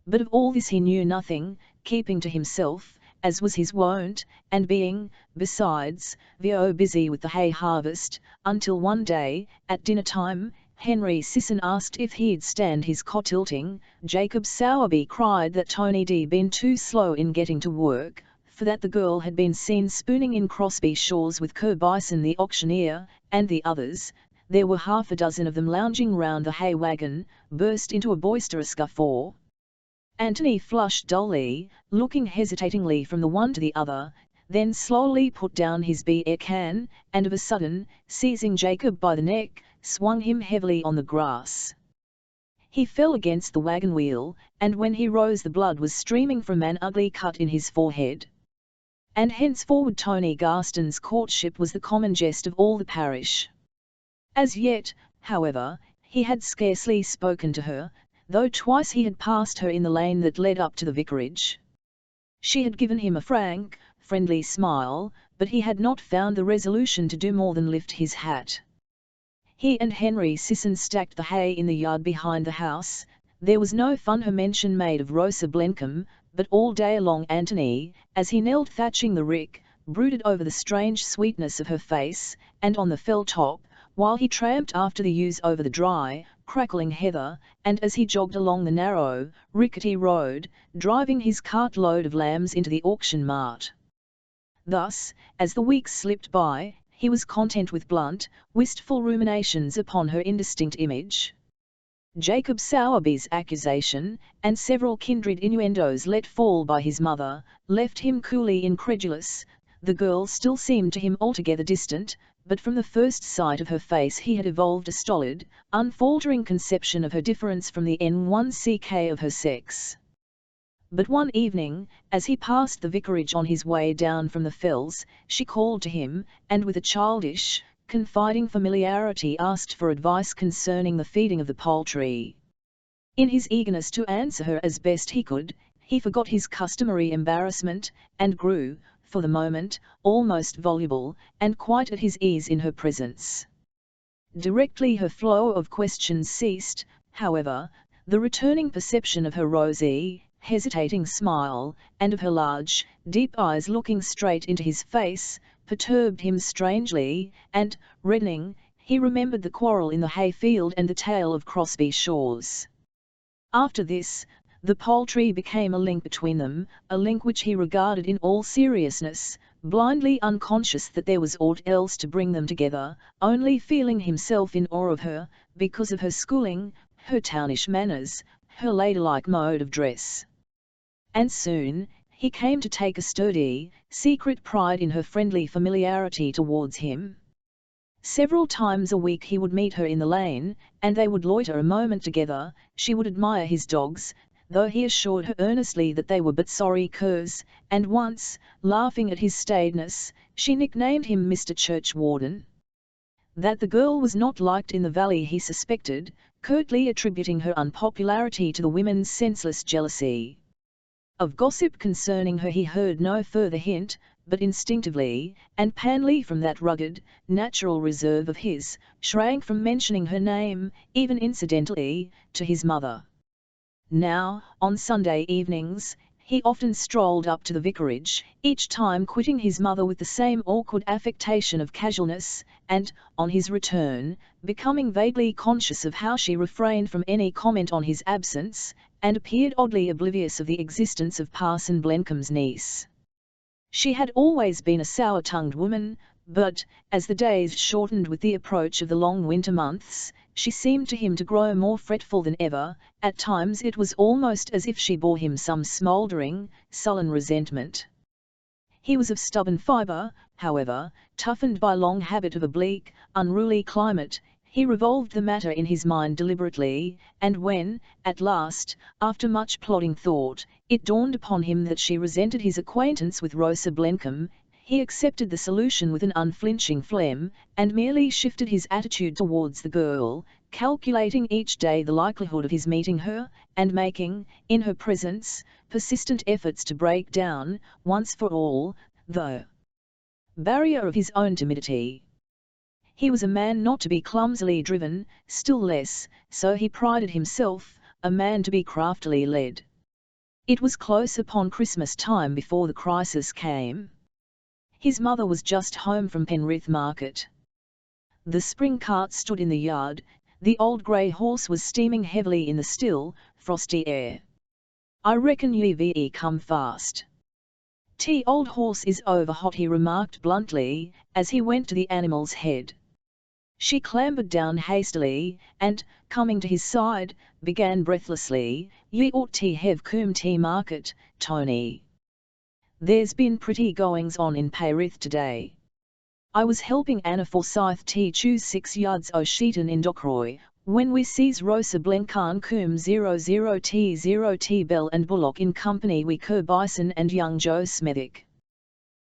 But of all this he knew nothing, keeping to himself, as was his wont, and being, besides, busy with the hay harvest, until one day, at dinner-time, Henry Sisson asked if he'd stand his cot-tilting. Jacob Sowerby cried that Tony D been too slow in getting to work, for that the girl had been seen spooning in Crosby Shaw's with Kerr Bison the auctioneer, and the others, there were half a dozen of them lounging round the hay wagon, burst into a boisterous guffaw. Antony flushed dully, looking hesitatingly from the one to the other, then slowly put down his beer can, and of a sudden, seizing Jacob by the neck, swung him heavily on the grass. He fell against the wagon wheel, and when he rose the blood was streaming from an ugly cut in his forehead. And henceforward Tony Garstin's courtship was the common jest of all the parish. As yet, however, he had scarcely spoken to her, though twice he had passed her in the lane that led up to the vicarage. She had given him a frank, friendly smile, but he had not found the resolution to do more than lift his hat. He and Henry Sisson stacked the hay in the yard behind the house. There was no further mention made of Rosa Blenkarn, but all day long Antony, as he knelt thatching the rick, brooded over the strange sweetness of her face, and on the fell top, while he tramped after the ewes over the dry, crackling heather, and as he jogged along the narrow, rickety road, driving his cart-load of lambs into the auction mart. Thus, as the weeks slipped by, he was content with blunt, wistful ruminations upon her indistinct image. Jacob Sowerby's accusation, and several kindred innuendos let fall by his mother, left him coolly incredulous. The girl still seemed to him altogether distant, but from the first sight of her face he had evolved a stolid, unfaltering conception of her difference from the N1CK of her sex. But one evening, as he passed the vicarage on his way down from the fells, she called to him, and with a childish, confiding familiarity asked for advice concerning the feeding of the poultry. In his eagerness to answer her as best he could, he forgot his customary embarrassment, and grew, for the moment, almost voluble, and quite at his ease in her presence. Directly her flow of questions ceased, however, the returning perception of her rosy, hesitating smile, and of her large, deep eyes looking straight into his face, perturbed him strangely, and, reddening, he remembered the quarrel in the hayfield and the tale of Crosby Shaw's. After this, The poultry became a link between them, a link which he regarded in all seriousness, blindly unconscious that there was aught else to bring them together, only feeling himself in awe of her, because of her schooling, her townish manners, her ladylike mode of dress. And soon, he came to take a sturdy, secret pride in her friendly familiarity towards him. Several times a week he would meet her in the lane, and they would loiter a moment together. She would admire his dogs, though he assured her earnestly that they were but sorry curs, and once, laughing at his staidness, she nicknamed him Mr. Churchwarden. That the girl was not liked in the valley he suspected, curtly attributing her unpopularity to the women's senseless jealousy. Of gossip concerning her he heard no further hint, but instinctively, and panly from that rugged, natural reserve of his, shrank from mentioning her name, even incidentally, to his mother. Now, on Sunday evenings, he often strolled up to the vicarage, each time quitting his mother with the same awkward affectation of casualness, and, on his return, becoming vaguely conscious of how she refrained from any comment on his absence, and appeared oddly oblivious of the existence of Parson Blencombe's niece. She had always been a sour-tongued woman, but, as the days shortened with the approach of the long winter months, she seemed to him to grow more fretful than ever. At times it was almost as if she bore him some smouldering, sullen resentment. He was of stubborn fibre, however, toughened by long habit of a bleak, unruly climate. He revolved the matter in his mind deliberately, and when, at last, after much plodding thought, it dawned upon him that she resented his acquaintance with Rosa Blencombe, he accepted the solution with an unflinching phlegm, and merely shifted his attitude towards the girl, calculating each day the likelihood of his meeting her, and making, in her presence, persistent efforts to break down, once for all, the barrier of his own timidity. He was a man not to be clumsily driven, still less, so he prided himself, a man to be craftily led. It was close upon Christmas time before the crisis came. His mother was just home from Penrith Market. The spring cart stood in the yard, the old grey horse was steaming heavily in the still, frosty air. "I reckon ye come fast. Old horse is over hot," he remarked bluntly, as he went to the animal's head. She clambered down hastily, and, coming to his side, began breathlessly, "Ye ought to have come to market, Tony. There's been pretty goings on in Penrith today. I was helping Anna Forsyth to choose 6 yards o' sheetin' in Dockroy, when we sees Rosa Blencombe cum 00T0T Bell and Bullock in company wi' Bison and young Joe Smethwick.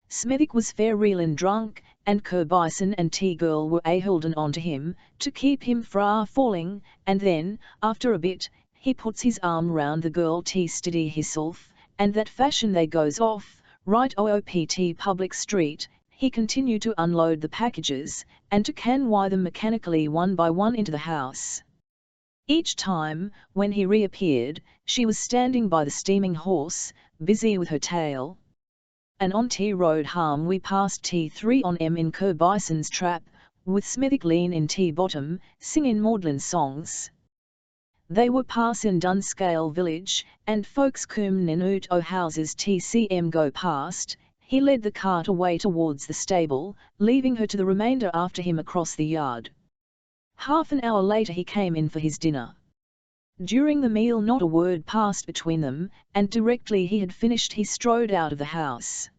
Smethwick was fair reelin' drunk, and Bison and T-girl were a-holdin' on to him, to keep him fra falling, and then, after a bit, he puts his arm round the girl to steady hisself, and that fashion they goes off, right OOPT Public Street." He continued to unload the packages, and to convoy them mechanically one by one into the house. Each time, when he reappeared, she was standing by the steaming horse, busy with her tail. And on T Road home we passed T3 on M in Bison's trap, with Smethwick lean in T-bottom, singing maudlin songs. They were passin' Dunscale village, and folks cum Ninoot o' houses TCM go past. He led the cart away towards the stable, leaving her to the remainder after him across the yard. Half an hour later he came in for his dinner. During the meal not a word passed between them, and directly he had finished he strode out of the house.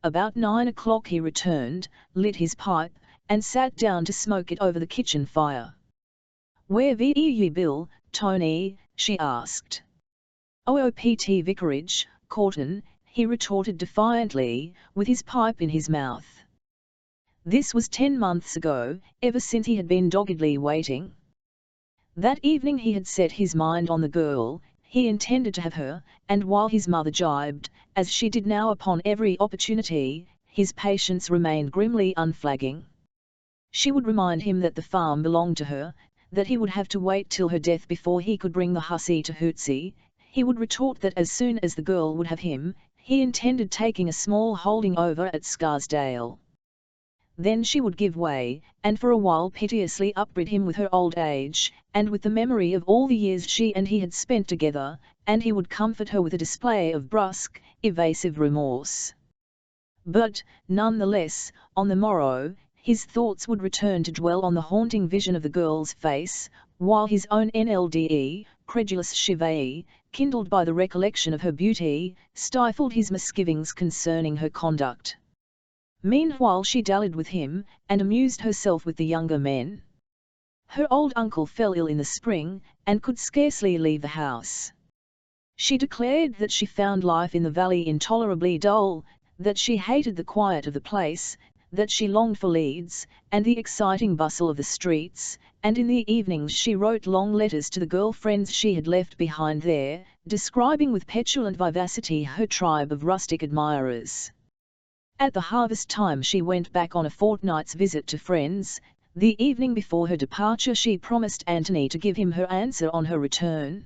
About 9 o'clock he returned, lit his pipe, and sat down to smoke it over the kitchen fire. "Where be ye, Bill, Tony?" she asked. "OOPT Vicarage, Corton," he retorted defiantly, with his pipe in his mouth. This was 10 months ago, ever since he had been doggedly waiting. That evening he had set his mind on the girl, he intended to have her, and while his mother jibed, as she did now upon every opportunity, his patience remained grimly unflagging. She would remind him that the farm belonged to her, that he would have to wait till her death before he could bring the hussy to Hootsey. He would retort that as soon as the girl would have him, he intended taking a small holding over at Scarsdale. Then she would give way, and for a while piteously upbraid him with her old age, and with the memory of all the years she and he had spent together, and he would comfort her with a display of brusque, evasive remorse. But, nonetheless, on the morrow, his thoughts would return to dwell on the haunting vision of the girl's face, while his own NLDE, credulous cheville, kindled by the recollection of her beauty, stifled his misgivings concerning her conduct. Meanwhile she dallied with him, and amused herself with the younger men. Her old uncle fell ill in the spring, and could scarcely leave the house. She declared that she found life in the valley intolerably dull, that she hated the quiet of the place, that she longed for Leeds, and the exciting bustle of the streets, and in the evenings she wrote long letters to the girl friends she had left behind there, describing with petulant vivacity her tribe of rustic admirers. At the harvest time she went back on a fortnight's visit to friends. The evening before her departure she promised Anthony to give him her answer on her return.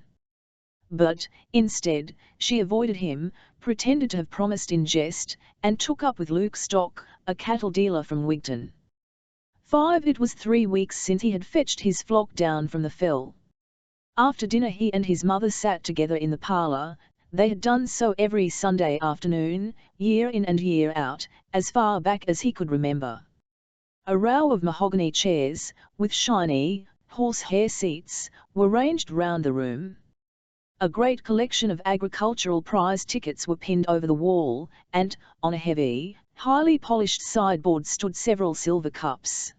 But, instead, she avoided him, pretended to have promised in jest, and took up with Luke Stock, a cattle dealer from Wigton. It was 3 weeks since he had fetched his flock down from the fell. After dinner he and his mother sat together in the parlour. They had done so every Sunday afternoon, year in and year out, as far back as he could remember. A row of mahogany chairs, with shiny, horsehair seats, were ranged round the room. A great collection of agricultural prize tickets were pinned over the wall, and, on a heavy, highly polished sideboard stood several silver cups.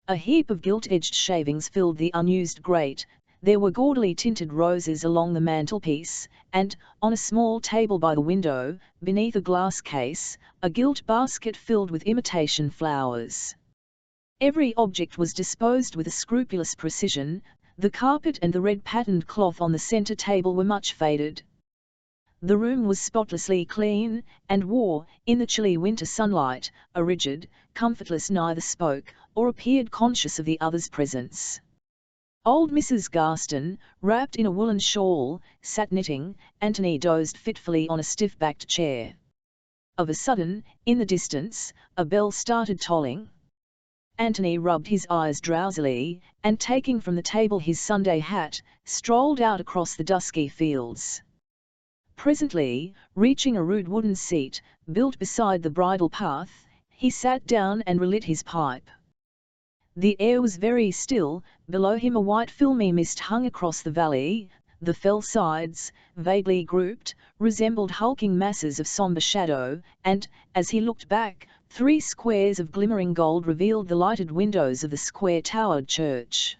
A heap of gilt-edged shavings filled the unused grate. There were gaudily tinted roses along the mantelpiece, and, on a small table by the window, beneath a glass case, a gilt basket filled with imitation flowers. Every object was disposed with a scrupulous precision. The carpet and the red-patterned cloth on the centre table were much faded. The room was spotlessly clean, and wore, in the chilly winter sunlight, a rigid, comfortless neither spoke, or appeared conscious of the other's presence. Old Mrs. Garston, wrapped in a woolen shawl, sat knitting. Anthony dozed fitfully on a stiff-backed chair. Of a sudden, in the distance, a bell started tolling. Anthony rubbed his eyes drowsily, and taking from the table his Sunday hat, strolled out across the dusky fields. Presently, reaching a rude wooden seat, built beside the bridle path, he sat down and relit his pipe. The air was very still. Below him a white filmy mist hung across the valley. The fell sides, vaguely grouped, resembled hulking masses of sombre shadow, and, as he looked back, 3 squares of glimmering gold revealed the lighted windows of the square-towered church.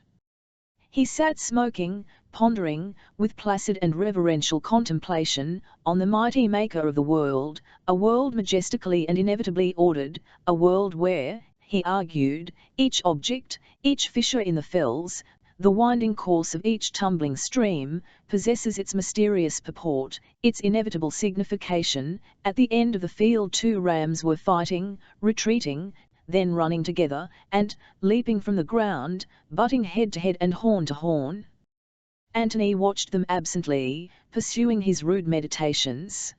He sat smoking, pondering, with placid and reverential contemplation, on the mighty Maker of the world, a world majestically and inevitably ordered, a world where, he argued, each object, each fissure in the fells, the winding course of each tumbling stream, possesses its mysterious purport, its inevitable signification. At the end of the field 2 rams were fighting, retreating, then running together, and, leaping from the ground, butting head to head and horn to horn. Anthony watched them absently, pursuing his rude meditations.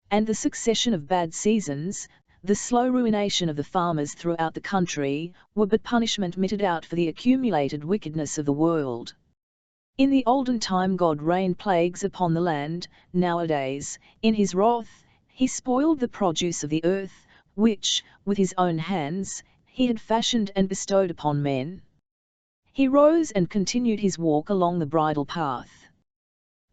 And the succession of bad seasons, the slow ruination of the farmers throughout the country, were but punishment meted out for the accumulated wickedness of the world. In the olden time God rained plagues upon the land. Nowadays, in his wrath, he spoiled the produce of the earth, which, with his own hands, he had fashioned and bestowed upon men. He rose and continued his walk along the bridle path.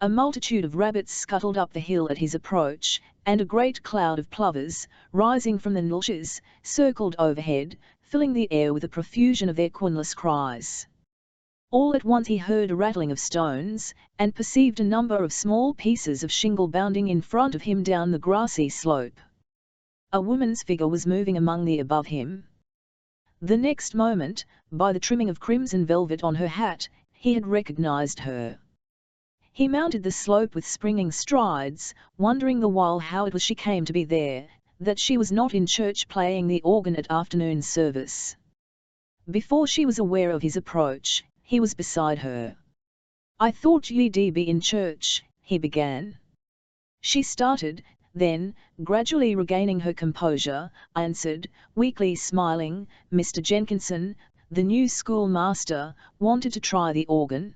A multitude of rabbits scuttled up the hill at his approach, and a great cloud of plovers, rising from the nulches, circled overhead, filling the air with a profusion of their quenless cries. All at once he heard a rattling of stones, and perceived a number of small pieces of shingle bounding in front of him down the grassy slope. A woman's figure was moving among the above him. The next moment, by the trimming of crimson velvet on her hat, he had recognized her. He mounted the slope with springing strides, wondering the while how it was she came to be there, that she was not in church playing the organ at afternoon service. Before she was aware of his approach, he was beside her. "I thought ye'd be in church," he began. She started, then, gradually regaining her composure, answered, weakly smiling, "Mr. Jenkinson, the new schoolmaster, wanted to try the organ.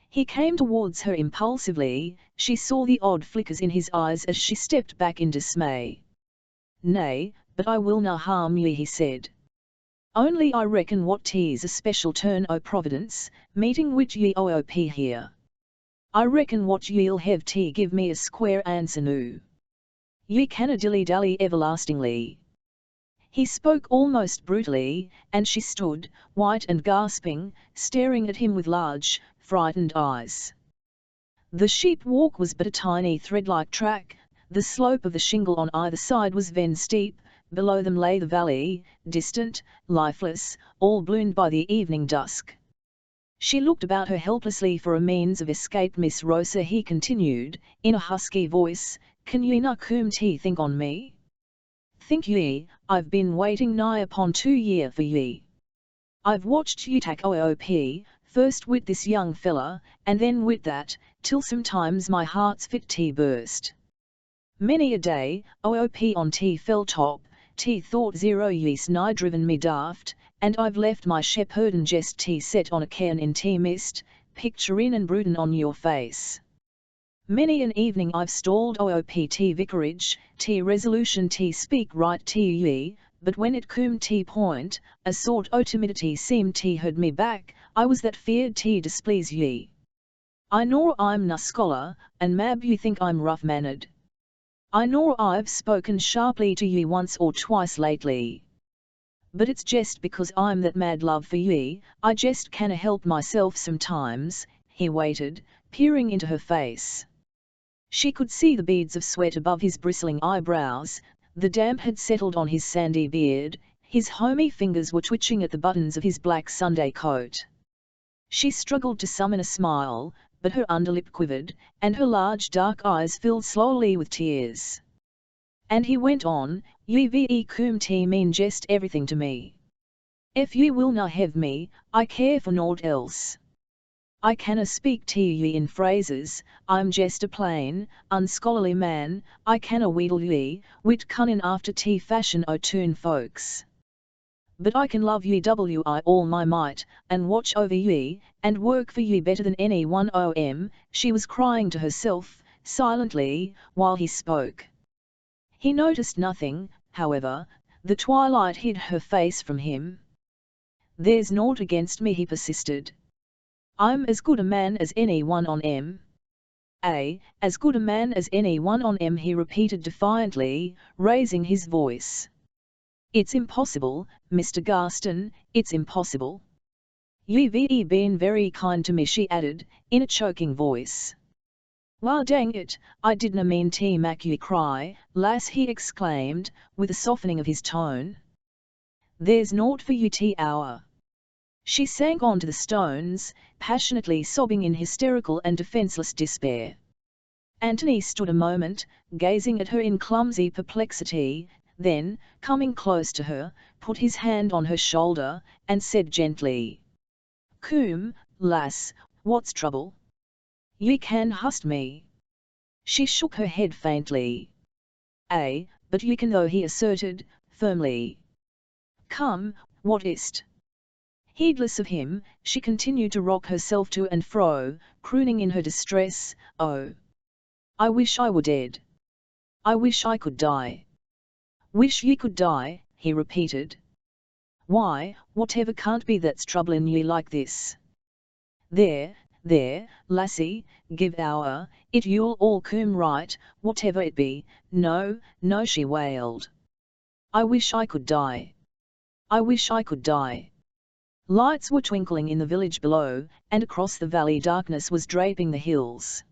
He came towards her impulsively. She saw the odd flickers in his eyes as she stepped back in dismay. "Nay, but I will na harm ye," he said. "Only I reckon what 'tis a special turn o' Providence, meeting which ye oop here. I reckon what ye'll have to give me a square answer noo. Ye canna dilly-dally everlastingly." He spoke almost brutally, and she stood, white and gasping, staring at him with large, frightened eyes. The sheep walk was but a tiny thread-like track. The slope of the shingle on either side was then steep. Below them lay the valley, distant, lifeless, all bloomed by the evening dusk. She looked about her helplessly for a means of escape. "Miss Rosa," he continued, in a husky voice, "can ye na coom to think on me? Think ye, I've been waiting nigh upon 2 year for ye. I've watched ye tak oop, first wid this young fella, and then wid that, till sometimes my heart's fit to burst. Many a day, oop on t fell top, t thought zero ye's nigh driven me daft, and I've left my shepherdin' jest t set on a cairn in t mist, picturin' and broodin' on your face. Many an evening I've stalled oop t vicarage, t resolution t speak right to ye, but when it coom t point, a sort o' timidity seemed t hold me back. I was that feared t displease ye. I nor I'm na scholar, and mab you think I'm rough-mannered. I nor I've spoken sharply to ye once or twice lately. But it's jest because I'm that mad love for ye, I jest canna help myself sometimes." He waited, peering into her face. She could see the beads of sweat above his bristling eyebrows. The damp had settled on his sandy beard. His homey fingers were twitching at the buttons of his black Sunday coat. She struggled to summon a smile, but her underlip quivered, and her large dark eyes filled slowly with tears. And he went on, "Ye ve coom te mean jest everything to me. If ye will na have me, I care for naught else. I canna speak to ye in phrases, I'm jest a plain, unscholarly man, I canna wheedle ye, wit cunnin' after t fashion o' toon folks. But I can love ye wi all my might, and watch over ye, and work for ye better than any one o' 'em." She was crying to herself, silently, while he spoke. He noticed nothing, however. The twilight hid her face from him. "There's naught against me," he persisted. "I'm as good a man as any one on 'em." "As good a man as any one on 'em," he repeated defiantly, raising his voice. "It's impossible, Mr. Garstin, it's impossible. You've been very kind to me," she added, in a choking voice. "Well, dang it, I didna mean to mak you cry, lass," he exclaimed, with a softening of his tone. "There's naught for you to hour." She sank onto the stones, passionately sobbing in hysterical and defenseless despair. Anthony stood a moment, gazing at her in clumsy perplexity, then, coming close to her, put his hand on her shoulder, and said gently, "Coom, lass, what's trouble? Ye can hust me." She shook her head faintly. But ye can though," he asserted, firmly. "Come, what is't?" Heedless of him, she continued to rock herself to and fro, crooning in her distress, "Oh, I wish I were dead. I wish I could die." "Wish ye could die," he repeated. "Why, whatever can't be that's troublin' ye like this?" There, lassie, give hour, it you'll all coom right, whatever it be." No, she wailed. "I wish I could die. I wish I could die." Lights were twinkling in the village below, and across the valley darkness was draping the hills.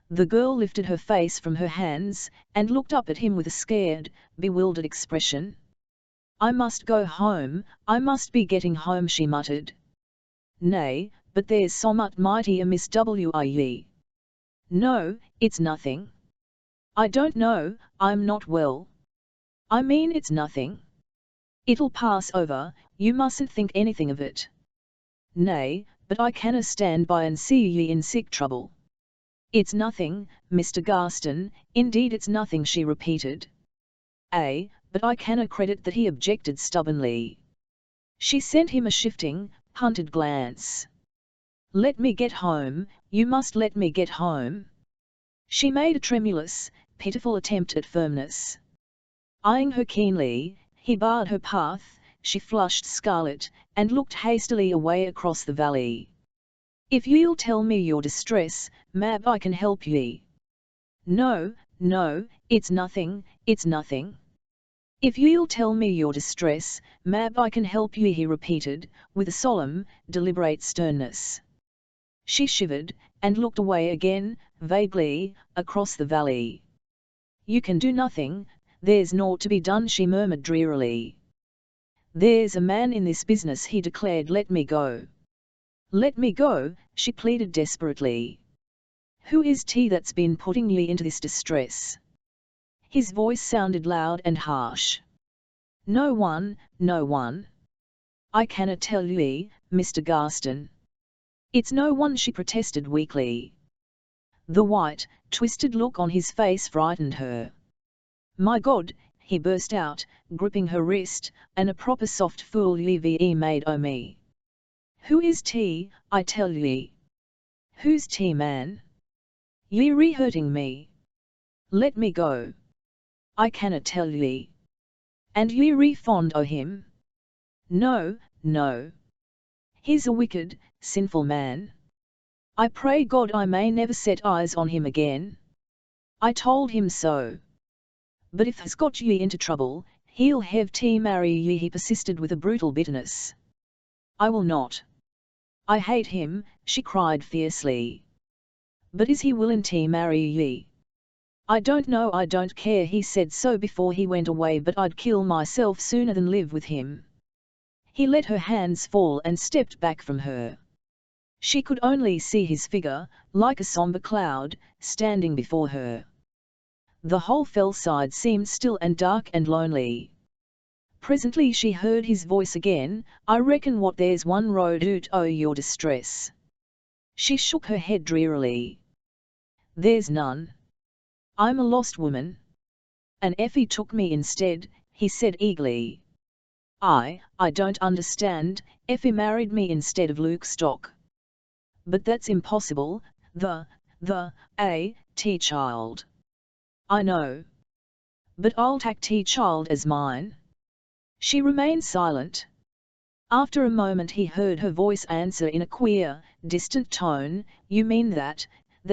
The girl lifted her face from her hands, and looked up at him with a scared, bewildered expression. "I must go home, I must be getting home," she muttered. "Nay, but there's somewhat mighty amiss wi. "No, it's nothing. I don't know, I'm not well. I mean it's nothing. It'll pass over, you mustn't think anything of it." "Nay, but I canna stand by and see ye in sick trouble." "It's nothing, Mr. Garstin, indeed it's nothing," she repeated. But I canna credit that," he objected stubbornly. She sent him a shifting, hunted glance. "Let me get home, you must let me get home." She made a tremulous, pitiful attempt at firmness. Eyeing her keenly, he barred her path. She flushed scarlet, and looked hastily away across the valley. "If you'll tell me your distress, mab, I can help ye." "No, no, it's nothing, it's nothing." "If you'll tell me your distress, mab, I can help you," he repeated, with a solemn, deliberate sternness. She shivered, and looked away again, vaguely, across the valley. "You can do nothing, there's naught to be done," she murmured drearily. "There's a man in this business," he declared. "Let me go." "Let me go," she pleaded desperately. "Who is 't that's been putting you into this distress?" His voice sounded loud and harsh. "No one, no one. I cannot tell you, Mr. Garstin." "It's no one," she protested weakly. The white, twisted look on his face frightened her. "My God," he burst out, gripping her wrist, "and a proper soft fool you've made o' me. Who is 't, I tell ye? Who's 't, man? Ye re-hurting me. Let me go. I cannot tell ye. And ye re-fond o' him? No, no. He's a wicked, sinful man. I pray God I may never set eyes on him again. I told him so. But if he's got ye into trouble, he'll have 't marry ye," he persisted with a brutal bitterness. "I will not. I hate him," she cried fiercely. "But is he willin' 't marry ye?" "I don't know, I don't care. He said so before he went away, but I'd kill myself sooner than live with him." He let her hands fall and stepped back from her. She could only see his figure, like a sombre cloud, standing before her. The whole fellside seemed still and dark and lonely. Presently she heard his voice again. "I reckon what there's one road out o' your distress." She shook her head drearily. "There's none. I'm a lost woman." "And Effie took me instead," he said eagerly. I don't understand. Effie married me instead of Luke Stock." "But that's impossible, the child." "I know. But I'll take child as mine." She remained silent. After a moment he heard her voice answer in a queer, distant tone, "You mean that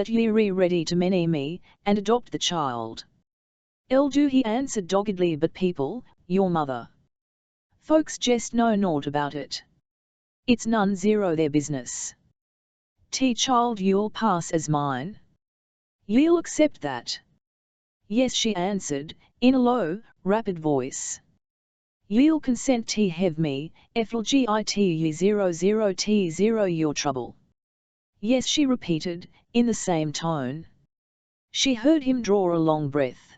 you're ready to marry me, and adopt the child?" "'Ll do," he answered doggedly. "But people, your mother, folks just know naught about it. It's none zero their business. Child you'll pass as mine? You'll accept that?" "Yes," she answered, in a low, rapid voice. "You'll consent to have me, FLGITU00T0 your trouble?" "Yes," she repeated, in the same tone. She heard him draw a long breath.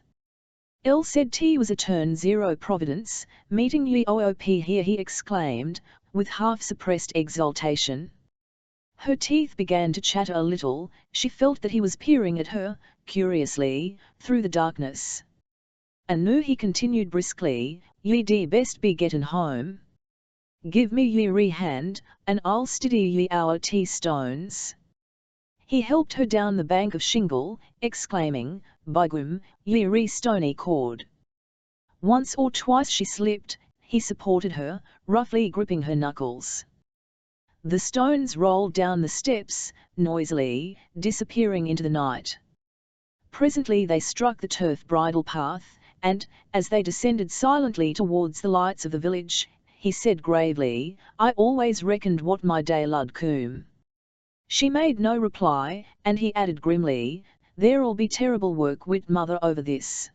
"L said T was a turn zero Providence, meeting you OOP here," he exclaimed, with half-suppressed exultation. Her teeth began to chatter a little. She felt that he was peering at her, curiously, through the darkness. "And noo," he continued briskly, "ye'd best be gettin' home. Give me ye re-hand, and I'll steady ye our stones." He helped her down the bank of shingle, exclaiming, "By gum, ye re-stony cord." Once or twice she slipped. He supported her, roughly gripping her knuckles. The stones rolled down the steps, noisily, disappearing into the night. Presently they struck the turf bridle path, and, as they descended silently towards the lights of the village, he said gravely, "I always reckoned what my day lud coom." She made no reply, and he added grimly, "There'll be terrible work wit mother over this."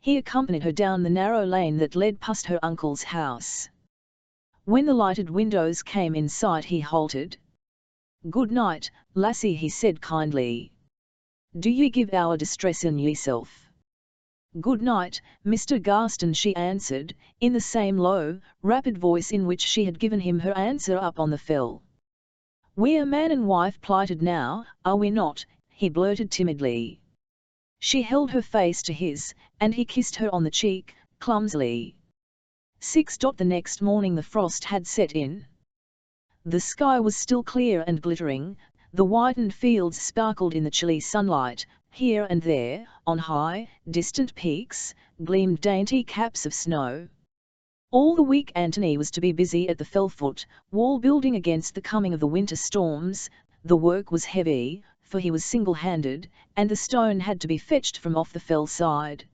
He accompanied her down the narrow lane that led past her uncle's house. When the lighted windows came in sight he halted. "Good night, lassie," he said kindly. "Do ye give our distress in yourself?" "Good night, Mr. Garstin," she answered, in the same low, rapid voice in which she had given him her answer up on the fell. "We're man and wife plighted now, are we not?" he blurted timidly. She held her face to his, and he kissed her on the cheek, clumsily. 6. The next morning the frost had set in. The sky was still clear and glittering, the whitened fields sparkled in the chilly sunlight, here and there, on high, distant peaks, gleamed dainty caps of snow. All the week Antony was to be busy at the fell foot, wall building against the coming of the winter storms. The work was heavy, for he was single-handed, and the stone had to be fetched from off the fell side.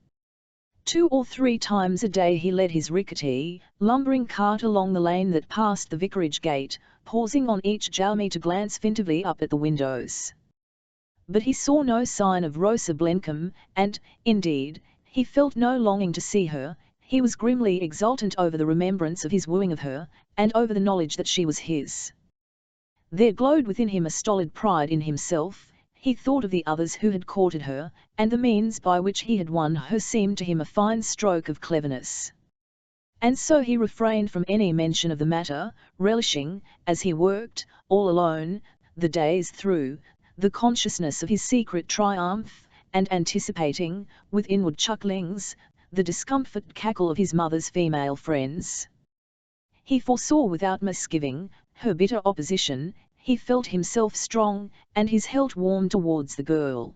2 or 3 times a day he led his rickety, lumbering cart along the lane that passed the vicarage gate, pausing on each journey to glance furtively up at the windows. But he saw no sign of Rosa Blenheim, and, indeed, he felt no longing to see her. He was grimly exultant over the remembrance of his wooing of her, and over the knowledge that she was his. There glowed within him a stolid pride in himself. He thought of the others who had courted her, and the means by which he had won her seemed to him a fine stroke of cleverness. And so he refrained from any mention of the matter, relishing, as he worked, all alone, the days through, the consciousness of his secret triumph, and anticipating, with inward chucklings, the discomfort cackle of his mother's female friends. He foresaw without misgiving her bitter opposition. He felt himself strong, and his heart warmed towards the girl.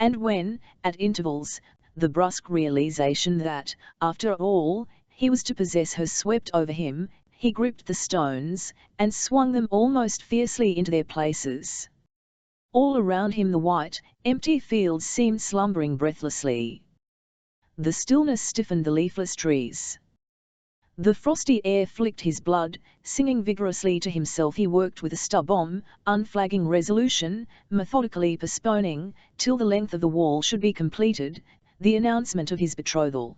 And when, at intervals, the brusque realization that, after all, he was to possess her swept over him, he gripped the stones, and swung them almost fiercely into their places. All around him the white, empty fields seemed slumbering breathlessly. The stillness stiffened the leafless trees. The frosty air flicked his blood. Singing vigorously to himself he worked with a stubborn, unflagging resolution, methodically postponing, till the length of the wall should be completed, the announcement of his betrothal.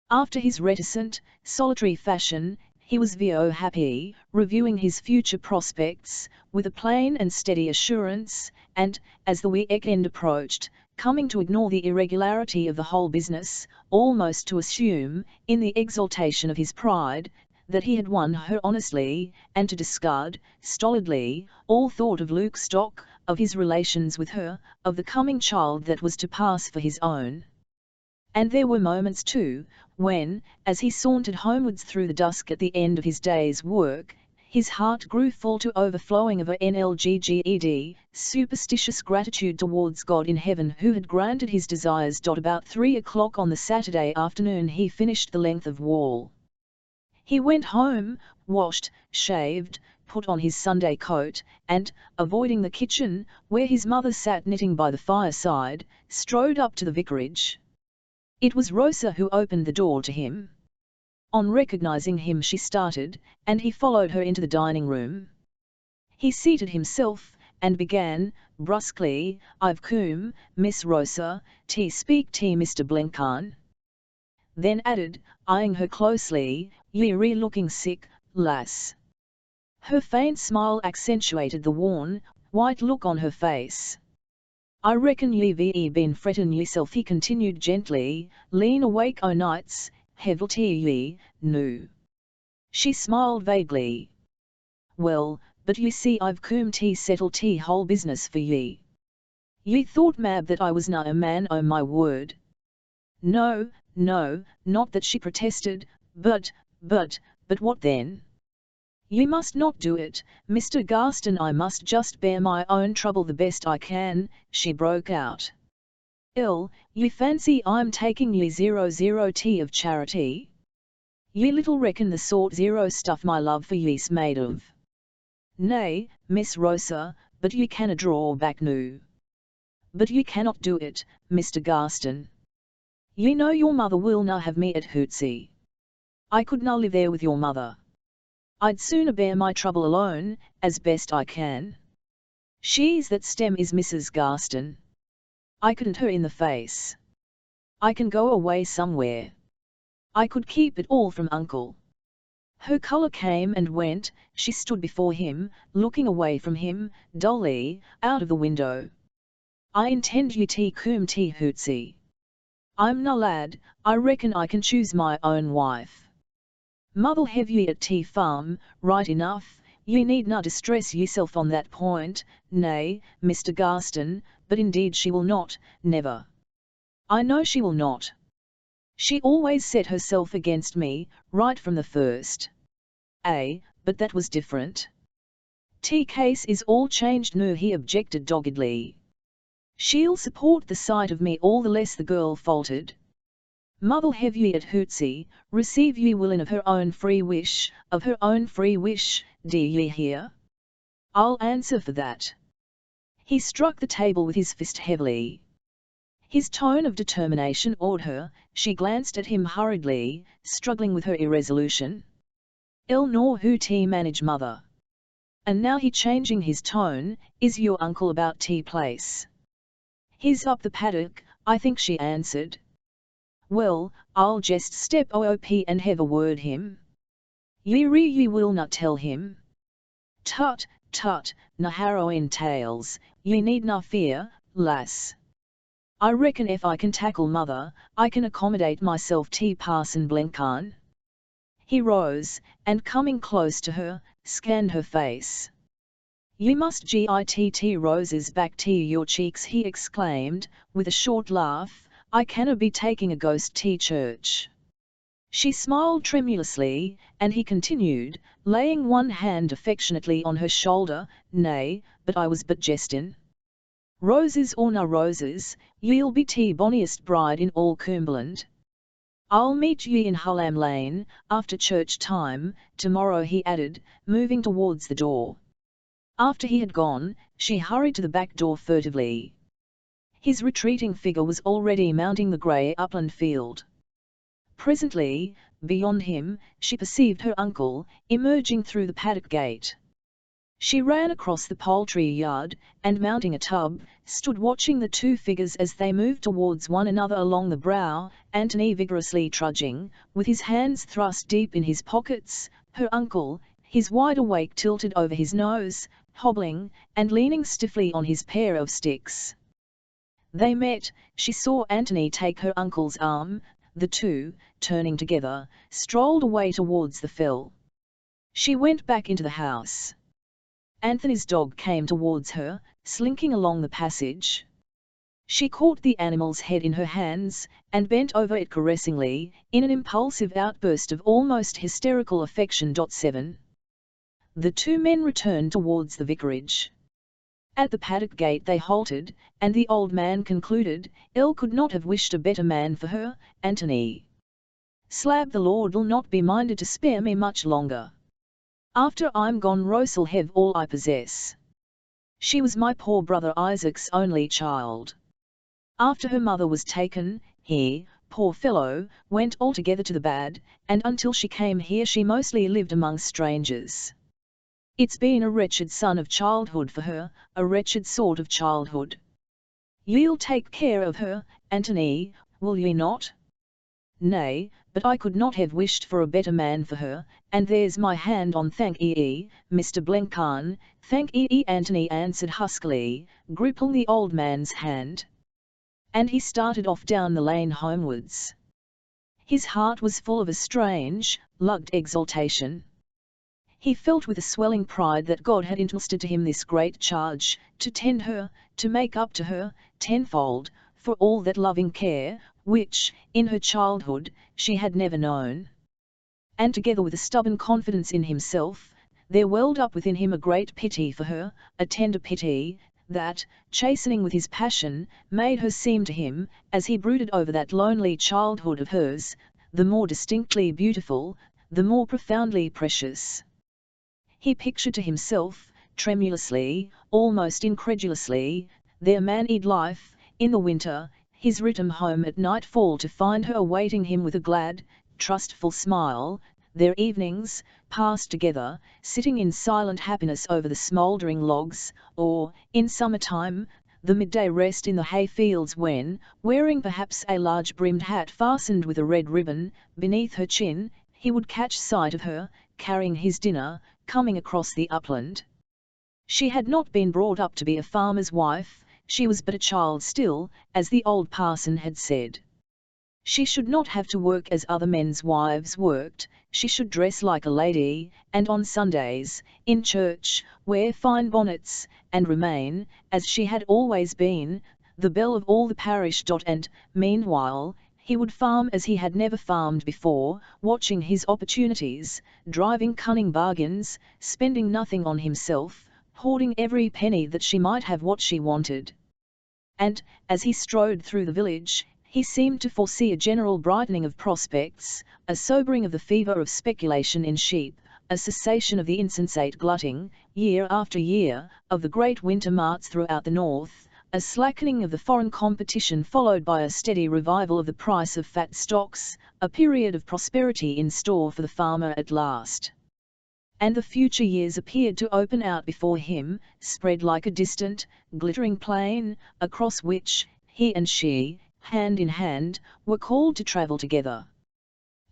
After his reticent, solitary fashion, he was happy, reviewing his future prospects, with a plain and steady assurance, and, as the week-end approached, coming to ignore the irregularity of the whole business, almost to assume, in the exaltation of his pride, that he had won her honestly, and to discard, stolidly, all thought of Luke's stock, of his relations with her, of the coming child that was to pass for his own. And there were moments too, when, as he sauntered homewards through the dusk at the end of his day's work, his heart grew full to overflowing of a superstitious gratitude towards God in heaven who had granted his desires. About 3 o'clock on the Saturday afternoon he finished the length of wall. He went home, washed, shaved, put on his Sunday coat, and, avoiding the kitchen, where his mother sat knitting by the fireside, strode up to the vicarage. It was Rosa who opened the door to him. On recognizing him she started, and he followed her into the dining room. He seated himself, and began, brusquely, "I've come, Miss Rosa, to speak to Mr. Blenheim." Then added, eyeing her closely, "You're looking sick, lass." Her faint smile accentuated the worn, white look on her face. "I reckon you've been frettin' yourself," he continued gently, "lean awake o' nights, hev ye, no?" She smiled vaguely. "Well, but you see I've come to settle whole business for ye. Ye thought, Mab, that I was na a man o' my word." "No, no, not that," she protested, but what then?" "You must not do it, Mr. Garstin. I must just bear my own trouble the best I can," she broke out. You fancy I'm taking ye 00 of charity? Ye little reckon the sort zero stuff my love for ye's made of." "Nay, Miss Rosa, but you canna draw back noo." "But you cannot do it, Mr. Garstin. Ye know your mother will na have me at Hootsey. I could na live there with your mother. I'd sooner bear my trouble alone, as best I can. She's that stem is Mrs. Garstin. I couldn't her in the face. I can go away somewhere. I could keep it all from uncle." Her colour came and went. She stood before him, looking away from him, dully, out of the window. "I intend you to come to Hootsey. I'm na lad, I reckon I can choose my own wife. Mother'll have ye at tea farm, right enough, ye need na distress yourself on that point. Nay, Mr. Garstin, but indeed she will not, never. I know she will not." She always set herself against me, right from the first. But that was different. Case is all changed now, he objected doggedly. She'll support the sight of me all the less, the girl faltered. Mother'll have ye at Hootsey, receive ye willin' of her own free wish, d'ye hear? I'll answer for that. He struck the table with his fist heavily. His tone of determination awed her. She glanced at him hurriedly, struggling with her irresolution. "'Ill nor who manage, mother." And now he changing his tone, "Is your uncle about place?" "He's up the paddock, I think," she answered. "Well, I'll just step oop and have a word him." "Ye will not tell him?" "Tut, tut, na harrowin' tales, ye need na fear, lass. I reckon if I can tackle mother, I can accommodate myself to Parson Blencarn." He rose, and coming close to her, scanned her face. "You must gitt roses back to your cheeks," he exclaimed, with a short laugh. "I canna be taking a ghost to church." She smiled tremulously, and he continued, laying one hand affectionately on her shoulder, "Nay, but I was but jestin'. Roses or na roses, ye'll be t' bonniest bride in all Cumberland. I'll meet ye in Hullam Lane, after church time, tomorrow," he added, moving towards the door. After he had gone, she hurried to the back door furtively. His retreating figure was already mounting the grey upland field. Presently, beyond him, she perceived her uncle, emerging through the paddock gate. She ran across the poultry yard, and mounting a tub, stood watching the two figures as they moved towards one another along the brow, Anthony vigorously trudging, with his hands thrust deep in his pockets, her uncle, his wide-awake tilted over his nose, hobbling, and leaning stiffly on his pair of sticks. They met. She saw Anthony take her uncle's arm. The two, turning together, strolled away towards the fell. She went back into the house. Anthony's dog came towards her, slinking along the passage. She caught the animal's head in her hands, and bent over it caressingly, in an impulsive outburst of almost hysterical affection. 7. The two men returned towards the vicarage. At the paddock gate they halted, and the old man concluded, "Il could not have wished a better man for her, Anthony. Slab the Lord'll not be minded to spare me much longer. After I'm gone Rose'll have all I possess. She was my poor brother Isaac's only child. After her mother was taken, he, poor fellow, went altogether to the bad, and until she came here she mostly lived among strangers. It's been a wretched son of childhood for her, a wretched sort of childhood. Ye'll take care of her, Anthony, will ye not?" "Nay, but I could not have wished for a better man for her, and there's my hand on thank ye, Mr. Blencarn." "Thank ye," Anthony answered huskily, gripping the old man's hand. And he started off down the lane homewards. His heart was full of a strange, lugged exultation. He felt with a swelling pride that God had entrusted to him this great charge, to tend her, to make up to her, tenfold, for all that loving care, which, in her childhood, she had never known. And together with a stubborn confidence in himself, there welled up within him a great pity for her, a tender pity, that, chastening with his passion, made her seem to him, as he brooded over that lonely childhood of hers, the more distinctly beautiful, the more profoundly precious. He pictured to himself, tremulously, almost incredulously, their man-eared life, in the winter, his return home at nightfall to find her awaiting him with a glad, trustful smile, their evenings, passed together, sitting in silent happiness over the smouldering logs, or, in summer-time, the midday rest in the hay-fields when, wearing perhaps a large-brimmed hat fastened with a red ribbon, beneath her chin, he would catch sight of her, carrying his dinner, coming across the upland. She had not been brought up to be a farmer's wife, she was but a child still, as the old parson had said. She should not have to work as other men's wives worked, she should dress like a lady, and on Sundays, in church, wear fine bonnets, and remain, as she had always been, the belle of all the parish. And, meanwhile, He would farm as he had never farmed before, watching his opportunities, driving cunning bargains, spending nothing on himself, hoarding every penny that she might have what she wanted. And, as he strode through the village, he seemed to foresee a general brightening of prospects, a sobering of the fever of speculation in sheep, a cessation of the insensate glutting, year after year, of the great winter marts throughout the north, a slackening of the foreign competition followed by a steady revival of the price of fat stocks, a period of prosperity in store for the farmer at last. And the future years appeared to open out before him, spread like a distant, glittering plain, across which, he and she, hand in hand, were called to travel together.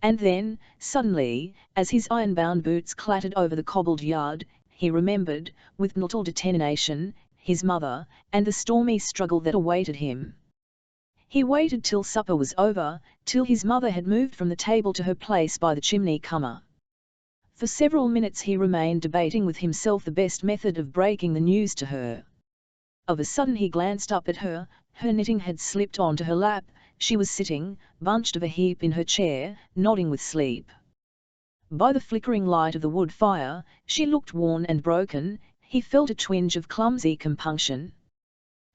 And then, suddenly, as his iron-bound boots clattered over the cobbled yard, he remembered, with brutal determination, his mother, and the stormy struggle that awaited him. He waited till supper was over, till his mother had moved from the table to her place by the chimney-corner. For several minutes he remained debating with himself the best method of breaking the news to her. Of a sudden he glanced up at her, her knitting had slipped onto her lap, she was sitting, bunched of a heap in her chair, nodding with sleep. By the flickering light of the wood fire, she looked worn and broken. He felt a twinge of clumsy compunction.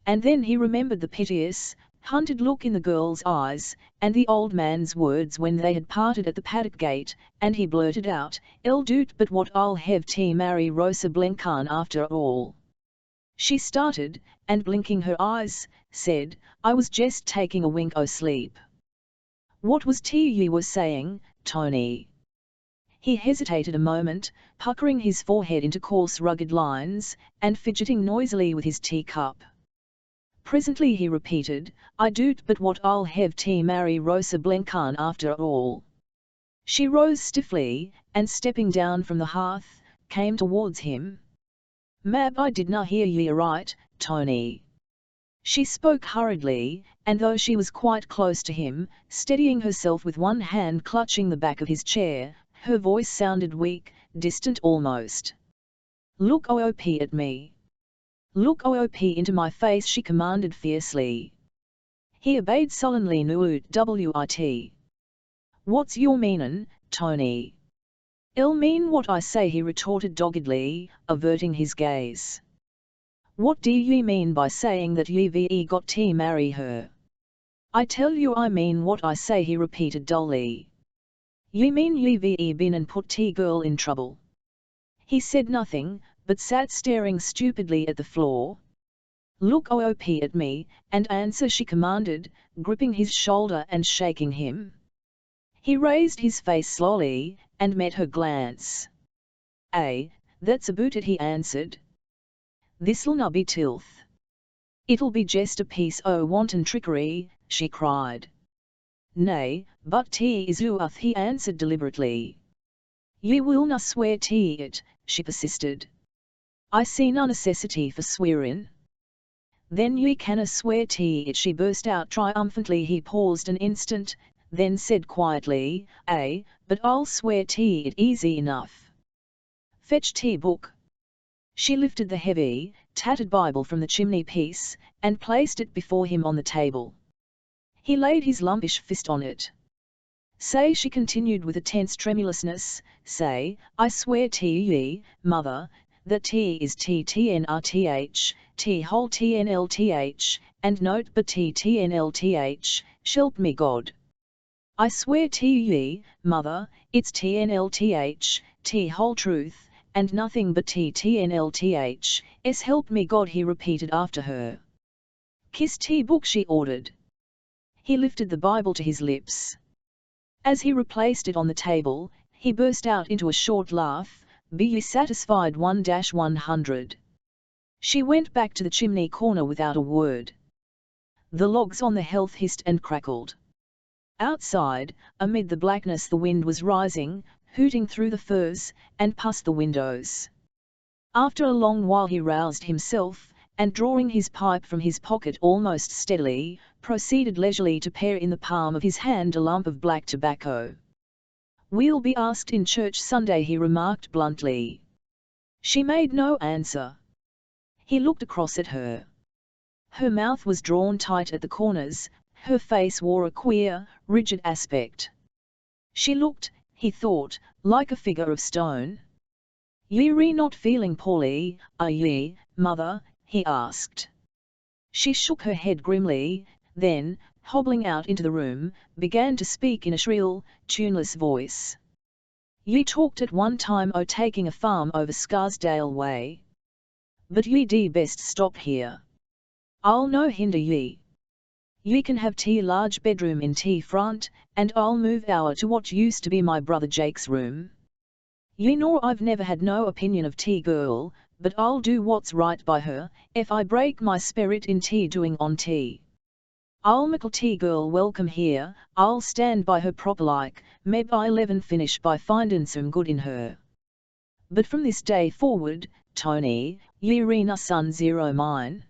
And then he remembered the piteous, hunted look in the girl's eyes, and the old man's words when they had parted at the paddock gate, and he blurted out, "El doot but what I'll have to marry Rosa Blencarn after all." She started, and blinking her eyes, said, "I was just taking a wink o' sleep." "What was you were saying, Tony?" He hesitated a moment, puckering his forehead into coarse rugged lines, and fidgeting noisily with his teacup. Presently he repeated, "I doot but what I'll have to marry Rosa Blencarn after all." She rose stiffly, and stepping down from the hearth, came towards him. "Mab, I did not hear ye right, Tony." She spoke hurriedly, and though she was quite close to him, steadying herself with one hand clutching the back of his chair, her voice sounded weak, distant almost. "Look oop at me. Look oop into my face," she commanded fiercely. He obeyed sullenly. "Wit. What's your meanin', Tony?" "I'll mean what I say," he retorted doggedly, averting his gaze. "What do ye mean by saying that ye've got to marry her?" "I tell you I mean what I say," he repeated dully. "You mean ye've been and put t girl in trouble?" He said nothing, but sat staring stupidly at the floor. "Look oop at me, and answer," she commanded, gripping his shoulder and shaking him. He raised his face slowly, and met her glance. That's aboot it," he answered. "This'll no be tilth." "It'll be jest a piece o' wanton trickery," she cried. "Nay, but t is uath," he answered deliberately. "Ye will na swear t it," she persisted. "I see no necessity for swearin'." "Then ye canna swear t it," she burst out triumphantly. He paused an instant, then said quietly, "But I'll swear t it easy enough. Fetch t book." She lifted the heavy, tattered Bible from the chimney-piece, and placed it before him on the table. He laid his lumpish fist on it. "Say," she continued with a tense tremulousness, "say, I swear to ye, mother, that t is ttnrth, t whole tnlth, and note but ttnlth, shelp me God. I swear to ye, mother, it's tnlth, t whole truth, and nothing but ttnlth, s help me God," he repeated after her. "Kiss t book," she ordered. He lifted the Bible to his lips. As he replaced it on the table, he burst out into a short laugh. "Be you satisfied 1-100. She went back to the chimney corner without a word. The logs on the hearth hissed and crackled. Outside, amid the blackness, the wind was rising, hooting through the firs, and past the windows. After a long while he roused himself, and drawing his pipe from his pocket almost steadily, proceeded leisurely to pare in the palm of his hand a lump of black tobacco. "We'll be asked in church Sunday," he remarked bluntly. She made no answer. He looked across at her. Her mouth was drawn tight at the corners, Her face wore a queer, rigid aspect. She looked, he thought, like a figure of stone. "Ye not feeling poorly, are ye, mother?" he asked. She shook her head grimly, then, hobbling out into the room, began to speak in a shrill, tuneless voice. "Ye talked at one time o' taking a farm over Scarsdale way. But ye best stop here. I'll no hinder ye. Ye can have tea large bedroom in tea front, and I'll move our to what used to be my brother Jake's room. Ye nor I've never had no opinion of tea girl, but I'll do what's right by her, if I break my spirit in tea doing on tea. I'll mickle tea girl welcome here, I'll stand by her proper like, meb I 'leven finish by findin' some good in her. But from this day forward, Tony, ye rena son zero mine.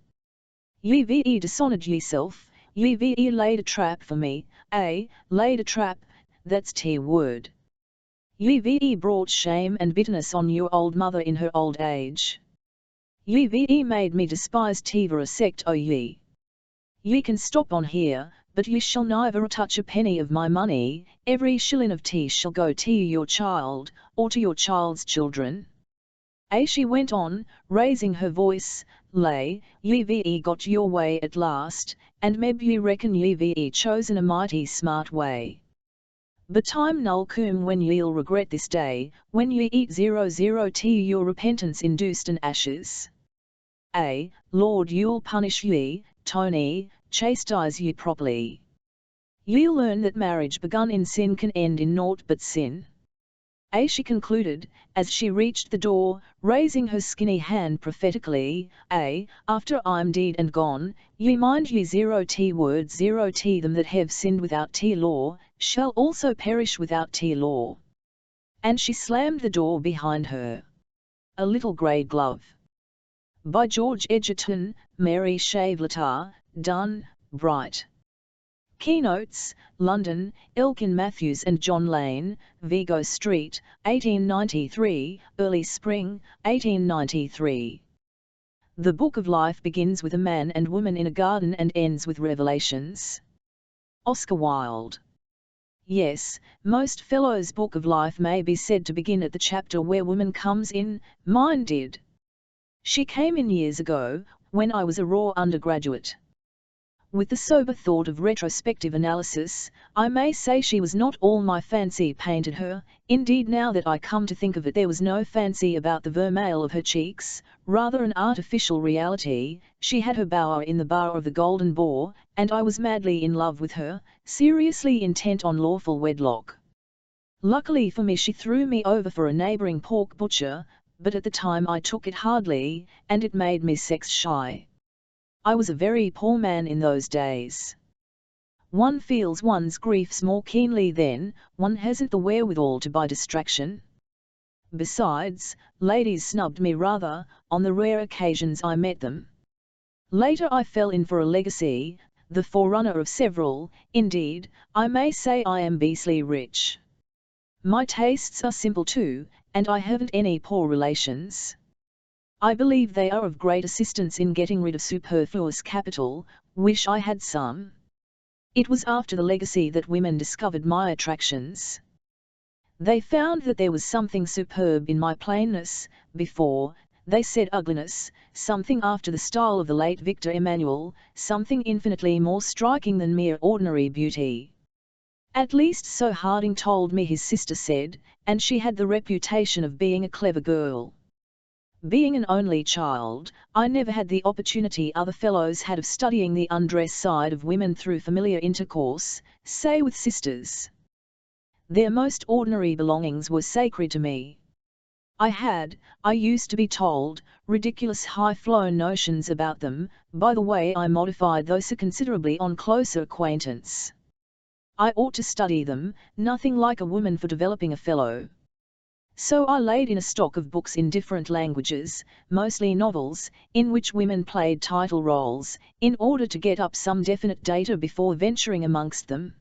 Ye ve dishonoured yeself, ye ve laid a trap for me, laid a trap, that's tea word. Ye ve brought shame and bitterness on your old mother in her old age. Ye ve made me despise tea for a sect o' ye. Ye can stop on here, but ye shall never touch a penny of my money, every shillin' of tea shall go to your child, or to your child's children." She went on, raising her voice, "Ye ve got your way at last, and meb ye reckon ye ve chosen a mighty smart way. But time null coom when ye'll regret this day, when ye eat 00 tea your repentance induced an ashes. Lord you'll punish ye, Tony, chastise ye properly. Ye'll learn that marriage begun in sin can end in naught but sin." She concluded, as she reached the door, raising her skinny hand prophetically, "After I'm deed and gone, ye mind ye 0 tea word 0 tea them that have sinned without tea law, shall also perish without tea law." And she slammed the door behind her. A Little Grey Glove. By George Edgerton, Mary Shave-Latar, Dunn, Bright. Keynotes, London, Elkin Matthews and John Lane, Vigo Street, 1893, early spring, 1893. The Book of Life begins with a man and woman in a garden and ends with revelations. Oscar Wilde. Yes, most fellows' Book of Life may be said to begin at the chapter where woman comes in, mine did. She came in years ago, when I was a raw undergraduate. With the sober thought of retrospective analysis, I may say she was not all my fancy painted her. Indeed, now that I come to think of it, there was no fancy about the vermeil of her cheeks, rather an artificial reality. She had her bower in the bar of the Golden Boar, and I was madly in love with her, seriously intent on lawful wedlock. Luckily for me she threw me over for a neighbouring pork butcher, but at the time I took it hardly, and it made me sex shy. I was a very poor man in those days. One feels one's griefs more keenly then, one hasn't the wherewithal to buy distraction. Besides, ladies snubbed me rather, on the rare occasions I met them. Later I fell in for a legacy, the forerunner of several. Indeed, I may say I am beastly rich. My tastes are simple too, and I haven't any poor relations. I believe they are of great assistance in getting rid of superfluous capital, wish I had some. It was after the legacy that women discovered my attractions. They found that there was something superb in my plainness, before, they said ugliness, something after the style of the late Victor Emmanuel, something infinitely more striking than mere ordinary beauty. At least so Harding told me his sister said, and she had the reputation of being a clever girl. Being an only child, I never had the opportunity other fellows had of studying the undress side of women through familiar intercourse, say with sisters. Their most ordinary belongings were sacred to me. I used to be told, ridiculous high-flown notions about them, by the way I modified those considerably on closer acquaintance. I ought to study them, nothing like a woman for developing a fellow. So I laid in a stock of books in different languages, mostly novels, in which women played title roles, in order to get up some definite data before venturing amongst them.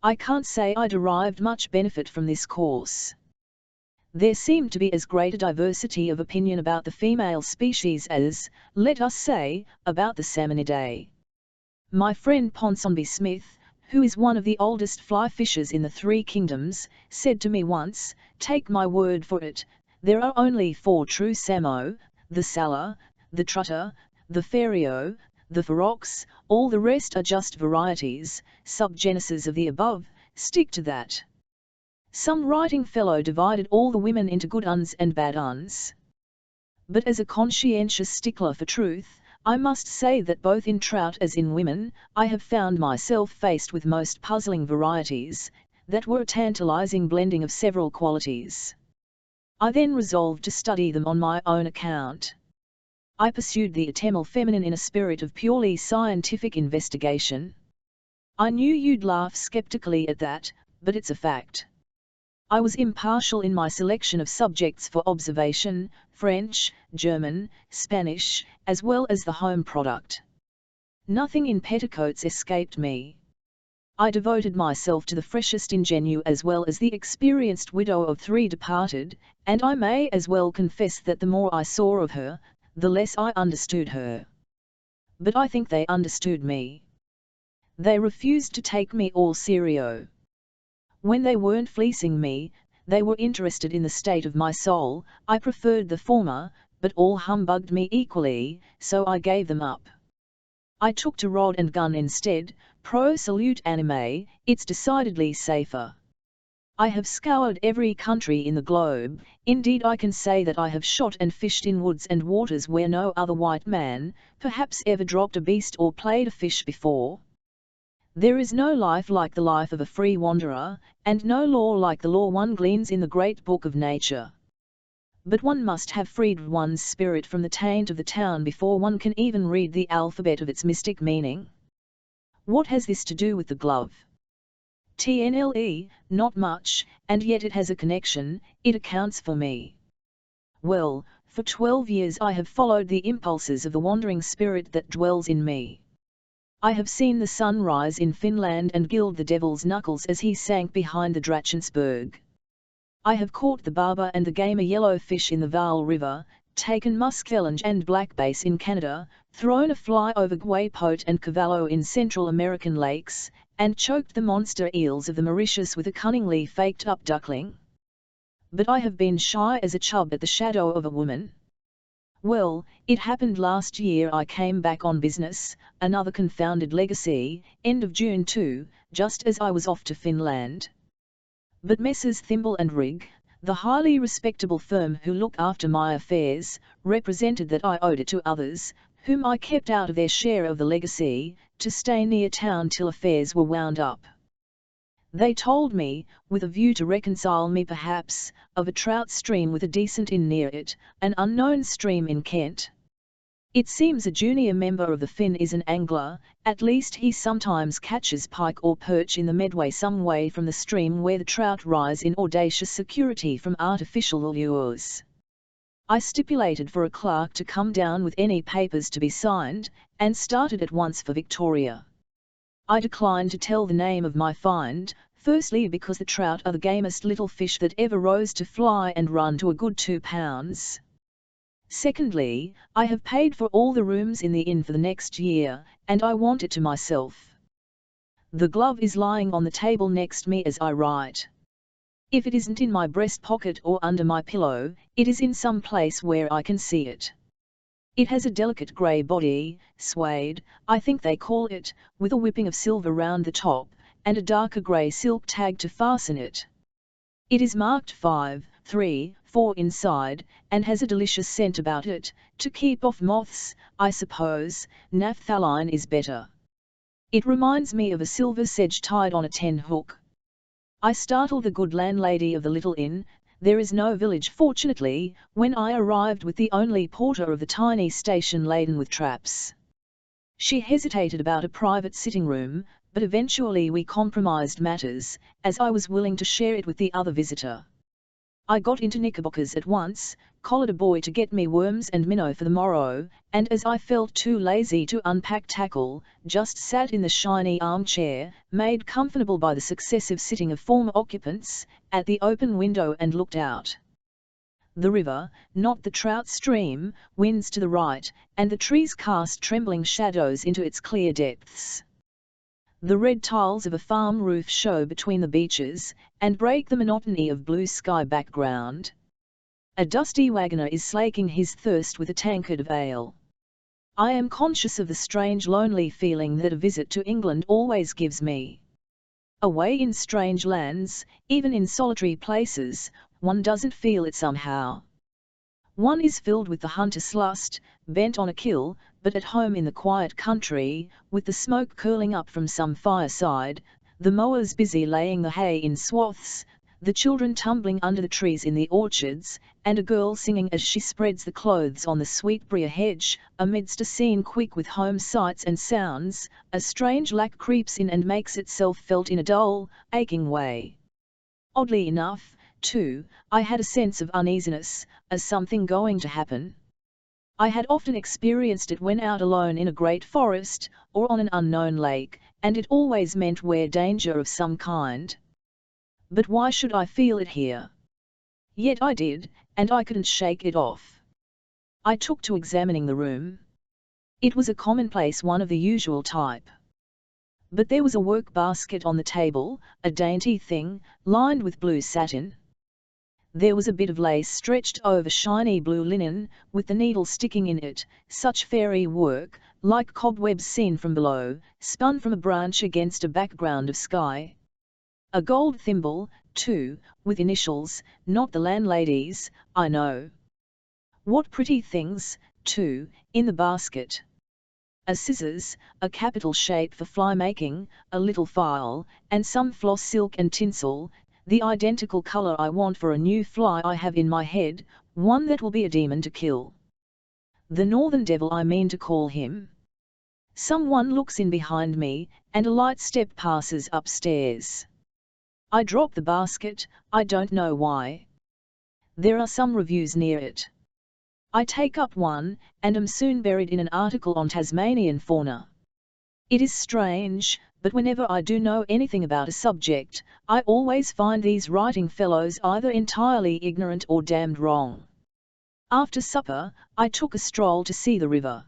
I can't say I derived much benefit from this course. There seemed to be as great a diversity of opinion about the female species as, let us say, about the Salmonidae. My friend Ponsonby Smith, who is one of the oldest fly fishers in the Three Kingdoms, said to me once, "Take my word for it, there are only 4 true Samo, the Sala, the Trutter, the Fario, the Ferox, all the rest are just varieties, subgeneses of the above, stick to that." Some writing fellow divided all the women into good uns and bad uns. But as a conscientious stickler for truth, I must say that both in trout as in women, I have found myself faced with most puzzling varieties, that were a tantalizing blending of several qualities. I then resolved to study them on my own account. I pursued the Atemal feminine in a spirit of purely scientific investigation. I knew you'd laugh skeptically at that, but it's a fact. I was impartial in my selection of subjects for observation, French, German, Spanish, as well as the home product. Nothing in petticoats escaped me. I devoted myself to the freshest ingenue as well as the experienced widow of 3 departed, and I may as well confess that the more I saw of her, the less I understood her. But I think they understood me. They refused to take me all serio. When they weren't fleecing me, they were interested in the state of my soul. I preferred the former, but all humbugged me equally, so I gave them up. I took to rod and gun instead, pro salute anime, it's decidedly safer. I have scoured every country in the globe, indeed I can say that I have shot and fished in woods and waters where no other white man, perhaps ever dropped a beast or played a fish before. There is no life like the life of a free wanderer, and no law like the law one gleans in the great book of nature. But one must have freed one's spirit from the taint of the town before one can even read the alphabet of its mystic meaning. What has this to do with the glove? TNLE, not much, and yet it has a connection, it accounts for me. Well, for 12 years I have followed the impulses of the wandering spirit that dwells in me. I have seen the sun rise in Finland and gild the devil's knuckles as he sank behind the Drachensberg. I have caught the barber and the gamer yellowfish in the Vaal River, taken muskelinge and blackbass in Canada, thrown a fly over guaypote and cavallo in Central American lakes, and choked the monster eels of the Mauritius with a cunningly faked-up duckling. But I have been shy as a chub at the shadow of a woman. Well, it happened last year I came back on business, another confounded legacy, end of June too, just as I was off to Finland. But Messrs. Thimble and Rigg, the highly respectable firm who look after my affairs, represented that I owed it to others, whom I kept out of their share of the legacy, to stay near town till affairs were wound up. They told me, with a view to reconcile me perhaps, of a trout stream with a decent inn near it, an unknown stream in Kent. It seems a junior member of the Finn is an angler, at least he sometimes catches pike or perch in the Medway some way from the stream where the trout rise in audacious security from artificial lures. I stipulated for a clerk to come down with any papers to be signed, and started at once for Victoria. I declined to tell the name of my find, firstly because the trout are the gamest little fish that ever rose to fly and run to a good 2 pounds. Secondly, I have paid for all the rooms in the inn for the next year, and I want it to myself. The glove is lying on the table next me as I write. If it isn't in my breast pocket or under my pillow, it is in some place where I can see it. It has a delicate grey body, suede, I think they call it, with a whipping of silver round the top, and a darker grey silk tag to fasten it. It is marked 5, 3, 4 inside, and has a delicious scent about it, to keep off moths, I suppose. Naphthalene is better. It reminds me of a silver sedge tied on a 10-hook. I startled the good landlady of the little inn, there is no village fortunately, when I arrived with the only porter of the tiny station laden with traps. She hesitated about a private sitting room, but eventually we compromised matters, as I was willing to share it with the other visitor. I got into knickerbockers at once, collared a boy to get me worms and minnow for the morrow, and as I felt too lazy to unpack tackle, just sat in the shiny armchair, made comfortable by the successive sitting of former occupants, at the open window and looked out. The river, not the trout stream, winds to the right, and the trees cast trembling shadows into its clear depths. The red tiles of a farm roof show between the beeches, and break the monotony of blue sky background. A dusty wagoner is slaking his thirst with a tankard of ale. I am conscious of the strange lonely feeling that a visit to England always gives me. Away in strange lands, even in solitary places, one doesn't feel it somehow. One is filled with the hunter's lust, bent on a kill, but at home in the quiet country, with the smoke curling up from some fireside, the mowers busy laying the hay in swaths, the children tumbling under the trees in the orchards, and a girl singing as she spreads the clothes on the sweetbriar hedge, amidst a scene quick with home sights and sounds, a strange lack creeps in and makes itself felt in a dull, aching way. Oddly enough, too, I had a sense of uneasiness, as something going to happen. I had often experienced it when out alone in a great forest, or on an unknown lake, and it always meant danger of some kind. But why should I feel it here? Yet I did, and I couldn't shake it off. I took to examining the room. It was a commonplace one of the usual type. But there was a work basket on the table, a dainty thing, lined with blue satin. There was a bit of lace stretched over shiny blue linen, with the needle sticking in it, such fairy work, like cobwebs seen from below, spun from a branch against a background of sky. A gold thimble, too, with initials, not the landlady's, I know. What pretty things, too, in the basket. A scissors, a capital shape for fly making, a little file, and some floss silk and tinsel, the identical color I want for a new fly I have in my head, one that will be a demon to kill. The northern devil I mean to call him. Someone looks in behind me, and a light step passes upstairs. I drop the basket, I don't know why. There are some reviews near it. I take up one, and am soon buried in an article on Tasmanian fauna. It is strange, but whenever I do know anything about a subject, I always find these writing fellows either entirely ignorant or damned wrong. After supper, I took a stroll to see the river.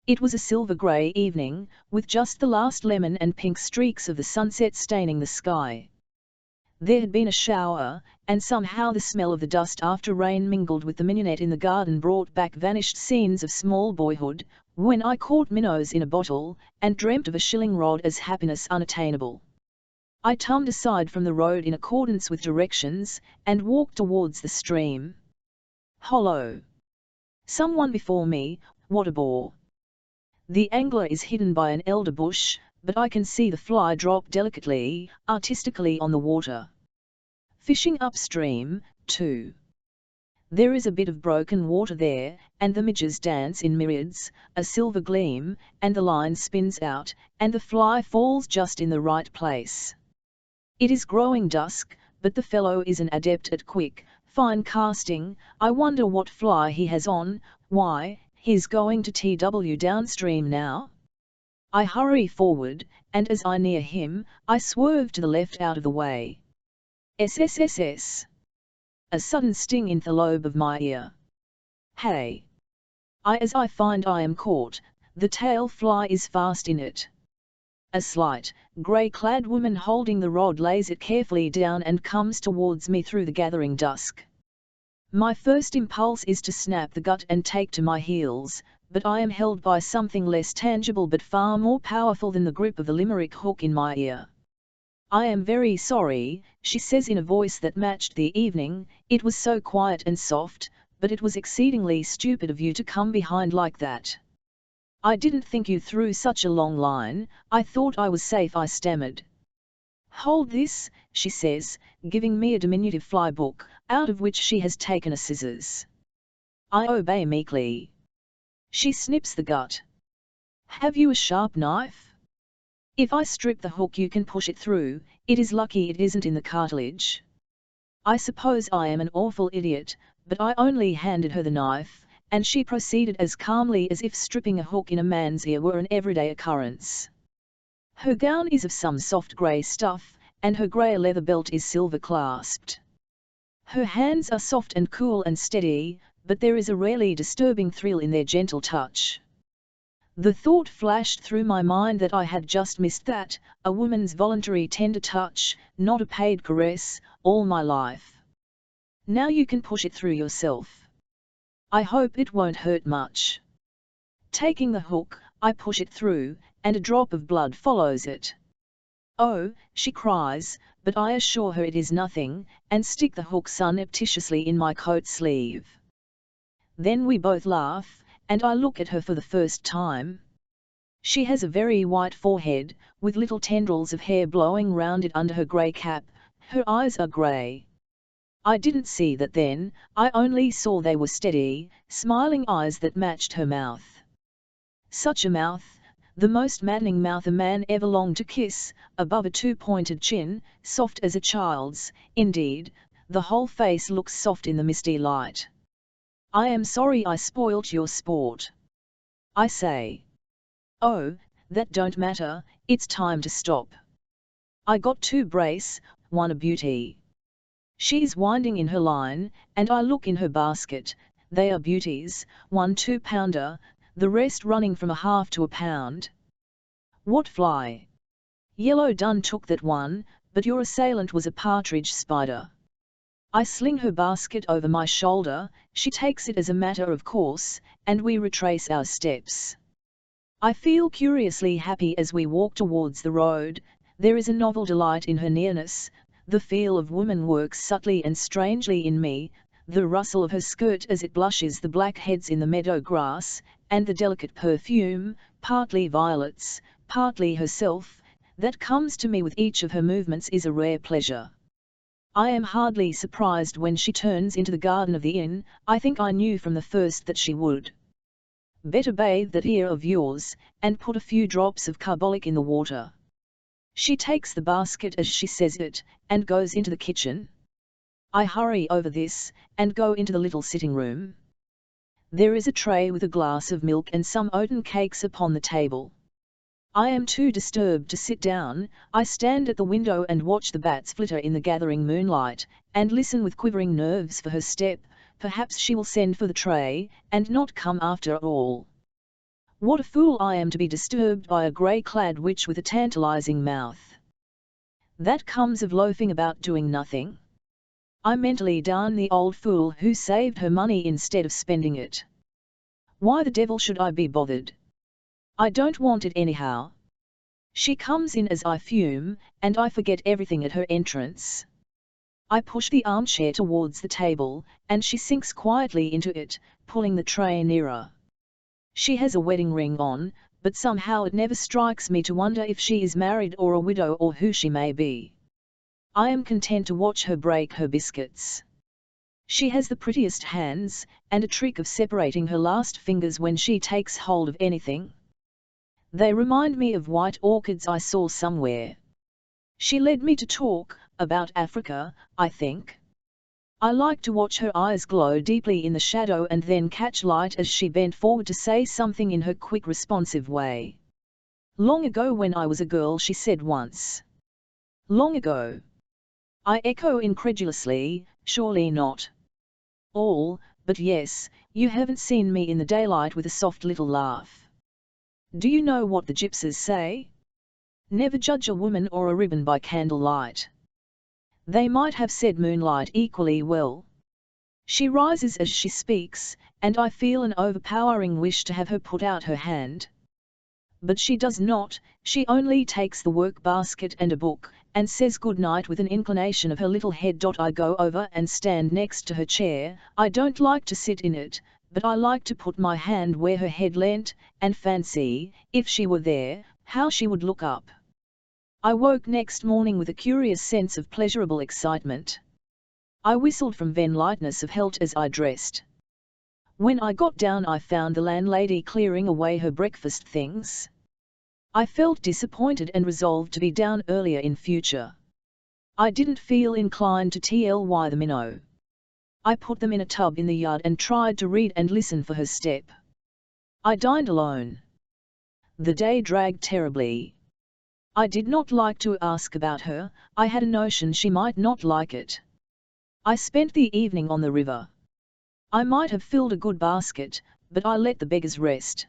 It was a silver-grey evening, with just the last lemon and pink streaks of the sunset staining the sky. There had been a shower, and somehow the smell of the dust after rain mingled with the mignonette in the garden brought back vanished scenes of small boyhood, when I caught minnows in a bottle, and dreamt of a shilling rod as happiness unattainable. I turned aside from the road in accordance with directions, and walked towards the stream. Hollow! Someone before me, what a bore! The angler is hidden by an elder bush, but I can see the fly drop delicately, artistically on the water. Fishing upstream, too. There is a bit of broken water there, and the midges dance in myriads, a silver gleam, and the line spins out, and the fly falls just in the right place. It is growing dusk, but the fellow is an adept at quick, fine casting. I wonder what fly he has on. Why, he's going to TW downstream now. I hurry forward, and as I near him, I swerve to the left out of the way. SSSS. A sudden sting in the lobe of my ear. Hey! As I find I am caught, the tail fly is fast in it. A slight, grey-clad woman holding the rod lays it carefully down and comes towards me through the gathering dusk. My first impulse is to snap the gut and take to my heels, but I am held by something less tangible but far more powerful than the grip of the limerick hook in my ear. I am very sorry, she says in a voice that matched the evening. It was so quiet and soft, but it was exceedingly stupid of you to come behind like that. I didn't think you threw such a long line. I thought I was safe, I stammered. Hold this, she says, giving me a diminutive fly book, out of which she has taken a scissors. I obey meekly. She snips the gut. Have you a sharp knife? If I strip the hook you can push it through. It is lucky it isn't in the cartilage. I suppose I am an awful idiot, but I only handed her the knife, and she proceeded as calmly as if stripping a hook in a man's ear were an everyday occurrence. Her gown is of some soft grey stuff, and her grey leather belt is silver clasped. Her hands are soft and cool and steady, but there is a rarely disturbing thrill in their gentle touch. The thought flashed through my mind that I had just missed that, a woman's voluntary tender touch, not a paid caress, all my life. Now you can push it through yourself. I hope it won't hurt much. Taking the hook, I push it through, and a drop of blood follows it. Oh, she cries, but I assure her it is nothing, and stick the hook surreptitiously in my coat sleeve. Then we both laugh, and I look at her for the first time. She has a very white forehead, with little tendrils of hair blowing round it under her grey cap. Her eyes are grey. I didn't see that then, I only saw they were steady, smiling eyes that matched her mouth. Such a mouth, the most maddening mouth a man ever longed to kiss, above a two-pointed chin, soft as a child's, indeed, the whole face looks soft in the misty light. I am sorry I spoilt your sport. I say. Oh, that don't matter, it's time to stop. I got two brace, one a beauty. She's winding in her line, and I look in her basket, they are beauties, one 2-pounder, the rest running from a half to a pound. What fly? Yellow dun took that one, but your assailant was a partridge spider. I sling her basket over my shoulder, she takes it as a matter of course, and we retrace our steps. I feel curiously happy as we walk towards the road. There is a novel delight in her nearness, the feel of woman works subtly and strangely in me, the rustle of her skirt as it blushes the black heads in the meadow grass, and the delicate perfume, partly violets, partly herself, that comes to me with each of her movements is a rare pleasure. I am hardly surprised when she turns into the garden of the inn. I think I knew from the first that she would. Better bathe that ear of yours, and put a few drops of carbolic in the water. She takes the basket as she says it, and goes into the kitchen. I hurry over this, and go into the little sitting room. There is a tray with a glass of milk and some oaten cakes upon the table. I am too disturbed to sit down. I stand at the window and watch the bats flitter in the gathering moonlight, and listen with quivering nerves for her step. Perhaps she will send for the tray, and not come after all. What a fool I am to be disturbed by a grey-clad witch with a tantalizing mouth. That comes of loafing about doing nothing. I mentally darn the old fool who saved her money instead of spending it. Why the devil should I be bothered? I don't want it anyhow. She comes in as I fume, and I forget everything at her entrance. I push the armchair towards the table, and she sinks quietly into it, pulling the tray nearer. She has a wedding ring on, but somehow it never strikes me to wonder if she is married or a widow or who she may be. I am content to watch her break her biscuits. She has the prettiest hands, and a trick of separating her last fingers when she takes hold of anything. They remind me of white orchids I saw somewhere. She led me to talk about Africa, I think. I like to watch her eyes glow deeply in the shadow and then catch light as she bent forward to say something in her quick responsive way. Long ago when I was a girl, she said once. Long ago. I echo incredulously, surely not. All, but yes, you haven't seen me in the daylight with a soft little laugh. Do you know what the gypsies say? Never judge a woman or a ribbon by candlelight. They might have said moonlight equally well. She rises as she speaks, and I feel an overpowering wish to have her put out her hand. But she does not, she only takes the work basket and a book, and says good night with an inclination of her little head. I go over and stand next to her chair. I don't like to sit in it, but I like to put my hand where her head leant, and fancy, if she were there, how she would look up. I woke next morning with a curious sense of pleasurable excitement. I whistled from Ven lightness of health as I dressed. When I got down I found the landlady clearing away her breakfast things. I felt disappointed and resolved to be down earlier in future. I didn't feel inclined to tly the minnow. I put them in a tub in the yard and tried to read and listen for her step. I dined alone. The day dragged terribly. I did not like to ask about her. I had a notion she might not like it. I spent the evening on the river. I might have filled a good basket, but I let the beggars rest.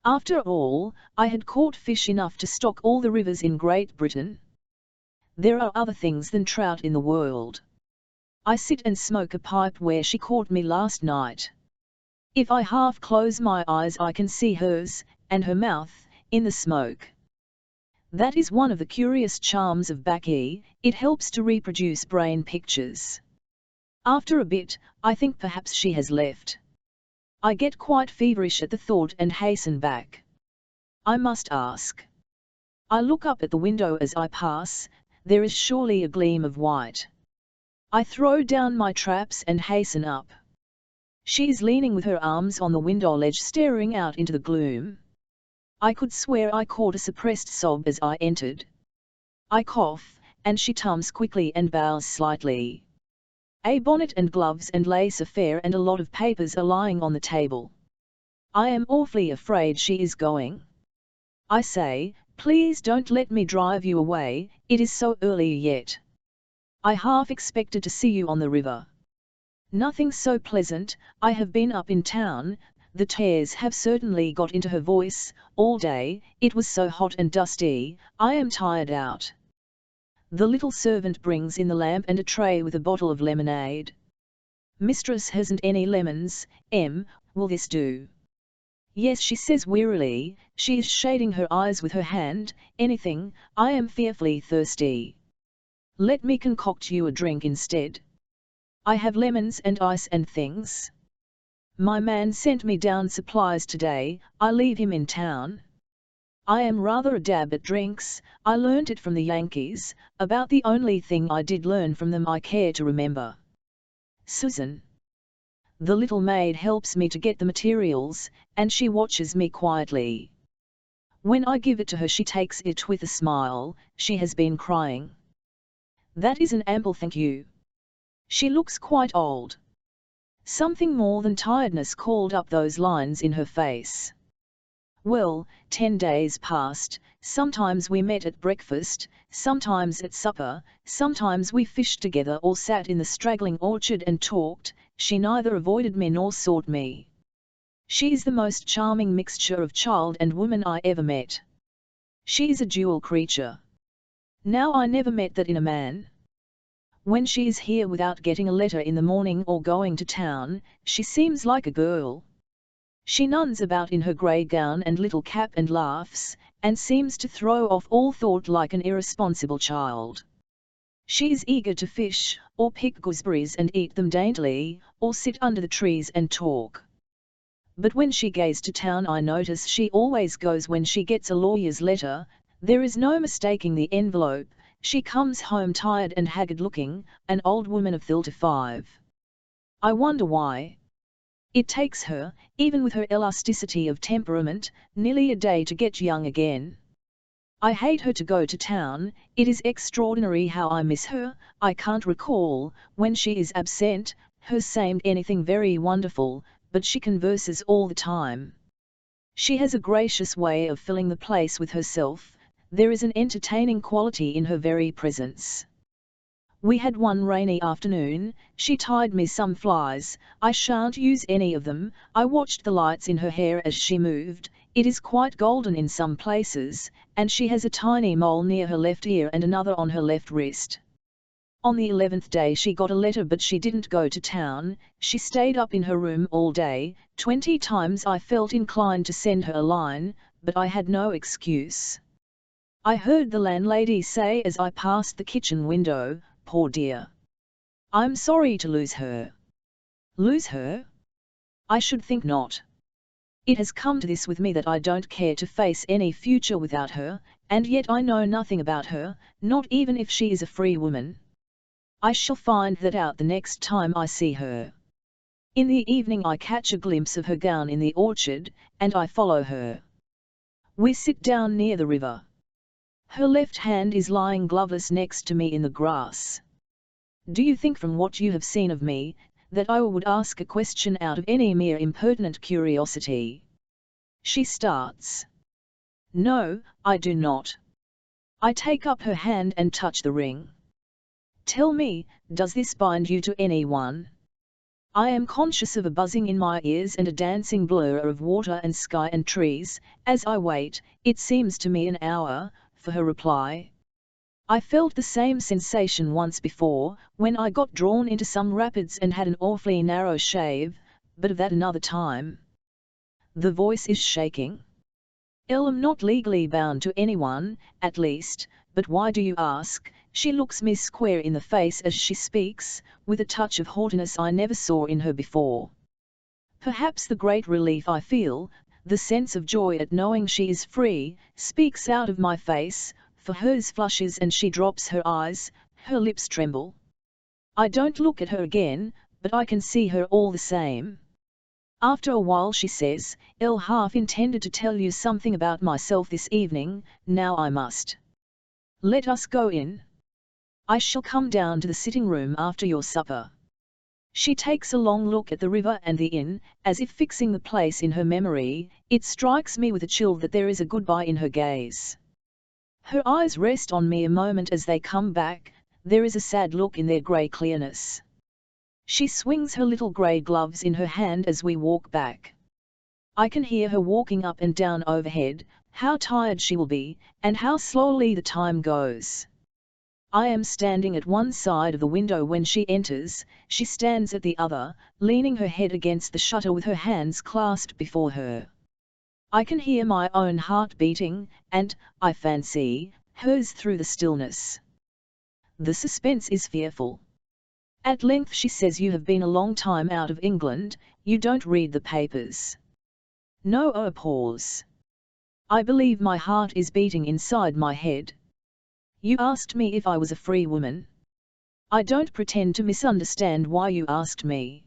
After all, I had caught fish enough to stock all the rivers in Great Britain. There are other things than trout in the world. I sit and smoke a pipe where she caught me last night. If I half close my eyes I can see hers, and her mouth, in the smoke. That is one of the curious charms of baccy, it helps to reproduce brain pictures. After a bit, I think perhaps she has left. I get quite feverish at the thought and hasten back. I must ask. I look up at the window as I pass, there is surely a gleam of white. I throw down my traps and hasten up. She is leaning with her arms on the window ledge staring out into the gloom. I could swear I caught a suppressed sob as I entered. I cough, and she tums quickly and bows slightly. A bonnet and gloves and lace affair and a lot of papers are lying on the table. I am awfully afraid she is going. I say, please don't let me drive you away, it is so early yet. I half expected to see you on the river. Nothing so pleasant, I have been up in town, the tears have certainly got into her voice, all day, it was so hot and dusty, I am tired out. The little servant brings in the lamp and a tray with a bottle of lemonade. Mistress hasn't any lemons, will this do? Yes, she says wearily, she is shading her eyes with her hand, anything, I am fearfully thirsty. Let me concoct you a drink instead. I have lemons and ice and things. My man sent me down supplies today, I leave him in town. I am rather a dab at drinks, I learnt it from the Yankees, about the only thing I did learn from them I care to remember. Susan. The little maid helps me to get the materials, and she watches me quietly. When I give it to her she takes it with a smile, she has been crying. That is an ample thank you. She looks quite old. Something more than tiredness called up those lines in her face. Well, 10 days passed, sometimes we met at breakfast, sometimes at supper, sometimes we fished together or sat in the straggling orchard and talked, she neither avoided me nor sought me. She is the most charming mixture of child and woman I ever met. She is a dual creature. Now I never met that in a man. When she is here without getting a letter in the morning or going to town, she seems like a girl. She nuns about in her grey gown and little cap and laughs, and seems to throw off all thought like an irresponsible child. She is eager to fish, or pick gooseberries and eat them daintily, or sit under the trees and talk. But when she goes to town I notice she always goes when she gets a lawyer's letter, there is no mistaking the envelope, she comes home tired and haggard looking, an old woman of 35. I wonder why. It takes her, even with her elasticity of temperament, nearly a day to get young again. I hate her to go to town, it is extraordinary how I miss her, I can't recall, when she is absent, her saying anything very wonderful, but she converses all the time. She has a gracious way of filling the place with herself, there is an entertaining quality in her very presence. We had one rainy afternoon, she tied me some flies, I shan't use any of them, I watched the lights in her hair as she moved, it is quite golden in some places, and she has a tiny mole near her left ear and another on her left wrist. On the 11th day she got a letter but she didn't go to town, she stayed up in her room all day, 20 times I felt inclined to send her a line, but I had no excuse. I heard the landlady say as I passed the kitchen window, poor dear. I'm sorry to lose her. Lose her? I should think not. It has come to this with me that I don't care to face any future without her, and yet I know nothing about her, not even if she is a free woman. I shall find that out the next time I see her. In the evening I catch a glimpse of her gown in the orchard, and I follow her. We sit down near the river. Her left hand is lying gloveless next to me in the grass. Do you think from what you have seen of me, that I would ask a question out of any mere impertinent curiosity? She starts. No, I do not. I take up her hand and touch the ring. Tell me, does this bind you to anyone? I am conscious of a buzzing in my ears and a dancing blur of water and sky and trees, as I wait, it seems to me an hour, for her reply. I felt the same sensation once before, when I got drawn into some rapids and had an awfully narrow shave, but of that another time. The voice is shaking. I'm not legally bound to anyone, at least, but why do you ask? She looks me square in the face as she speaks, with a touch of haughtiness I never saw in her before. Perhaps the great relief I feel, the sense of joy at knowing she is free, speaks out of my face, for hers flushes and she drops her eyes, her lips tremble. I don't look at her again, but I can see her all the same. After a while she says, half intended to tell you something about myself this evening, now I must. Let us go in. I shall come down to the sitting room after your supper. She takes a long look at the river and the inn, as if fixing the place in her memory. It strikes me with a chill that there is a goodbye in her gaze. Her eyes rest on me a moment as they come back, there is a sad look in their grey clearness. She swings her little grey gloves in her hand as we walk back. I can hear her walking up and down overhead, how tired she will be, and how slowly the time goes. I am standing at one side of the window when she enters, she stands at the other, leaning her head against the shutter with her hands clasped before her. I can hear my own heart beating, and, I fancy, hers through the stillness. The suspense is fearful. At length she says, you have been a long time out of England, you don't read the papers. No. A pause. I believe my heart is beating inside my head. You asked me if I was a free woman. I don't pretend to misunderstand why you asked me.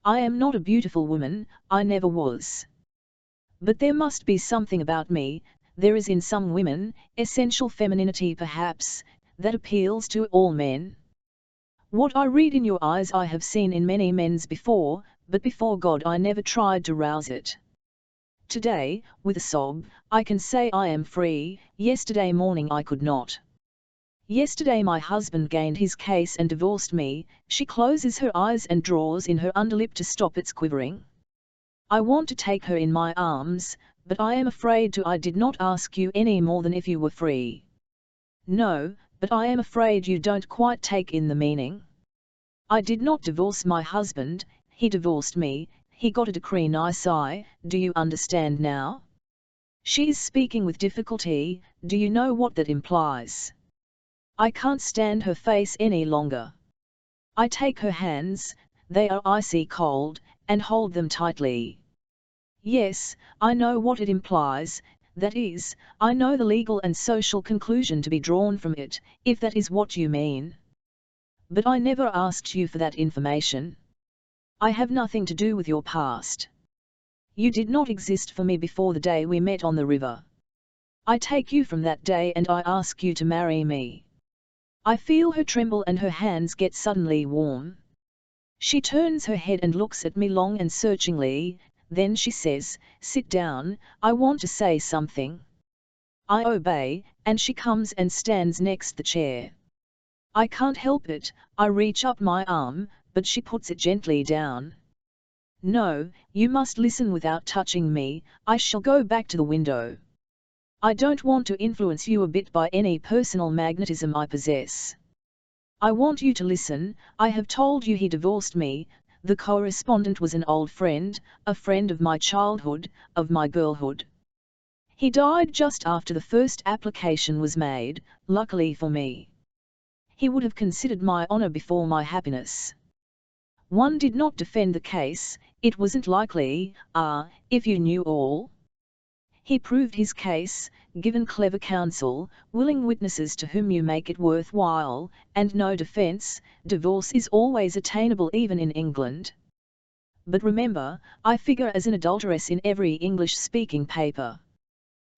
I am not a beautiful woman, I never was. But there must be something about me, there is in some women, essential femininity perhaps, that appeals to all men. What I read in your eyes I have seen in many men's before, but before God I never tried to rouse it. Today, with a sob, I can say I am free, yesterday morning I could not. Yesterday my husband gained his case and divorced me. She closes her eyes and draws in her underlip to stop its quivering. I want to take her in my arms, but I am afraid to. I did not ask you any more than if you were free. No, but I am afraid you don't quite take in the meaning. I did not divorce my husband, he divorced me, he got a decree. I sigh, do you understand now? She is speaking with difficulty, do you know what that implies? I can't stand her face any longer. I take her hands, they are icy cold, and hold them tightly. Yes, I know what it implies, that is, I know the legal and social conclusion to be drawn from it, if that is what you mean. But I never asked you for that information. I have nothing to do with your past. You did not exist for me before the day we met on the river. I take you from that day and I ask you to marry me. I feel her tremble and her hands get suddenly warm. She turns her head and looks at me long and searchingly, then she says, sit down, I want to say something. I obey, and she comes and stands next the chair. I can't help it, I reach up my arm, but she puts it gently down. No, you must listen without touching me, I shall go back to the window. I don't want to influence you a bit by any personal magnetism I possess. I want you to listen. I have told you he divorced me. The correspondent was an old friend, a friend of my childhood, of my girlhood. He died just after the first application was made, luckily for me. He would have considered my honor before my happiness. One did not defend the case, it wasn't likely, if you knew all. He proved his case, given clever counsel, willing witnesses to whom you make it worthwhile, and no defense. Divorce is always attainable even in England. But remember, I figure as an adulteress in every English-speaking paper.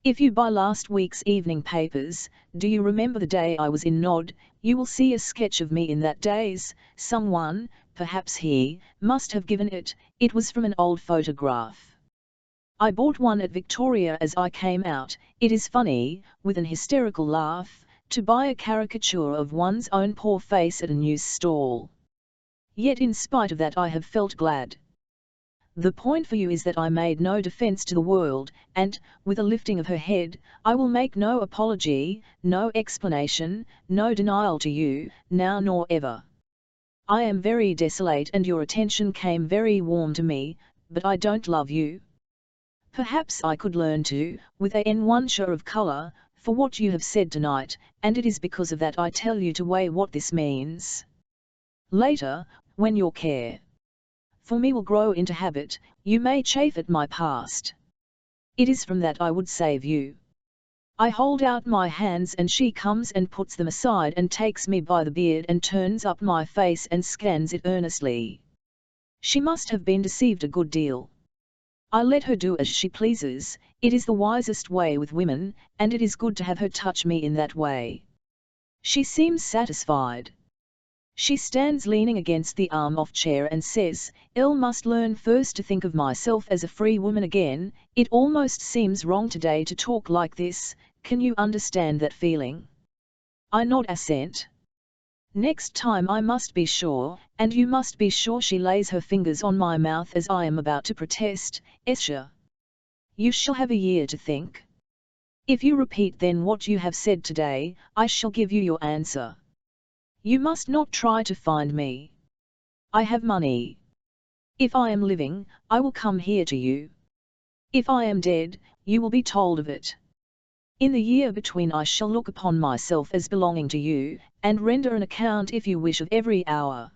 If you buy last week's evening papers, do you remember the day I was in Nod? You will see a sketch of me in that days. Someone, perhaps he, must have given it. It was from an old photograph. I bought one at Victoria as I came out. It is funny, with an hysterical laugh, to buy a caricature of one's own poor face at a news stall. Yet in spite of that I have felt glad. The point for you is that I made no defense to the world, and, with a lifting of her head, I will make no apology, no explanation, no denial to you, now nor ever. I am very desolate and your attention came very warm to me, but I don't love you. Perhaps I could learn to, with one share of colour, for what you have said tonight, and it is because of that I tell you to weigh what this means. Later, when your care for me will grow into habit, you may chafe at my past. It is from that I would save you. I hold out my hands and she comes and puts them aside and takes me by the beard and turns up my face and scans it earnestly. She must have been deceived a good deal. I let her do as she pleases, it is the wisest way with women, and it is good to have her touch me in that way. She seems satisfied. She stands leaning against the arm of chair and says, "I must learn first to think of myself as a free woman again, it almost seems wrong today to talk like this, can you understand that feeling?" I nod assent. "Next time I must be sure, and you must be sure." She lays her fingers on my mouth as I am about to protest, "Escher, you shall have a year to think. If you repeat then what you have said today, I shall give you your answer. You must not try to find me. I have money. If I am living, I will come here to you. If I am dead, you will be told of it. In the year between I shall look upon myself as belonging to you, and render an account if you wish of every hour.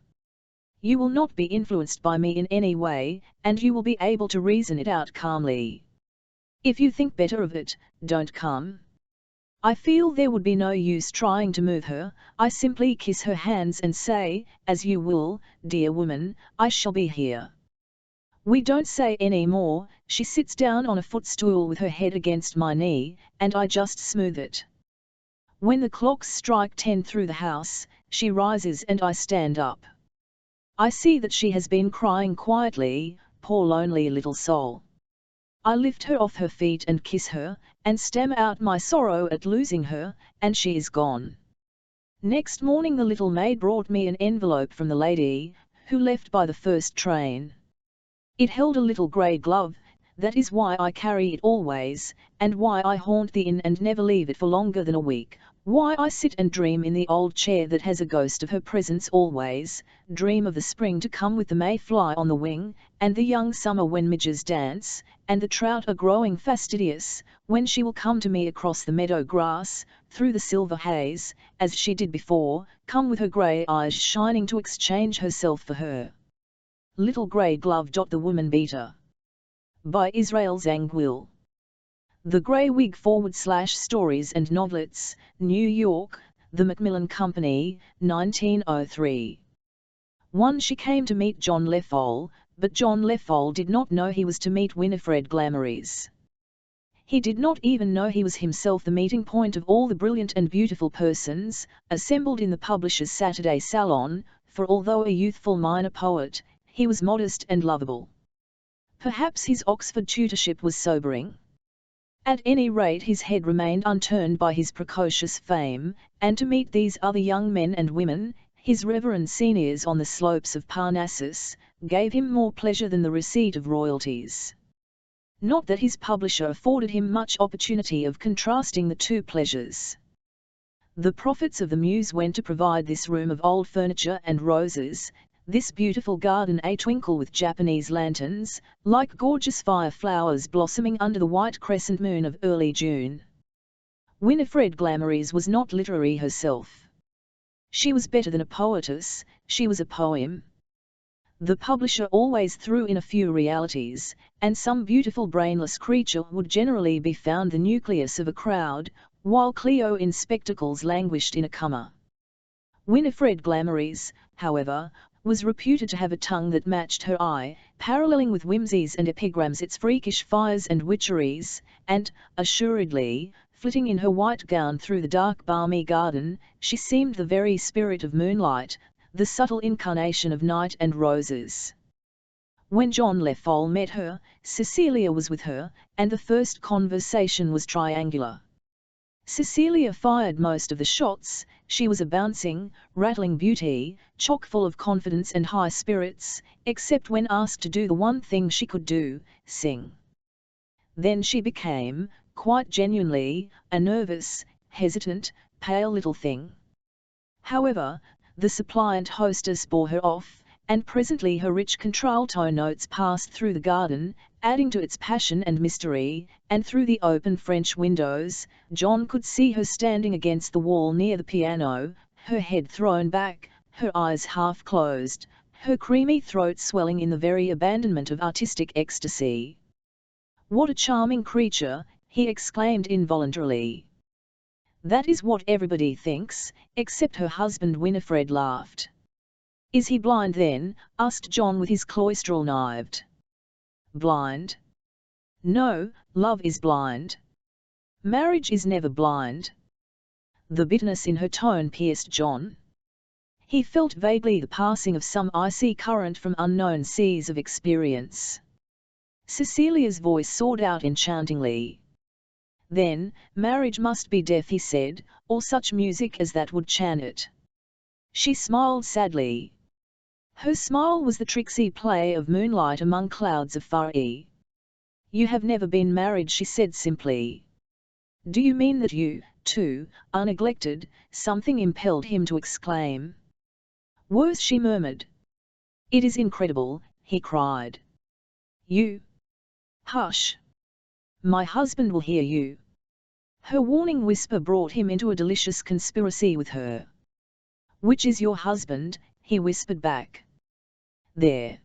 You will not be influenced by me in any way, and you will be able to reason it out calmly. If you think better of it, don't come. I feel there would be no use trying to move her, I simply kiss her hands and say, "As you will, dear woman, I shall be here." We don't say any more, she sits down on a footstool with her head against my knee, and I just smooth it. When the clocks strike 10 through the house, she rises and I stand up. I see that she has been crying quietly, poor lonely little soul. I lift her off her feet and kiss her, and stammer out my sorrow at losing her, and she is gone. Next morning the little maid brought me an envelope from the lady, who left by the first train. It held a little grey glove, that is why I carry it always, and why I haunt the inn and never leave it for longer than a week, why I sit and dream in the old chair that has a ghost of her presence always, dream of the spring to come with the mayfly on the wing, and the young summer when midges dance, and the trout are growing fastidious, when she will come to me across the meadow grass, through the silver haze, as she did before, come with her grey eyes shining to exchange herself for her little grey glove. The Woman Beater. By Israel Zangwill. The Grey Wig / Stories and Novelettes, New York, The Macmillan Company, 1903. 1. She came to meet John Lefol, but John Lefol did not know he was to meet Winifred Glamories. He did not even know he was himself the meeting point of all the brilliant and beautiful persons, assembled in the publisher's Saturday salon, for although a youthful minor poet, he was modest and lovable. Perhaps his Oxford tutorship was sobering. At any rate his head remained unturned by his precocious fame, and to meet these other young men and women, his reverend seniors on the slopes of Parnassus, gave him more pleasure than the receipt of royalties. Not that his publisher afforded him much opportunity of contrasting the two pleasures. The profits of the muse went to provide this room of old furniture and roses, this beautiful garden a twinkle with Japanese lanterns, like gorgeous fire flowers blossoming under the white crescent moon of early June. Winifred Glamories was not literary herself. She was better than a poetess, she was a poem. The publisher always threw in a few realities, and some beautiful brainless creature would generally be found the nucleus of a crowd, while Cleo in spectacles languished in a coma. Winifred Glamories, however, was reputed to have a tongue that matched her eye, paralleling with whimsies and epigrams its freakish fires and witcheries, and, assuredly, flitting in her white gown through the dark balmy garden, she seemed the very spirit of moonlight, the subtle incarnation of night and roses. When John Lefol met her, Cecilia was with her, and the first conversation was triangular. Cecilia fired most of the shots. She was a bouncing, rattling beauty, chock full of confidence and high spirits, except when asked to do the one thing she could do, sing. Then she became, quite genuinely, a nervous, hesitant, pale little thing. However, the suppliant hostess bore her off, and presently her rich contralto notes passed through the garden, adding to its passion and mystery, and through the open French windows, John could see her standing against the wall near the piano, her head thrown back, her eyes half closed, her creamy throat swelling in the very abandonment of artistic ecstasy. "What a charming creature!" he exclaimed involuntarily. "That is what everybody thinks, except her husband." Winifred laughed. "Is he blind then?" asked John with his cloistral knived. "Blind? No, love is blind. Marriage is never blind." The bitterness in her tone pierced John. He felt vaguely the passing of some icy current from unknown seas of experience. Cecilia's voice soared out enchantingly. "Then, marriage must be deaf," he said, "or such music as that would chant it." She smiled sadly. Her smile was the tricksy play of moonlight among clouds of fire. "You have never been married," she said simply. "Do you mean that you, too, are neglected?" Something impelled him to exclaim. "Worse," she murmured. "It is incredible," he cried. "You—" "Hush! My husband will hear you." Her warning whisper brought him into a delicious conspiracy with her. "Which is your husband?" he whispered back. "There.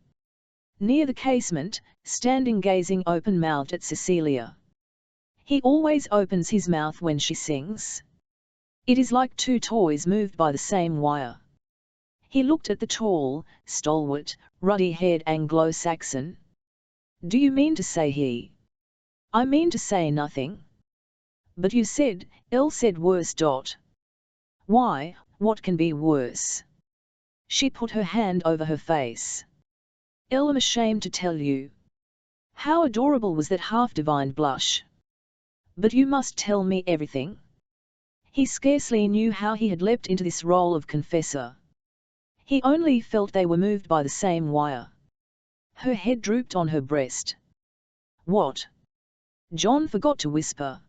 Near the casement, standing gazing open-mouthed at Cecilia. He always opens his mouth when she sings. It is like two toys moved by the same wire." He looked at the tall, stalwart, ruddy-haired Anglo-Saxon. "Do you mean to say he—" "I mean to say nothing." "But you said," Elle said, "worse." "Why, what can be worse?" She put her hand over her face. "Elle, I'm ashamed to tell you." How adorable was that half-divine blush! "But you must tell me everything." He scarcely knew how he had leapt into this role of confessor. He only felt they were moved by the same wire. Her head drooped on her breast. "What?" John forgot to whisper.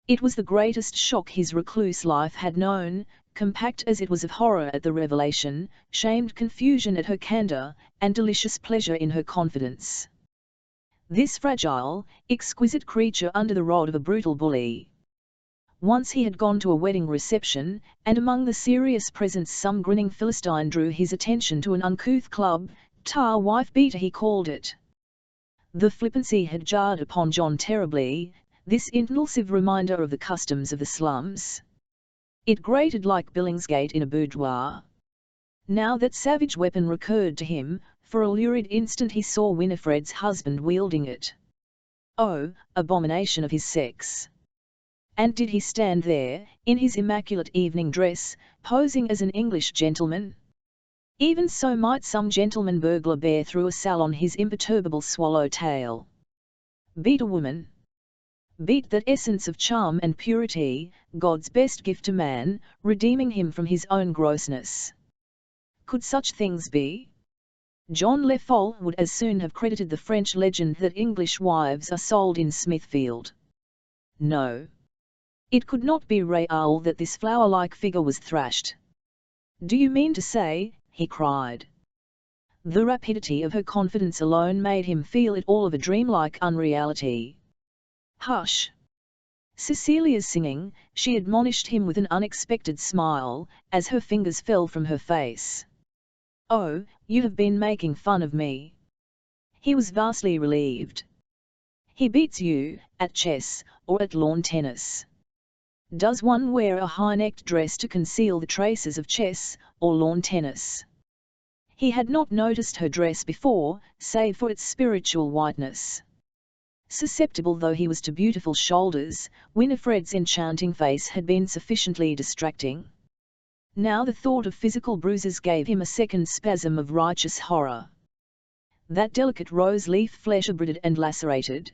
It was the greatest shock his recluse life had known, compact as it was of horror at the revelation, shamed confusion at her candour, and delicious pleasure in her confidence. This fragile, exquisite creature under the rod of a brutal bully. Once he had gone to a wedding reception, and among the serious presents some grinning Philistine drew his attention to an uncouth club, tar wife-beater he called it. The flippancy had jarred upon John terribly, this impulsive reminder of the customs of the slums. It grated like Billingsgate in a boudoir. Now that savage weapon recurred to him, for a lurid instant he saw Winifred's husband wielding it. Oh, abomination of his sex! And did he stand there, in his immaculate evening dress, posing as an English gentleman? Even so might some gentleman burglar bear through a salon his imperturbable swallow-tail. Beat a woman. Beat that essence of charm and purity, God's best gift to man, redeeming him from his own grossness. Could such things be? John Lefol would as soon have credited the French legend that English wives are sold in Smithfield. No. It could not be real that this flower-like figure was thrashed. "Do you mean to say?" he cried. The rapidity of her confidence alone made him feel it all of a dreamlike unreality. "Hush!" Cecilia's singing, she admonished him with an unexpected smile, as her fingers fell from her face. "Oh, you have been making fun of me." He was vastly relieved. "He beats you, at chess, or at lawn tennis. Does one wear a high-necked dress to conceal the traces of chess, or lawn tennis?" He had not noticed her dress before, save for its spiritual whiteness. Susceptible though he was to beautiful shoulders, Winifred's enchanting face had been sufficiently distracting. Now the thought of physical bruises gave him a second spasm of righteous horror. That delicate rose-leaf flesh abraded and lacerated.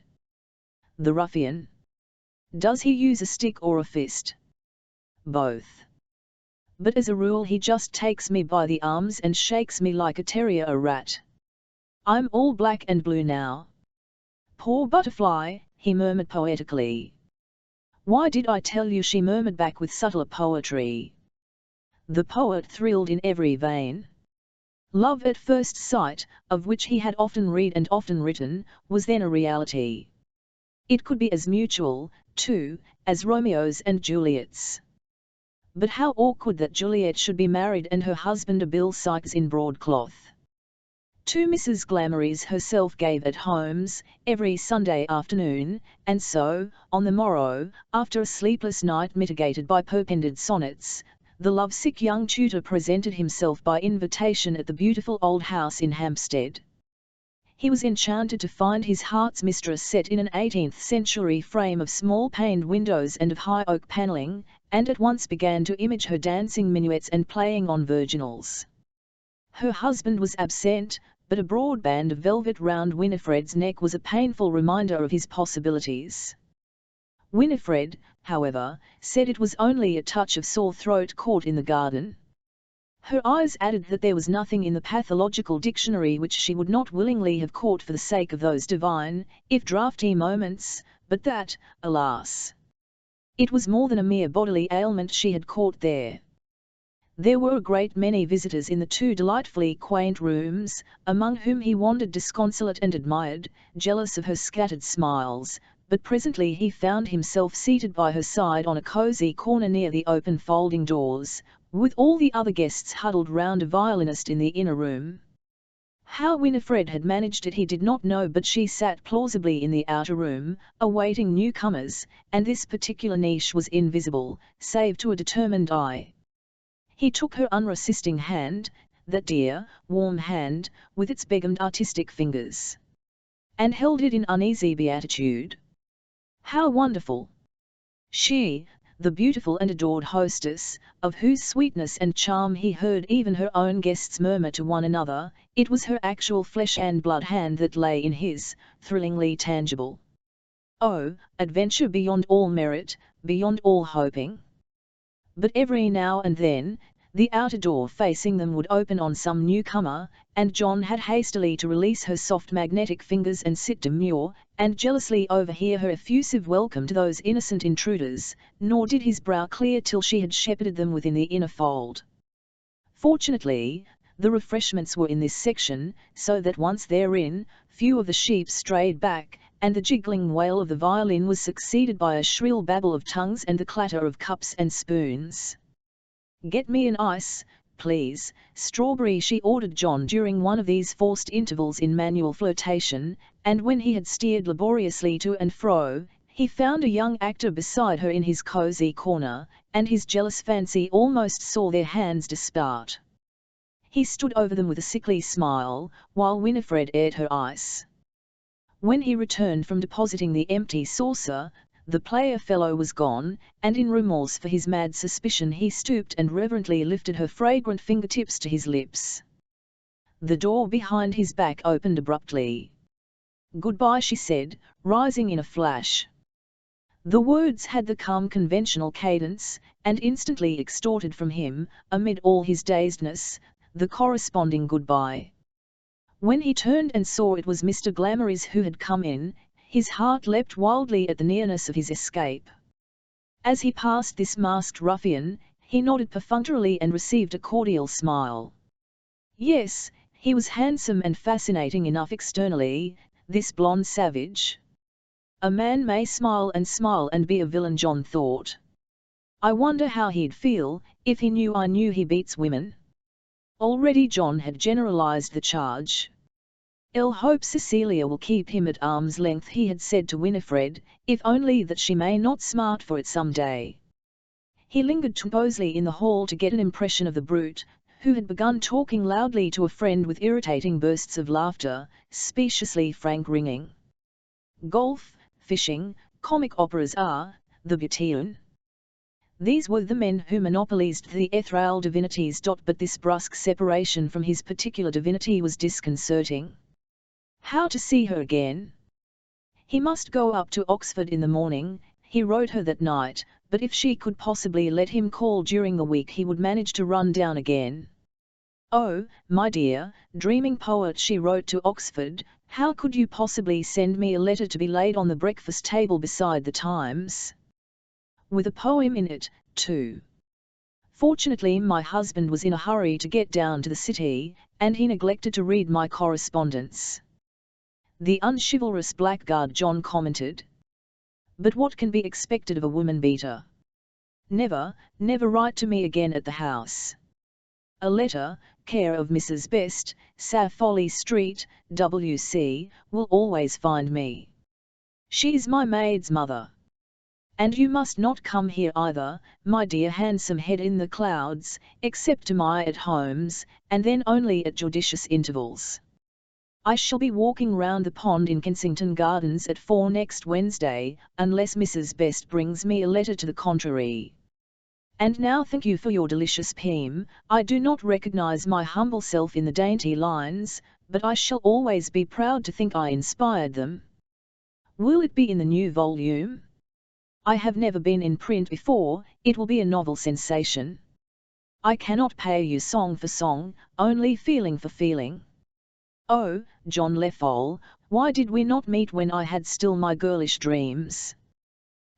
The ruffian! Does he use a stick or a fist? Both. But as a rule he just takes me by the arms and shakes me like a terrier a rat. I'm all black and blue now. Poor butterfly, he murmured poetically. Why did I tell you, she murmured back with subtler poetry. The poet thrilled in every vein. Love at first sight, of which he had often read and often written, was then a reality. It could be as mutual, too, as Romeo's and Juliet's. But how awkward that Juliet should be married and her husband a Bill Sikes in broadcloth. To Mrs. Glamorys herself gave at Holmes, every Sunday afternoon, and so, on the morrow, after a sleepless night mitigated by perpended sonnets, the lovesick young tutor presented himself by invitation at the beautiful old house in Hampstead. He was enchanted to find his heart's mistress set in an 18th-century frame of small-paned windows and of high oak panelling, and at once began to image her dancing minuets and playing on virginals. Her husband was absent, but a broad band of velvet round Winifred's neck was a painful reminder of his possibilities. Winifred, however, said it was only a touch of sore throat caught in the garden. Her eyes added that there was nothing in the pathological dictionary which she would not willingly have caught for the sake of those divine, if draughty moments, but that, alas! It was more than a mere bodily ailment she had caught there. There were a great many visitors in the two delightfully quaint rooms, among whom he wandered disconsolate and admired, jealous of her scattered smiles, but presently he found himself seated by her side on a cosy corner near the open folding doors, with all the other guests huddled round a violinist in the inner room. How Winifred had managed it he did not know, but she sat plausibly in the outer room, awaiting newcomers, and this particular niche was invisible, save to a determined eye. He took her unresisting hand, that dear, warm hand, with its begomed artistic fingers, and held it in uneasy beatitude. How wonderful! She, the beautiful and adored hostess, of whose sweetness and charm he heard even her own guests murmur to one another, it was her actual flesh and blood hand that lay in his, thrillingly tangible. Oh, adventure beyond all merit, beyond all hoping! But every now and then, the outer door facing them would open on some newcomer, and John had hastily to release her soft magnetic fingers and sit demure, and jealously overhear her effusive welcome to those innocent intruders, nor did his brow clear till she had shepherded them within the inner fold. Fortunately, the refreshments were in this section, so that once therein, few of the sheep strayed back, and the jiggling wail of the violin was succeeded by a shrill babble of tongues and the clatter of cups and spoons. "Get me an ice, please, strawberry," she ordered John during one of these forced intervals in manual flirtation, and when he had steered laboriously to and fro, he found a young actor beside her in his cosy corner, and his jealous fancy almost saw their hands dispart. He stood over them with a sickly smile, while Winifred ate her ice. When he returned from depositing the empty saucer, the player fellow was gone, and in remorse for his mad suspicion he stooped and reverently lifted her fragrant fingertips to his lips. The door behind his back opened abruptly. "Goodbye," she said, rising in a flash. The words had the calm conventional cadence, and instantly extorted from him, amid all his dazedness, the corresponding goodbye. When he turned and saw it was Mr. Glamorys who had come in, his heart leapt wildly at the nearness of his escape. As he passed this masked ruffian, he nodded perfunctorily and received a cordial smile. Yes, he was handsome and fascinating enough externally, this blonde savage. A man may smile and be a villain, John thought. I wonder how he'd feel, if he knew I knew he beats women. Already John had generalized the charge. "I'll hope Cecilia will keep him at arm's length," he had said to Winifred, "if only that she may not smart for it some day." He lingered tuberosely in the hall to get an impression of the brute, who had begun talking loudly to a friend with irritating bursts of laughter, speciously frank-ringing. Golf, fishing, comic operas are, the Victorian. These were the men who monopolized the ethereal divinities. But this brusque separation from his particular divinity was disconcerting. How to see her again? He must go up to Oxford in the morning, He wrote her that night, but if she could possibly let him call during the week he would manage to run down again. "Oh, my dear, dreaming poet," she wrote to Oxford, "how could you possibly send me a letter to be laid on the breakfast table beside the Times? With a poem in it, too. Fortunately my husband was in a hurry to get down to the city, and he neglected to read my correspondence." The unchivalrous blackguard John commented. "But what can be expected of a woman-beater? Never, never write to me again at the house. A letter, care of Mrs. Best, Foley Street, W.C., will always find me. She is my maid's mother. And you must not come here either, my dear handsome head in the clouds, except to my at-homes, and then only at judicious intervals. I shall be walking round the pond in Kensington Gardens at 4 next Wednesday, unless Mrs. Best brings me a letter to the contrary. And now thank you for your delicious poem. I do not recognize my humble self in the dainty lines, but I shall always be proud to think I inspired them. Will it be in the new volume? I have never been in print before, it will be a novel sensation. I cannot pay you song for song, only feeling for feeling. Oh, John Lefol, why did we not meet when I had still my girlish dreams?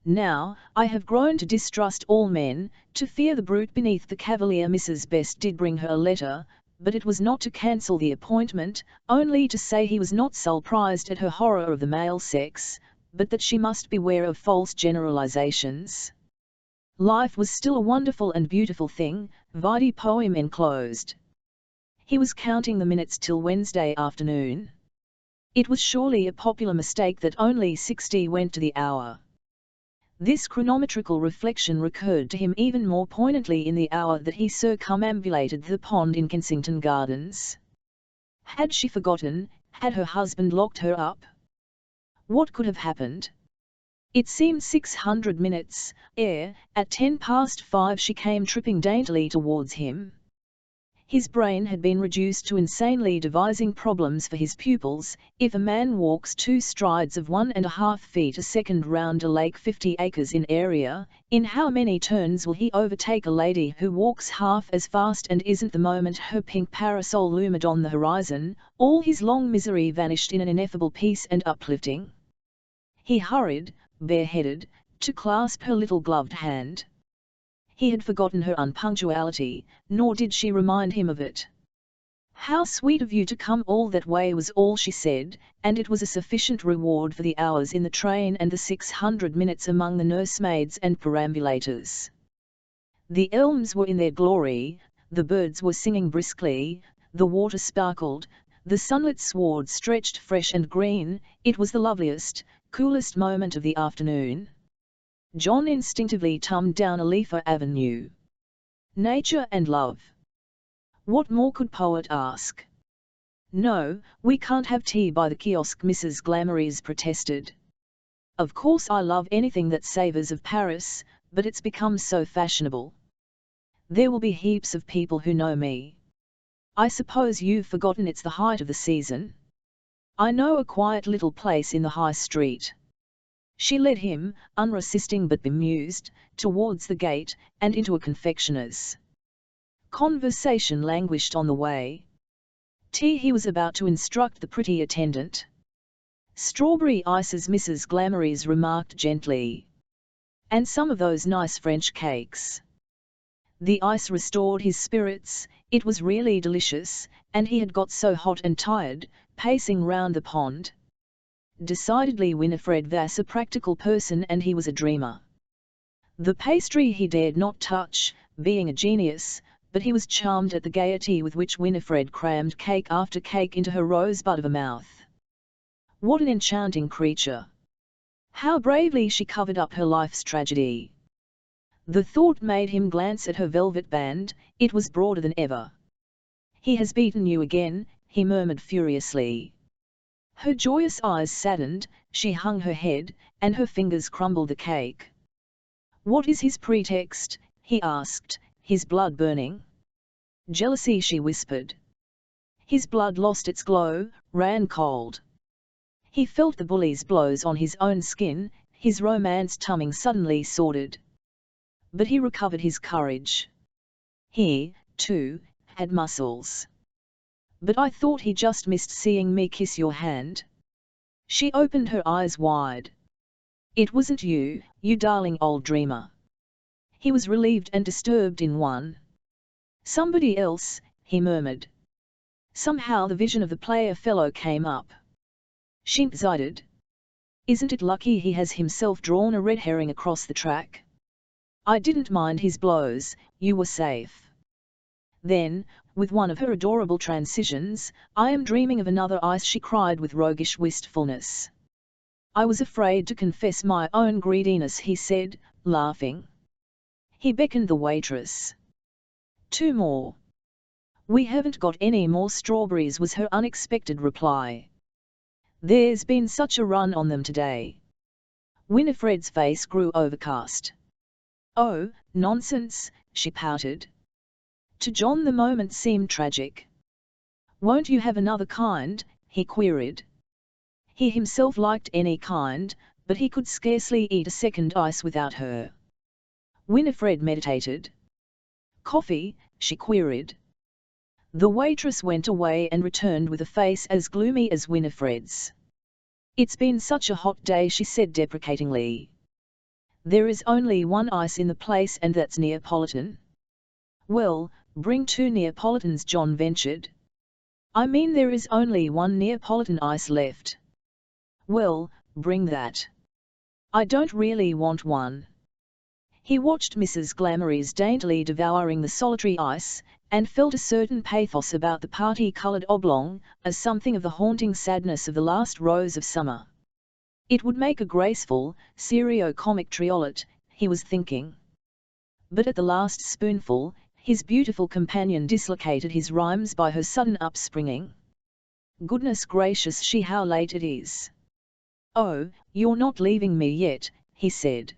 Now, I have grown to distrust all men, to fear the brute beneath the cavalier. Mrs. Best did bring her a letter, but it was not to cancel the appointment, only to say he was not surprised at her horror of the male sex, but that she must beware of false generalizations. Life was still a wonderful and beautiful thing, vide poem enclosed. He was counting the minutes till Wednesday afternoon. It was surely a popular mistake that only 60 went to the hour. This chronometrical reflection recurred to him even more poignantly in the hour that he circumambulated the pond in Kensington Gardens. Had she forgotten? Had her husband locked her up? What could have happened? It seemed 600 minutes, ere, at 5:10 she came tripping daintily towards him. His brain had been reduced to insanely devising problems for his pupils. If a man walks 2 strides of 1.5 feet a second round a lake 50 acres in area, in how many turns will he overtake a lady who walks half as fast, and isn't the moment her pink parasol loomed on the horizon, all his long misery vanished in an ineffable peace and uplifting? He hurried, bareheaded, to clasp her little gloved hand. He had forgotten her unpunctuality, nor did she remind him of it. "How sweet of you to come all that way," was all she said, and it was a sufficient reward for the hours in the train and the 600 minutes among the nursemaids and perambulators. The elms were in their glory, the birds were singing briskly, the water sparkled, the sunlit sward stretched fresh and green. It was the loveliest, coolest moment of the afternoon. John instinctively tumbled down Alifa Avenue. Nature and love. What more could poet ask? "No, we can't have tea by the kiosk," Mrs. Glamories protested. "Of course I love anything that savours of Paris, but it's become so fashionable. There will be heaps of people who know me. I suppose you've forgotten it's the height of the season. I know a quiet little place in the High Street." She led him, unresisting but bemused, towards the gate, and into a confectioner's. Conversation languished on the way. Tea, he was about to instruct the pretty attendant. "Strawberry ices," Mrs. Glamories remarked gently. "And some of those nice French cakes." The ice restored his spirits. It was really delicious, and he had got so hot and tired, pacing round the pond. Decidedly Winifred was a practical person, and he was a dreamer. The pastry he dared not touch, being a genius, but he was charmed at the gaiety with which Winifred crammed cake after cake into her rosebud of a mouth. What an enchanting creature! How bravely she covered up her life's tragedy! The thought made him glance at her velvet band. It was broader than ever. "He has beaten you again," he murmured furiously. Her joyous eyes saddened, she hung her head, and her fingers crumbled the cake. "What is his pretext?" he asked, his blood burning. "Jealousy," she whispered. His blood lost its glow, ran cold. He felt the bully's blows on his own skin. his romance tummy suddenly sordid. But he recovered his courage. He, too, had muscles. But I thought he just missed seeing me kiss your hand. She opened her eyes wide. It wasn't you, you darling old dreamer. He was relieved and disturbed in one. Somebody else, he murmured. Somehow the vision of the player fellow came up. She sighed. Isn't it lucky he has himself drawn a red herring across the track? I didn't mind his blows, you were safe. Then, with one of her adorable transitions, I am dreaming of another ice, she cried with roguish wistfulness. I was afraid to confess my own greediness, he said, laughing. He beckoned the waitress. 2 more. We haven't got any more strawberries, was her unexpected reply. There's been such a run on them today. Winifred's face grew overcast. Oh, nonsense, she pouted. To John the moment seemed tragic. Won't you have another kind? He queried. He himself liked any kind, but he could scarcely eat a second ice without her. Winifred meditated. Coffee? She queried. The waitress went away and returned with a face as gloomy as Winifred's. It's been such a hot day, she said deprecatingly. There is only one ice in the place and that's Neapolitan. Well, bring 2 Neapolitans, John ventured. I mean there is only one Neapolitan ice left. Well, bring that. I don't really want one. He watched Mrs. Glamorys daintily devouring the solitary ice, and felt a certain pathos about the party-coloured oblong, as something of the haunting sadness of the last rose of summer. It would make a graceful, serio-comic triolet, he was thinking. But at the last spoonful, his beautiful companion dislocated his rhymes by her sudden upspringing. Goodness gracious, how late it is. Oh, you're not leaving me yet, he said.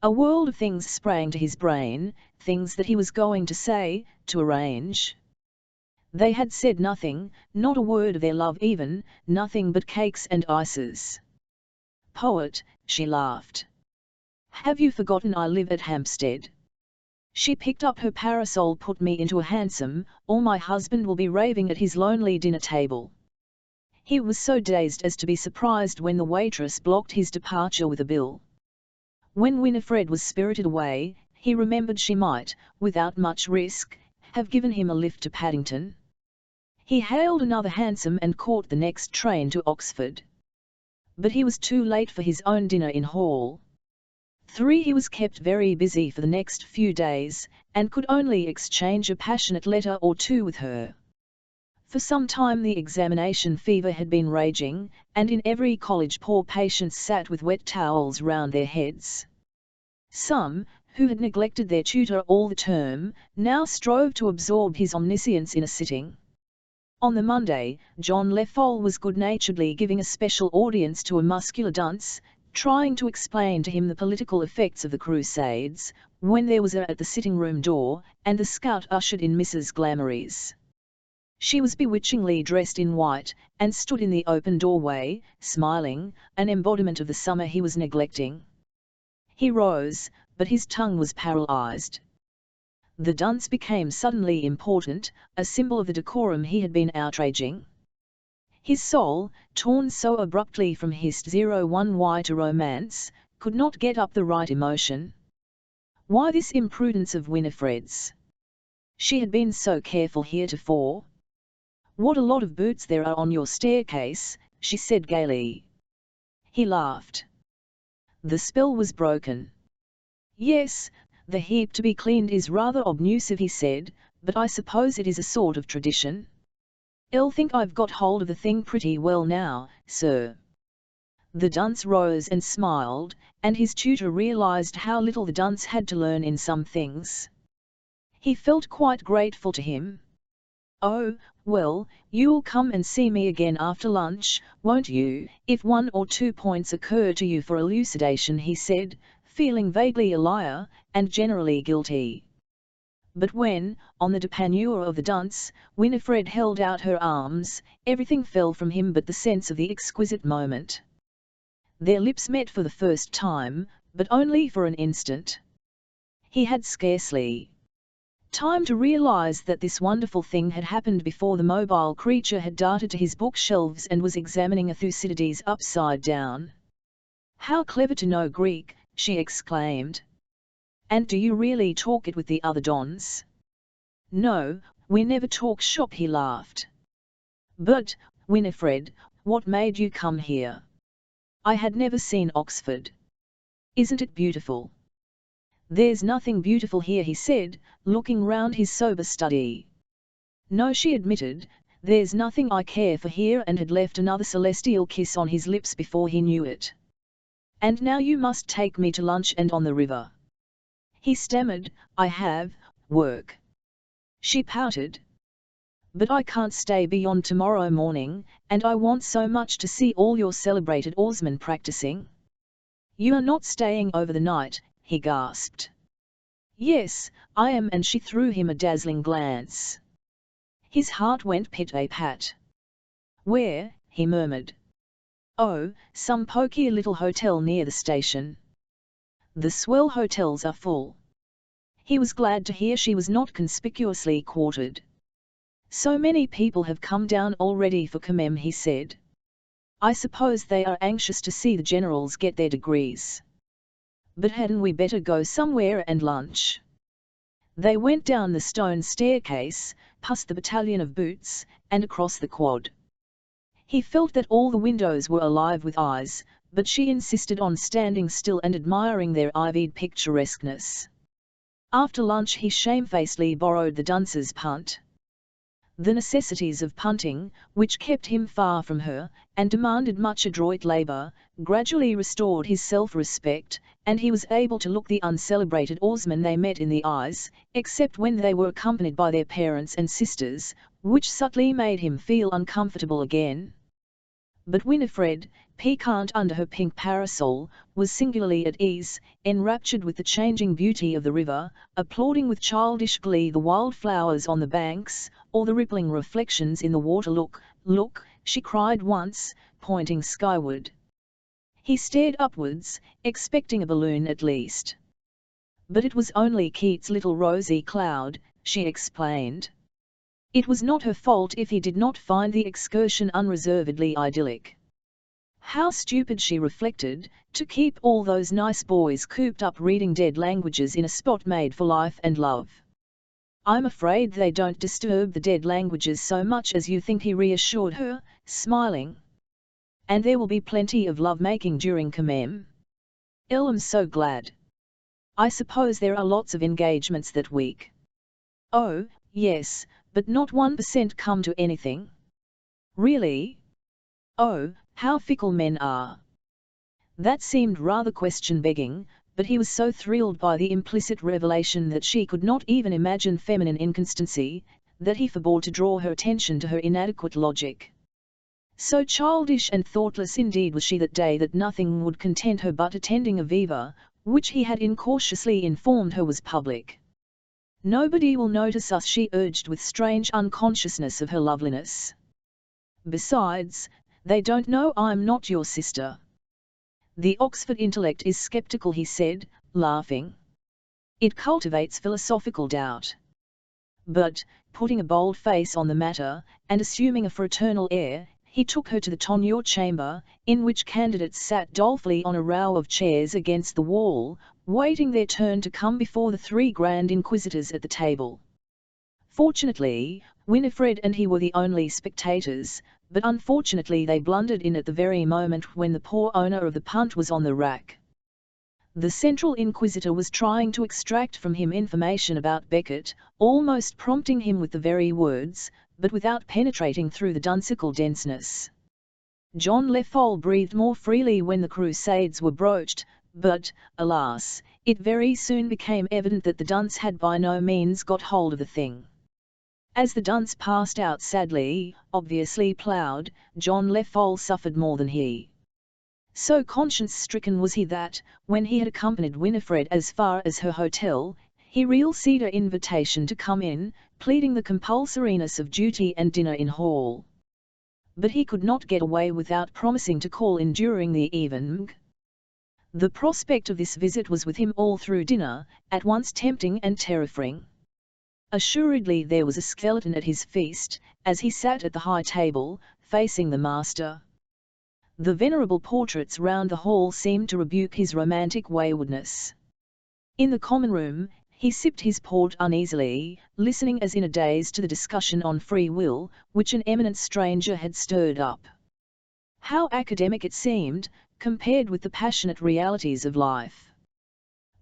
A world of things sprang to his brain, things that he was going to say, to arrange. They had said nothing, not a word of their love even, nothing but cakes and ices. Poet, she laughed. Have you forgotten I live at Hampstead? She picked up her parasol, put me into a hansom, or my husband will be raving at his lonely dinner table. He was so dazed as to be surprised when the waitress blocked his departure with a bill. When Winifred was spirited away, he remembered she might, without much risk, have given him a lift to Paddington. He hailed another hansom and caught the next train to Oxford. But he was too late for his own dinner in Hall 3. He was kept very busy for the next few days, and could only exchange a passionate letter or 2 with her. For some time the examination fever had been raging, and in every college poor patients sat with wet towels round their heads. Some, who had neglected their tutor all the term, now strove to absorb his omniscience in a sitting. On the Monday, John Leffol was good-naturedly giving a special audience to a muscular dunce, trying to explain to him the political effects of the Crusades, when there was a at the sitting-room door, and the scout ushered in Mrs. Glamorys. She was bewitchingly dressed in white, and stood in the open doorway, smiling, an embodiment of the summer he was neglecting. He rose, but his tongue was paralyzed. The dunce became suddenly important, a symbol of the decorum he had been outraging. His soul, torn so abruptly from hist 01Y to romance, could not get up the right emotion. Why this imprudence of Winifred's? She had been so careful heretofore. What a lot of boots there are on your staircase, she said gaily. He laughed. The spell was broken. Yes, the heap to be cleaned is rather obtrusive, he said, but I suppose it is a sort of tradition. I'll think I've got hold of the thing pretty well now, sir. The dunce rose and smiled, and his tutor realized how little the dunce had to learn in some things. He felt quite grateful to him. Oh, well, you'll come and see me again after lunch, won't you, if 1 or 2 points occur to you for elucidation, he said, feeling vaguely a liar, and generally guilty. But when, on the depanure of the dunce, Winifred held out her arms, everything fell from him but the sense of the exquisite moment. Their lips met for the first time, but only for an instant. He had scarcely time to realize that this wonderful thing had happened before the mobile creature had darted to his bookshelves and was examining a Thucydides upside down. "How clever to know Greek," she exclaimed. "And do you really talk it with the other dons?" "No, we never talk shop," he laughed. "But, Winifred, what made you come here? I had never seen Oxford. Isn't it beautiful?" "There's nothing beautiful here," he said, looking round his sober study. "No," she admitted, "there's nothing I care for here," and had left another celestial kiss on his lips before he knew it. "And now you must take me to lunch and on the river." He stammered, "I have work." She pouted. "But I can't stay beyond tomorrow morning, and I want so much to see all your celebrated oarsmen practicing." "You are not staying over the night," he gasped. "Yes, I am," and she threw him a dazzling glance. His heart went pit-a-pat. "Where?" he murmured. "Oh, some poky little hotel near the station. The swell hotels are full." He was glad to hear she was not conspicuously quartered. "So many people have come down already for commem," he said. "I suppose they are anxious to see the generals get their degrees. But hadn't we better go somewhere and lunch?" They went down the stone staircase, past the battalion of boots, and across the quad. He felt that all the windows were alive with eyes, but she insisted on standing still and admiring their ivied picturesqueness. After lunch he shamefacedly borrowed the dunce's punt. The necessities of punting, which kept him far from her, and demanded much adroit labour, gradually restored his self-respect, and he was able to look the uncelebrated oarsmen they met in the eyes, except when they were accompanied by their parents and sisters, which subtly made him feel uncomfortable again. But Winifred, piquant under her pink parasol, was singularly at ease, enraptured with the changing beauty of the river, applauding with childish glee the wild flowers on the banks, or the rippling reflections in the water. "Look, look," she cried once, pointing skyward. He stared upwards, expecting a balloon at least. "But it was only Keats' little rosy cloud," she explained. It was not her fault if he did not find the excursion unreservedly idyllic. How stupid, she reflected, to keep all those nice boys cooped up reading dead languages in a spot made for life and love. "I'm afraid they don't disturb the dead languages so much as you think," he reassured her, smiling. "And there will be plenty of love-making during commem. I'm so glad. I suppose there are lots of engagements that week." "Oh, yes, but not 1% come to anything." "Really? Oh, how fickle men are." That seemed rather question-begging, but he was so thrilled by the implicit revelation that she could not even imagine feminine inconstancy, that he forbore to draw her attention to her inadequate logic. So childish and thoughtless indeed was she that day that nothing would content her but attending a viva, which he had incautiously informed her was public. "Nobody will notice us," she urged with strange unconsciousness of her loveliness. "Besides, they don't know I'm not your sister." "The Oxford intellect is sceptical," he said, laughing. "It cultivates philosophical doubt." But, putting a bold face on the matter, and assuming a fraternal air, he took her to the tonneau chamber, in which candidates sat dolefully on a row of chairs against the wall, waiting their turn to come before the three grand inquisitors at the table. Fortunately, Winifred and he were the only spectators, but unfortunately they blundered in at the very moment when the poor owner of the punt was on the rack. The central inquisitor was trying to extract from him information about Beckett, almost prompting him with the very words, but without penetrating through the dunsical denseness. John Lefol breathed more freely when the Crusades were broached, but, alas, it very soon became evident that the dunce had by no means got hold of the thing. As the dunce passed out sadly, obviously ploughed, John Lefol suffered more than he. So conscience-stricken was he that, when he had accompanied Winifred as far as her hotel, he received her invitation to come in, pleading the compulsoriness of duty and dinner in hall. but he could not get away without promising to call in during the evening. The prospect of this visit was with him all through dinner, at once tempting and terrifying. Assuredly there was a skeleton at his feast, as he sat at the high table, facing the master. The venerable portraits round the hall seemed to rebuke his romantic waywardness. In the common room, he sipped his port uneasily, listening as in a daze to the discussion on free will, which an eminent stranger had stirred up. How academic it seemed, compared with the passionate realities of life.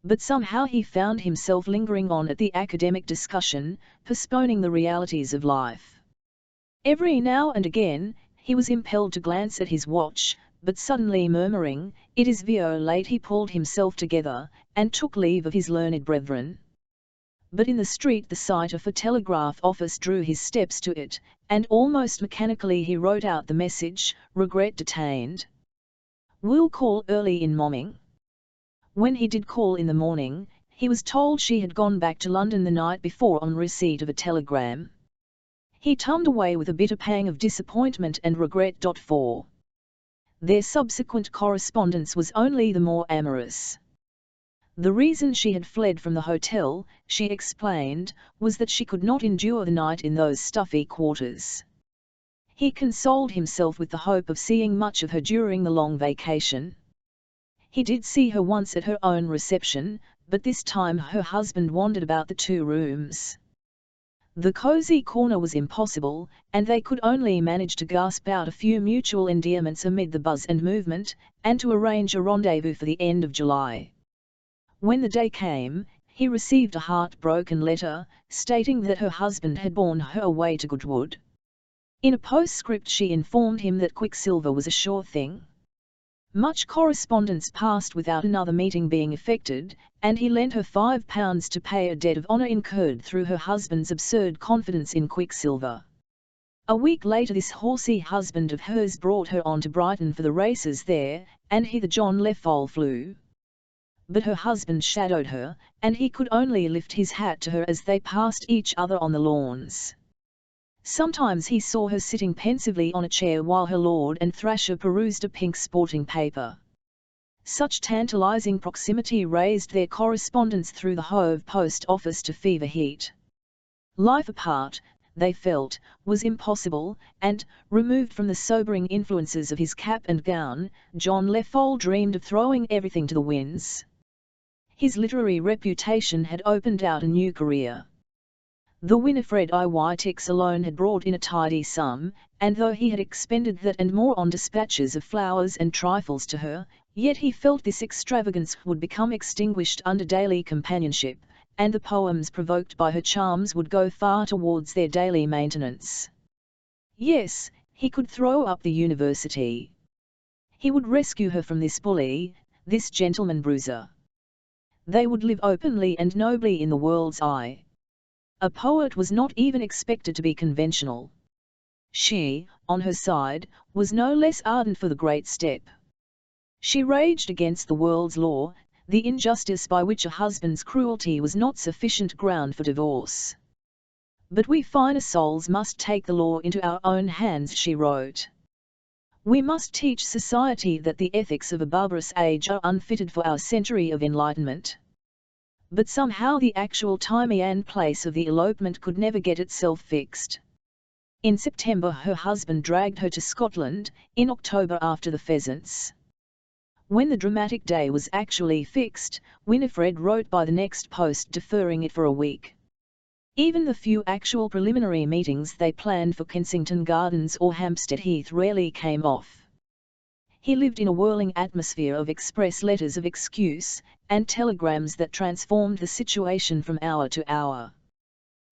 But somehow he found himself lingering on at the academic discussion, postponing the realities of life. Every now and again, he was impelled to glance at his watch, but suddenly murmuring, "It is late," he pulled himself together, and took leave of his learned brethren. But in the street the sight of a telegraph office drew his steps to it, and almost mechanically he wrote out the message, "Regret detained. Will call early in morning." When he did call in the morning, he was told she had gone back to London the night before on receipt of a telegram. He tummed away with a bitter pang of disappointment and regret. For their subsequent correspondence was only the more amorous. The reason she had fled from the hotel, she explained, was that she could not endure the night in those stuffy quarters. He consoled himself with the hope of seeing much of her during the long vacation. He did see her once at her own reception, but this time her husband wandered about the 2 rooms. The cosy corner was impossible, and they could only manage to gasp out a few mutual endearments amid the buzz and movement, and to arrange a rendezvous for the end of July. When the day came, he received a heartbroken letter, stating that her husband had borne her away to Goodwood. In a postscript she informed him that quicksilver was a sure thing. Much correspondence passed without another meeting being effected, and he lent her £5 to pay a debt of honour incurred through her husband's absurd confidence in quicksilver. A week later this horsey husband of hers brought her on to Brighton for the races there, and hither John Lefol flew. But her husband shadowed her, and he could only lift his hat to her as they passed each other on the lawns. Sometimes he saw her sitting pensively on a chair while her lord and thrasher perused a pink sporting paper. Such tantalizing proximity raised their correspondence through the Hove post office to fever heat. Life apart, they felt, was impossible, and, removed from the sobering influences of his cap and gown, John Lefol dreamed of throwing everything to the winds. His literary reputation had opened out a new career. The Winifred Iwitix alone had brought in a tidy sum, and though he had expended that and more on dispatches of flowers and trifles to her, yet he felt this extravagance would become extinguished under daily companionship, and the poems provoked by her charms would go far towards their daily maintenance. Yes, he could throw up the university. He would rescue her from this bully, this gentleman bruiser. They would live openly and nobly in the world's eye. A poet was not even expected to be conventional. She, on her side, was no less ardent for the great step. She raged against the world's law, the injustice by which a husband's cruelty was not sufficient ground for divorce. "But we finer souls must take the law into our own hands," she wrote. "We must teach society that the ethics of a barbarous age are unfitted for our century of enlightenment." But somehow the actual time and place of the elopement could never get itself fixed. In September her husband dragged her to Scotland, in October after the pheasants. When the dramatic day was actually fixed, Winifred wrote by the next post deferring it for a week. Even the few actual preliminary meetings they planned for Kensington Gardens or Hampstead Heath rarely came off. He lived in a whirling atmosphere of express letters of excuse, and telegrams that transformed the situation from hour to hour.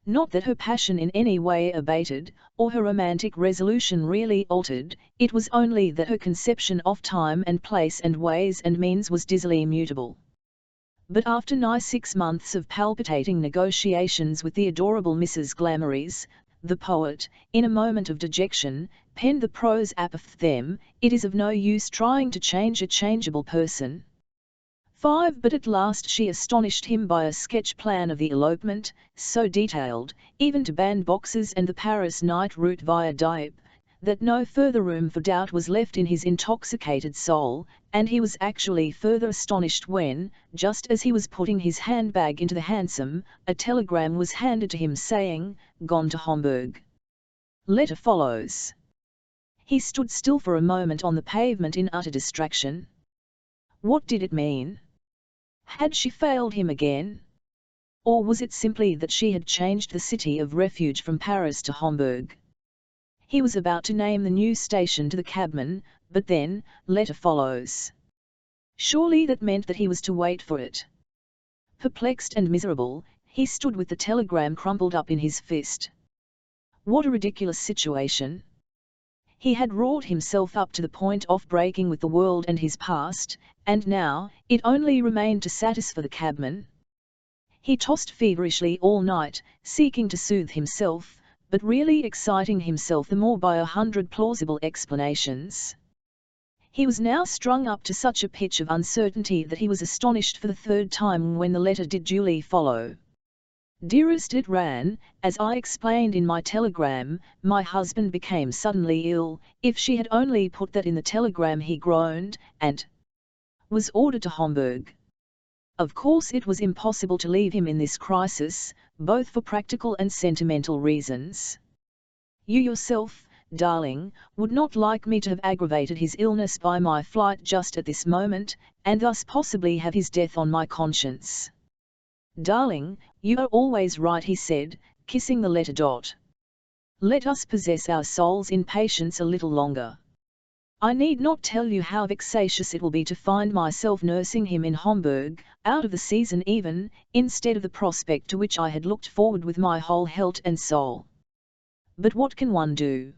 Not that her passion in any way abated, or her romantic resolution really altered, it was only that her conception of time and place and ways and means was dizzily mutable. But after nigh 6 months of palpitating negotiations with the adorable Mrs. Glamorys, the poet, in a moment of dejection, penned the prose apophthegm, "It is of no use trying to change a changeable person." 5. But at last she astonished him by a sketch plan of the elopement, so detailed, even to bandboxes and the Paris night route via Dieppe, that no further room for doubt was left in his intoxicated soul, and he was actually further astonished when, just as he was putting his handbag into the hansom, a telegram was handed to him saying, "Gone to Hamburg. Letter follows." He stood still for a moment on the pavement in utter distraction. What did it mean? Had she failed him again? Or was it simply that she had changed the city of refuge from Paris to Hamburg? He was about to name the new station to the cabman, but then, letter follows. Surely that meant that he was to wait for it. Perplexed and miserable, he stood with the telegram crumpled up in his fist. What a ridiculous situation! He had wrought himself up to the point of breaking with the world and his past, and now, it only remained to satisfy the cabman. He tossed feverishly all night, seeking to soothe himself, but really exciting himself the more by 100 plausible explanations. He was now strung up to such a pitch of uncertainty that he was astonished for the third time when the letter did duly follow. "Dearest," it ran, "as I explained in my telegram, my husband became suddenly ill." If she had only put that in the telegram, he groaned, and was ordered to Hamburg. Of course it was impossible to leave him in this crisis, both for practical and sentimental reasons. "You yourself, darling, would not like me to have aggravated his illness by my flight just at this moment, and thus possibly have his death on my conscience." "Darling, you are always right," he said, kissing the letter. "Let us possess our souls in patience a little longer. I need not tell you how vexatious it will be to find myself nursing him in Hamburg, out of the season even, instead of the prospect to which I had looked forward with my whole heart and soul. But what can one do?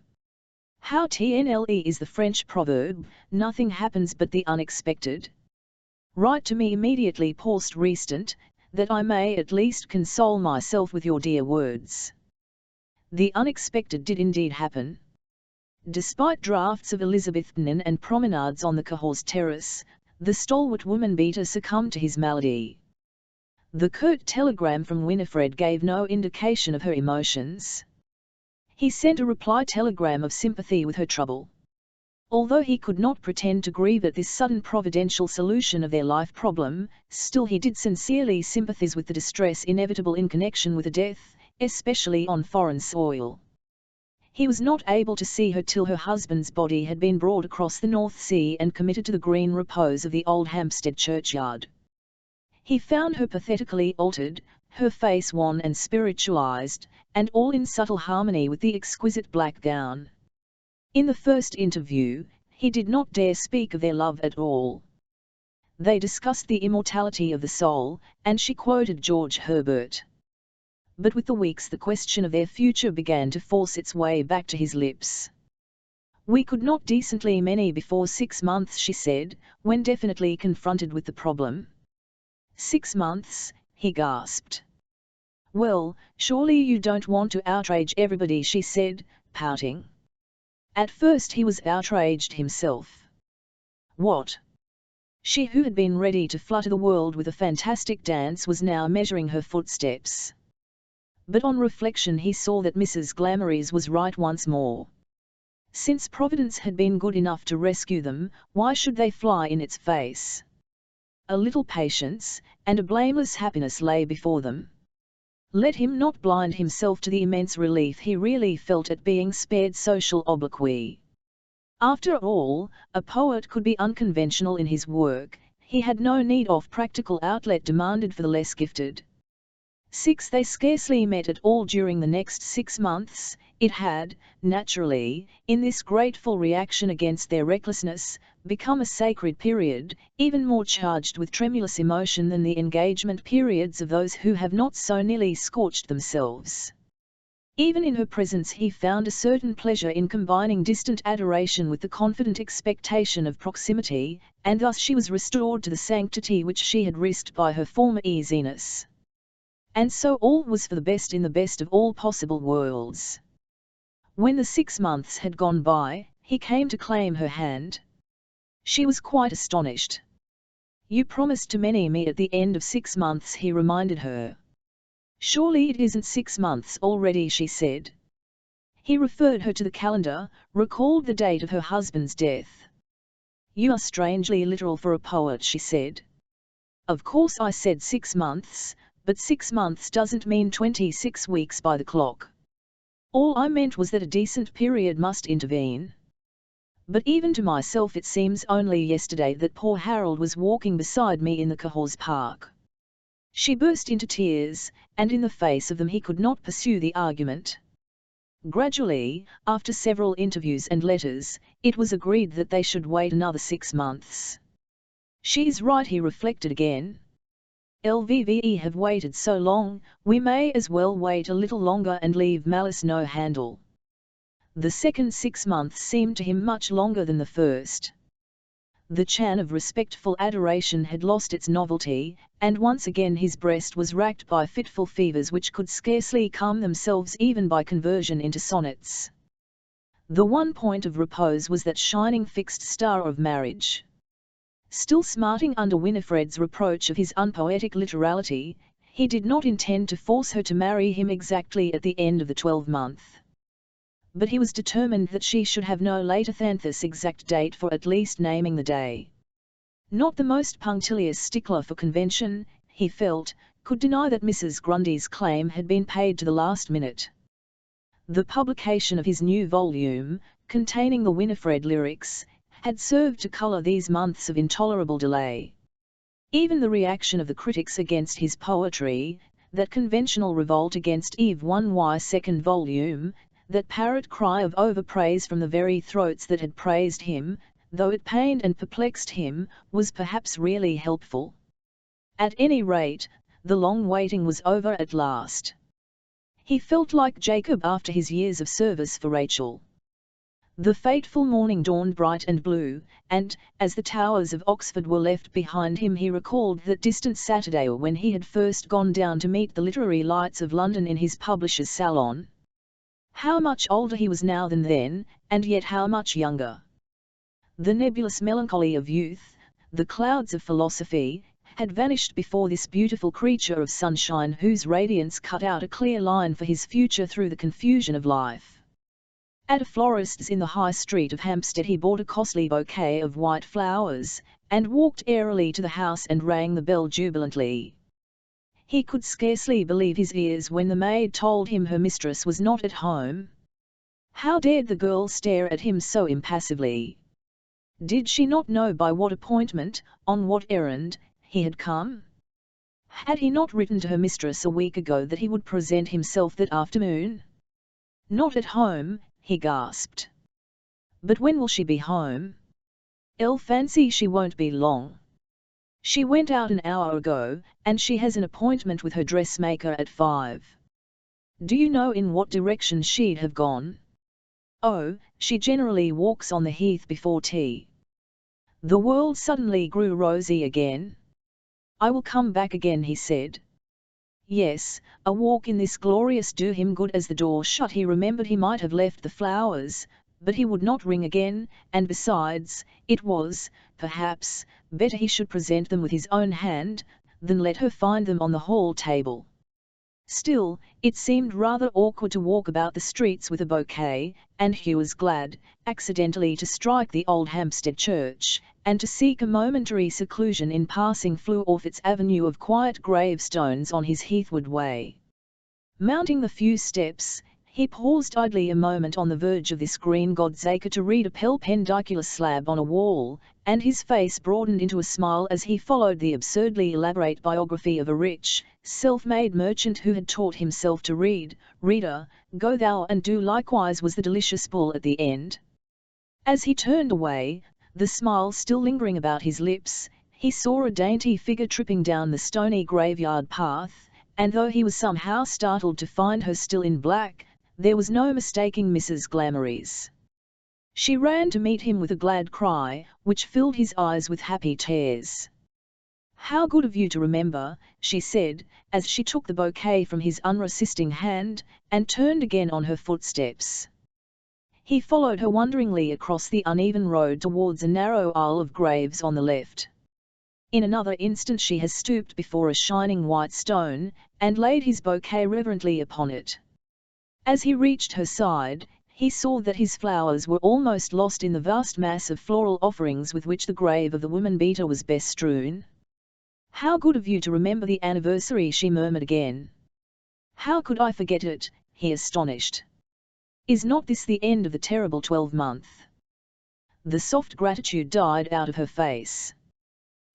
How tnle is the French proverb, nothing happens but the unexpected. Write to me immediately post restant, that I may at least console myself with your dear words." The unexpected did indeed happen. Despite draughts of Elizabethinen and promenades on the Cahors terrace, the stalwart woman-beater succumbed to his malady. The curt telegram from Winifred gave no indication of her emotions. He sent a reply telegram of sympathy with her trouble. Although he could not pretend to grieve at this sudden providential solution of their life problem, still he did sincerely sympathize with the distress inevitable in connection with a death, especially on foreign soil. He was not able to see her till her husband's body had been brought across the North Sea and committed to the green repose of the old Hampstead churchyard. He found her pathetically altered, her face wan and spiritualized, and all in subtle harmony with the exquisite black gown. In the first interview, he did not dare speak of their love at all. They discussed the immortality of the soul, and she quoted George Herbert. But with the weeks the question of their future began to force its way back to his lips. "We could not decently marry before 6 months," she said, when definitely confronted with the problem. "6 months," he gasped. "Well, surely you don't want to outrage everybody," she said, pouting. At first he was outraged himself. What? She who had been ready to flutter the world with a fantastic dance was now measuring her footsteps. But on reflection he saw that Mrs. Glamorys was right once more. Since Providence had been good enough to rescue them, why should they fly in its face? A little patience, and a blameless happiness lay before them. Let him not blind himself to the immense relief he really felt at being spared social obloquy. After all, a poet could be unconventional in his work, he had no need of practical outlet demanded for the less gifted. They scarcely met at all during the next 6 months. It had, naturally, in this grateful reaction against their recklessness, become a sacred period, even more charged with tremulous emotion than the engagement periods of those who have not so nearly scorched themselves. Even in her presence he found a certain pleasure in combining distant adoration with the confident expectation of proximity, and thus she was restored to the sanctity which she had risked by her former easiness. And so all was for the best in the best of all possible worlds. When the 6 months had gone by, he came to claim her hand. She was quite astonished. "You promised to marry me at the end of 6 months," he reminded her. "Surely it isn't 6 months already," she said. He referred her to the calendar, recalled the date of her husband's death. "You are strangely literal for a poet," she said. "Of course I said 6 months, but 6 months doesn't mean 26 weeks by the clock. All I meant was that a decent period must intervene. But even to myself it seems only yesterday that poor Harold was walking beside me in the Cahors Park." She burst into tears, and in the face of them he could not pursue the argument. Gradually, after several interviews and letters, it was agreed that they should wait another 6 months. "She's right," he reflected again. "LVVE have waited so long, we may as well wait a little longer and leave malice no handle." The second 6 months seemed to him much longer than the first. The chant of respectful adoration had lost its novelty, and once again his breast was racked by fitful fevers which could scarcely calm themselves even by conversion into sonnets. The one point of repose was that shining fixed star of marriage. Still smarting under Winifred's reproach of his unpoetic literality, he did not intend to force her to marry him exactly at the end of the 12-month. But he was determined that she should have no later than this exact date for at least naming the day. Not the most punctilious stickler for convention, he felt, could deny that Mrs. Grundy's claim had been paid to the last minute. The publication of his new volume, containing the Winifred lyrics, had served to colour these months of intolerable delay. Even the reaction of the critics against his poetry, that conventional revolt against Eve 1's second volume, that parrot cry of overpraise from the very throats that had praised him, though it pained and perplexed him, was perhaps really helpful. At any rate, the long waiting was over at last. He felt like Jacob after his years of service for Rachel. The fateful morning dawned bright and blue, and, as the towers of Oxford were left behind him, he recalled that distant Saturday when he had first gone down to meet the literary lights of London in his publisher's salon. How much older he was now than then, and yet how much younger. The nebulous melancholy of youth, the clouds of philosophy, had vanished before this beautiful creature of sunshine whose radiance cut out a clear line for his future through the confusion of life. At a florist's in the High Street of Hampstead he bought a costly bouquet of white flowers, and walked airily to the house and rang the bell jubilantly. He could scarcely believe his ears when the maid told him her mistress was not at home. How dared the girl stare at him so impassively? Did she not know by what appointment, on what errand, he had come? Had he not written to her mistress a week ago that he would present himself that afternoon? "Not at home," he gasped. "But when will she be home?" "I'll fancy she won't be long. She went out an hour ago, and she has an appointment with her dressmaker at 5. Do you know in what direction she'd have gone?" "Oh, she generally walks on the heath before tea." The world suddenly grew rosy again. "I will come back again," he said. Yes, a walk in this glorious do him good. As the door shut he remembered he might have left the flowers, but he would not ring again, and besides, it was, perhaps, better he should present them with his own hand, than let her find them on the hall table. Still, it seemed rather awkward to walk about the streets with a bouquet, and he was glad, accidentally to strike the old Hampstead church, and to seek a momentary seclusion in passing through off its avenue of quiet gravestones on his heathward way. Mounting the few steps, he paused idly a moment on the verge of this green God's-acre to read a perpendicular slab on a wall, and his face broadened into a smile as he followed the absurdly elaborate biography of a rich, self-made merchant who had taught himself to read. "Reader, go thou and do likewise" was the delicious bull at the end. As he turned away, the smile still lingering about his lips, he saw a dainty figure tripping down the stony graveyard path, and though he was somehow startled to find her still in black, there was no mistaking Mrs. Glamorys. She ran to meet him with a glad cry, which filled his eyes with happy tears. "How good of you to remember," she said, as she took the bouquet from his unresisting hand, and turned again on her footsteps. He followed her wonderingly across the uneven road towards a narrow aisle of graves on the left. In another instant she had stooped before a shining white stone, and laid his bouquet reverently upon it. As he reached her side, he saw that his flowers were almost lost in the vast mass of floral offerings with which the grave of the woman-beater was bestrewn. "How good of you to remember the anniversary," she murmured again. "How could I forget it?" he astonished. "Is not this the end of the terrible 12-month?" The soft gratitude died out of her face.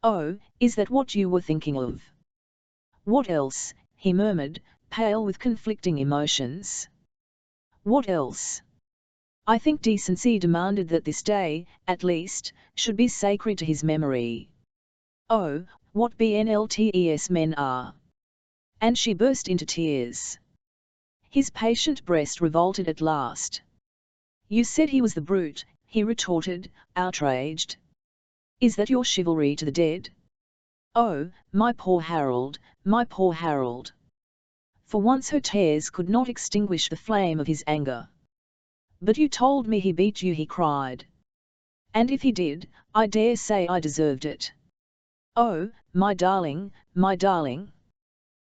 "Oh, is that what you were thinking of?" "What else?" he murmured, pale with conflicting emotions. "What else? I think decency demanded that this day, at least, should be sacred to his memory." "Oh, what BNLTES men are!" And she burst into tears. His patient breast revolted at last. "You said he was the brute," he retorted, outraged. "Is that your chivalry to the dead? Oh, my poor Harold, my poor Harold!" For once her tears could not extinguish the flame of his anger. "But you told me he beat you," he cried. "And if he did, I dare say I deserved it." "Oh, my darling, my darling!"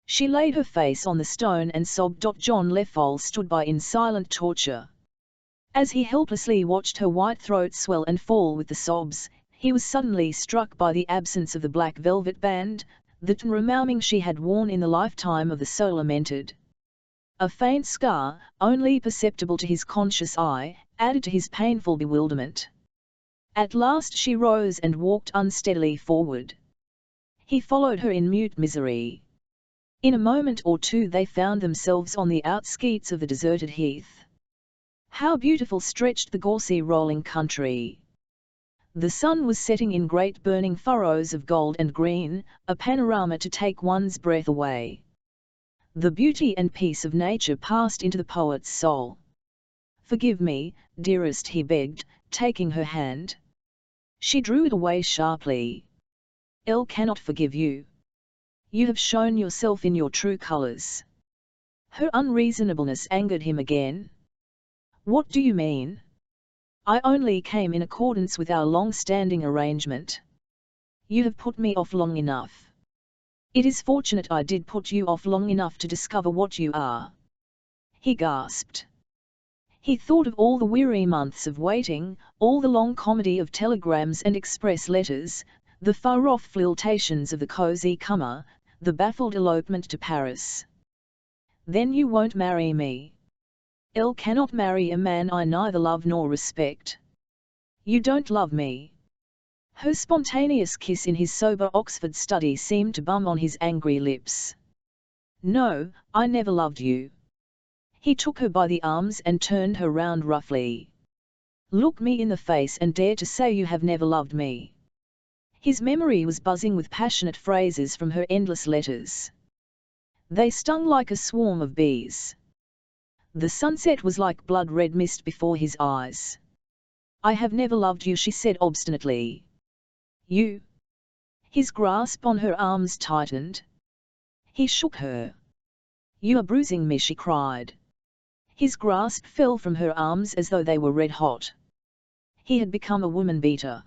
She laid her face on the stone and sobbed. John Leffol stood by in silent torture. As he helplessly watched her white throat swell and fall with the sobs, he was suddenly struck by the absence of the black velvet band, the remouming she had worn in the lifetime of the so lamented. A faint scar, only perceptible to his conscious eye, added to his painful bewilderment. At last she rose and walked unsteadily forward. He followed her in mute misery. In a moment or two they found themselves on the outskirts of the deserted heath. How beautiful stretched the gorsy rolling country! The sun was setting in great burning furrows of gold and green, a panorama to take one's breath away. The beauty and peace of nature passed into the poet's soul. "Forgive me, dearest," he begged, taking her hand. She drew it away sharply. "Elle cannot forgive you. You have shown yourself in your true colors." Her unreasonableness angered him again. "What do you mean? I only came in accordance with our long-standing arrangement. You have put me off long enough." "It is fortunate I did put you off long enough to discover what you are," he gasped. He thought of all the weary months of waiting, all the long comedy of telegrams and express letters, the far-off flirtations of the cosy comer, the baffled elopement to Paris. "Then you won't marry me?" "Elle cannot marry a man I neither love nor respect." "You don't love me?" Her spontaneous kiss in his sober Oxford study seemed to bum on his angry lips. "No, I never loved you." He took her by the arms and turned her round roughly. "Look me in the face and dare to say you have never loved me." His memory was buzzing with passionate phrases from her endless letters. They stung like a swarm of bees. The sunset was like blood-red mist before his eyes. "I have never loved you," she said obstinately. "You?" His grasp on her arms tightened. He shook her. "You are bruising me," she cried. His grasp fell from her arms as though they were red hot. He had become a woman-beater.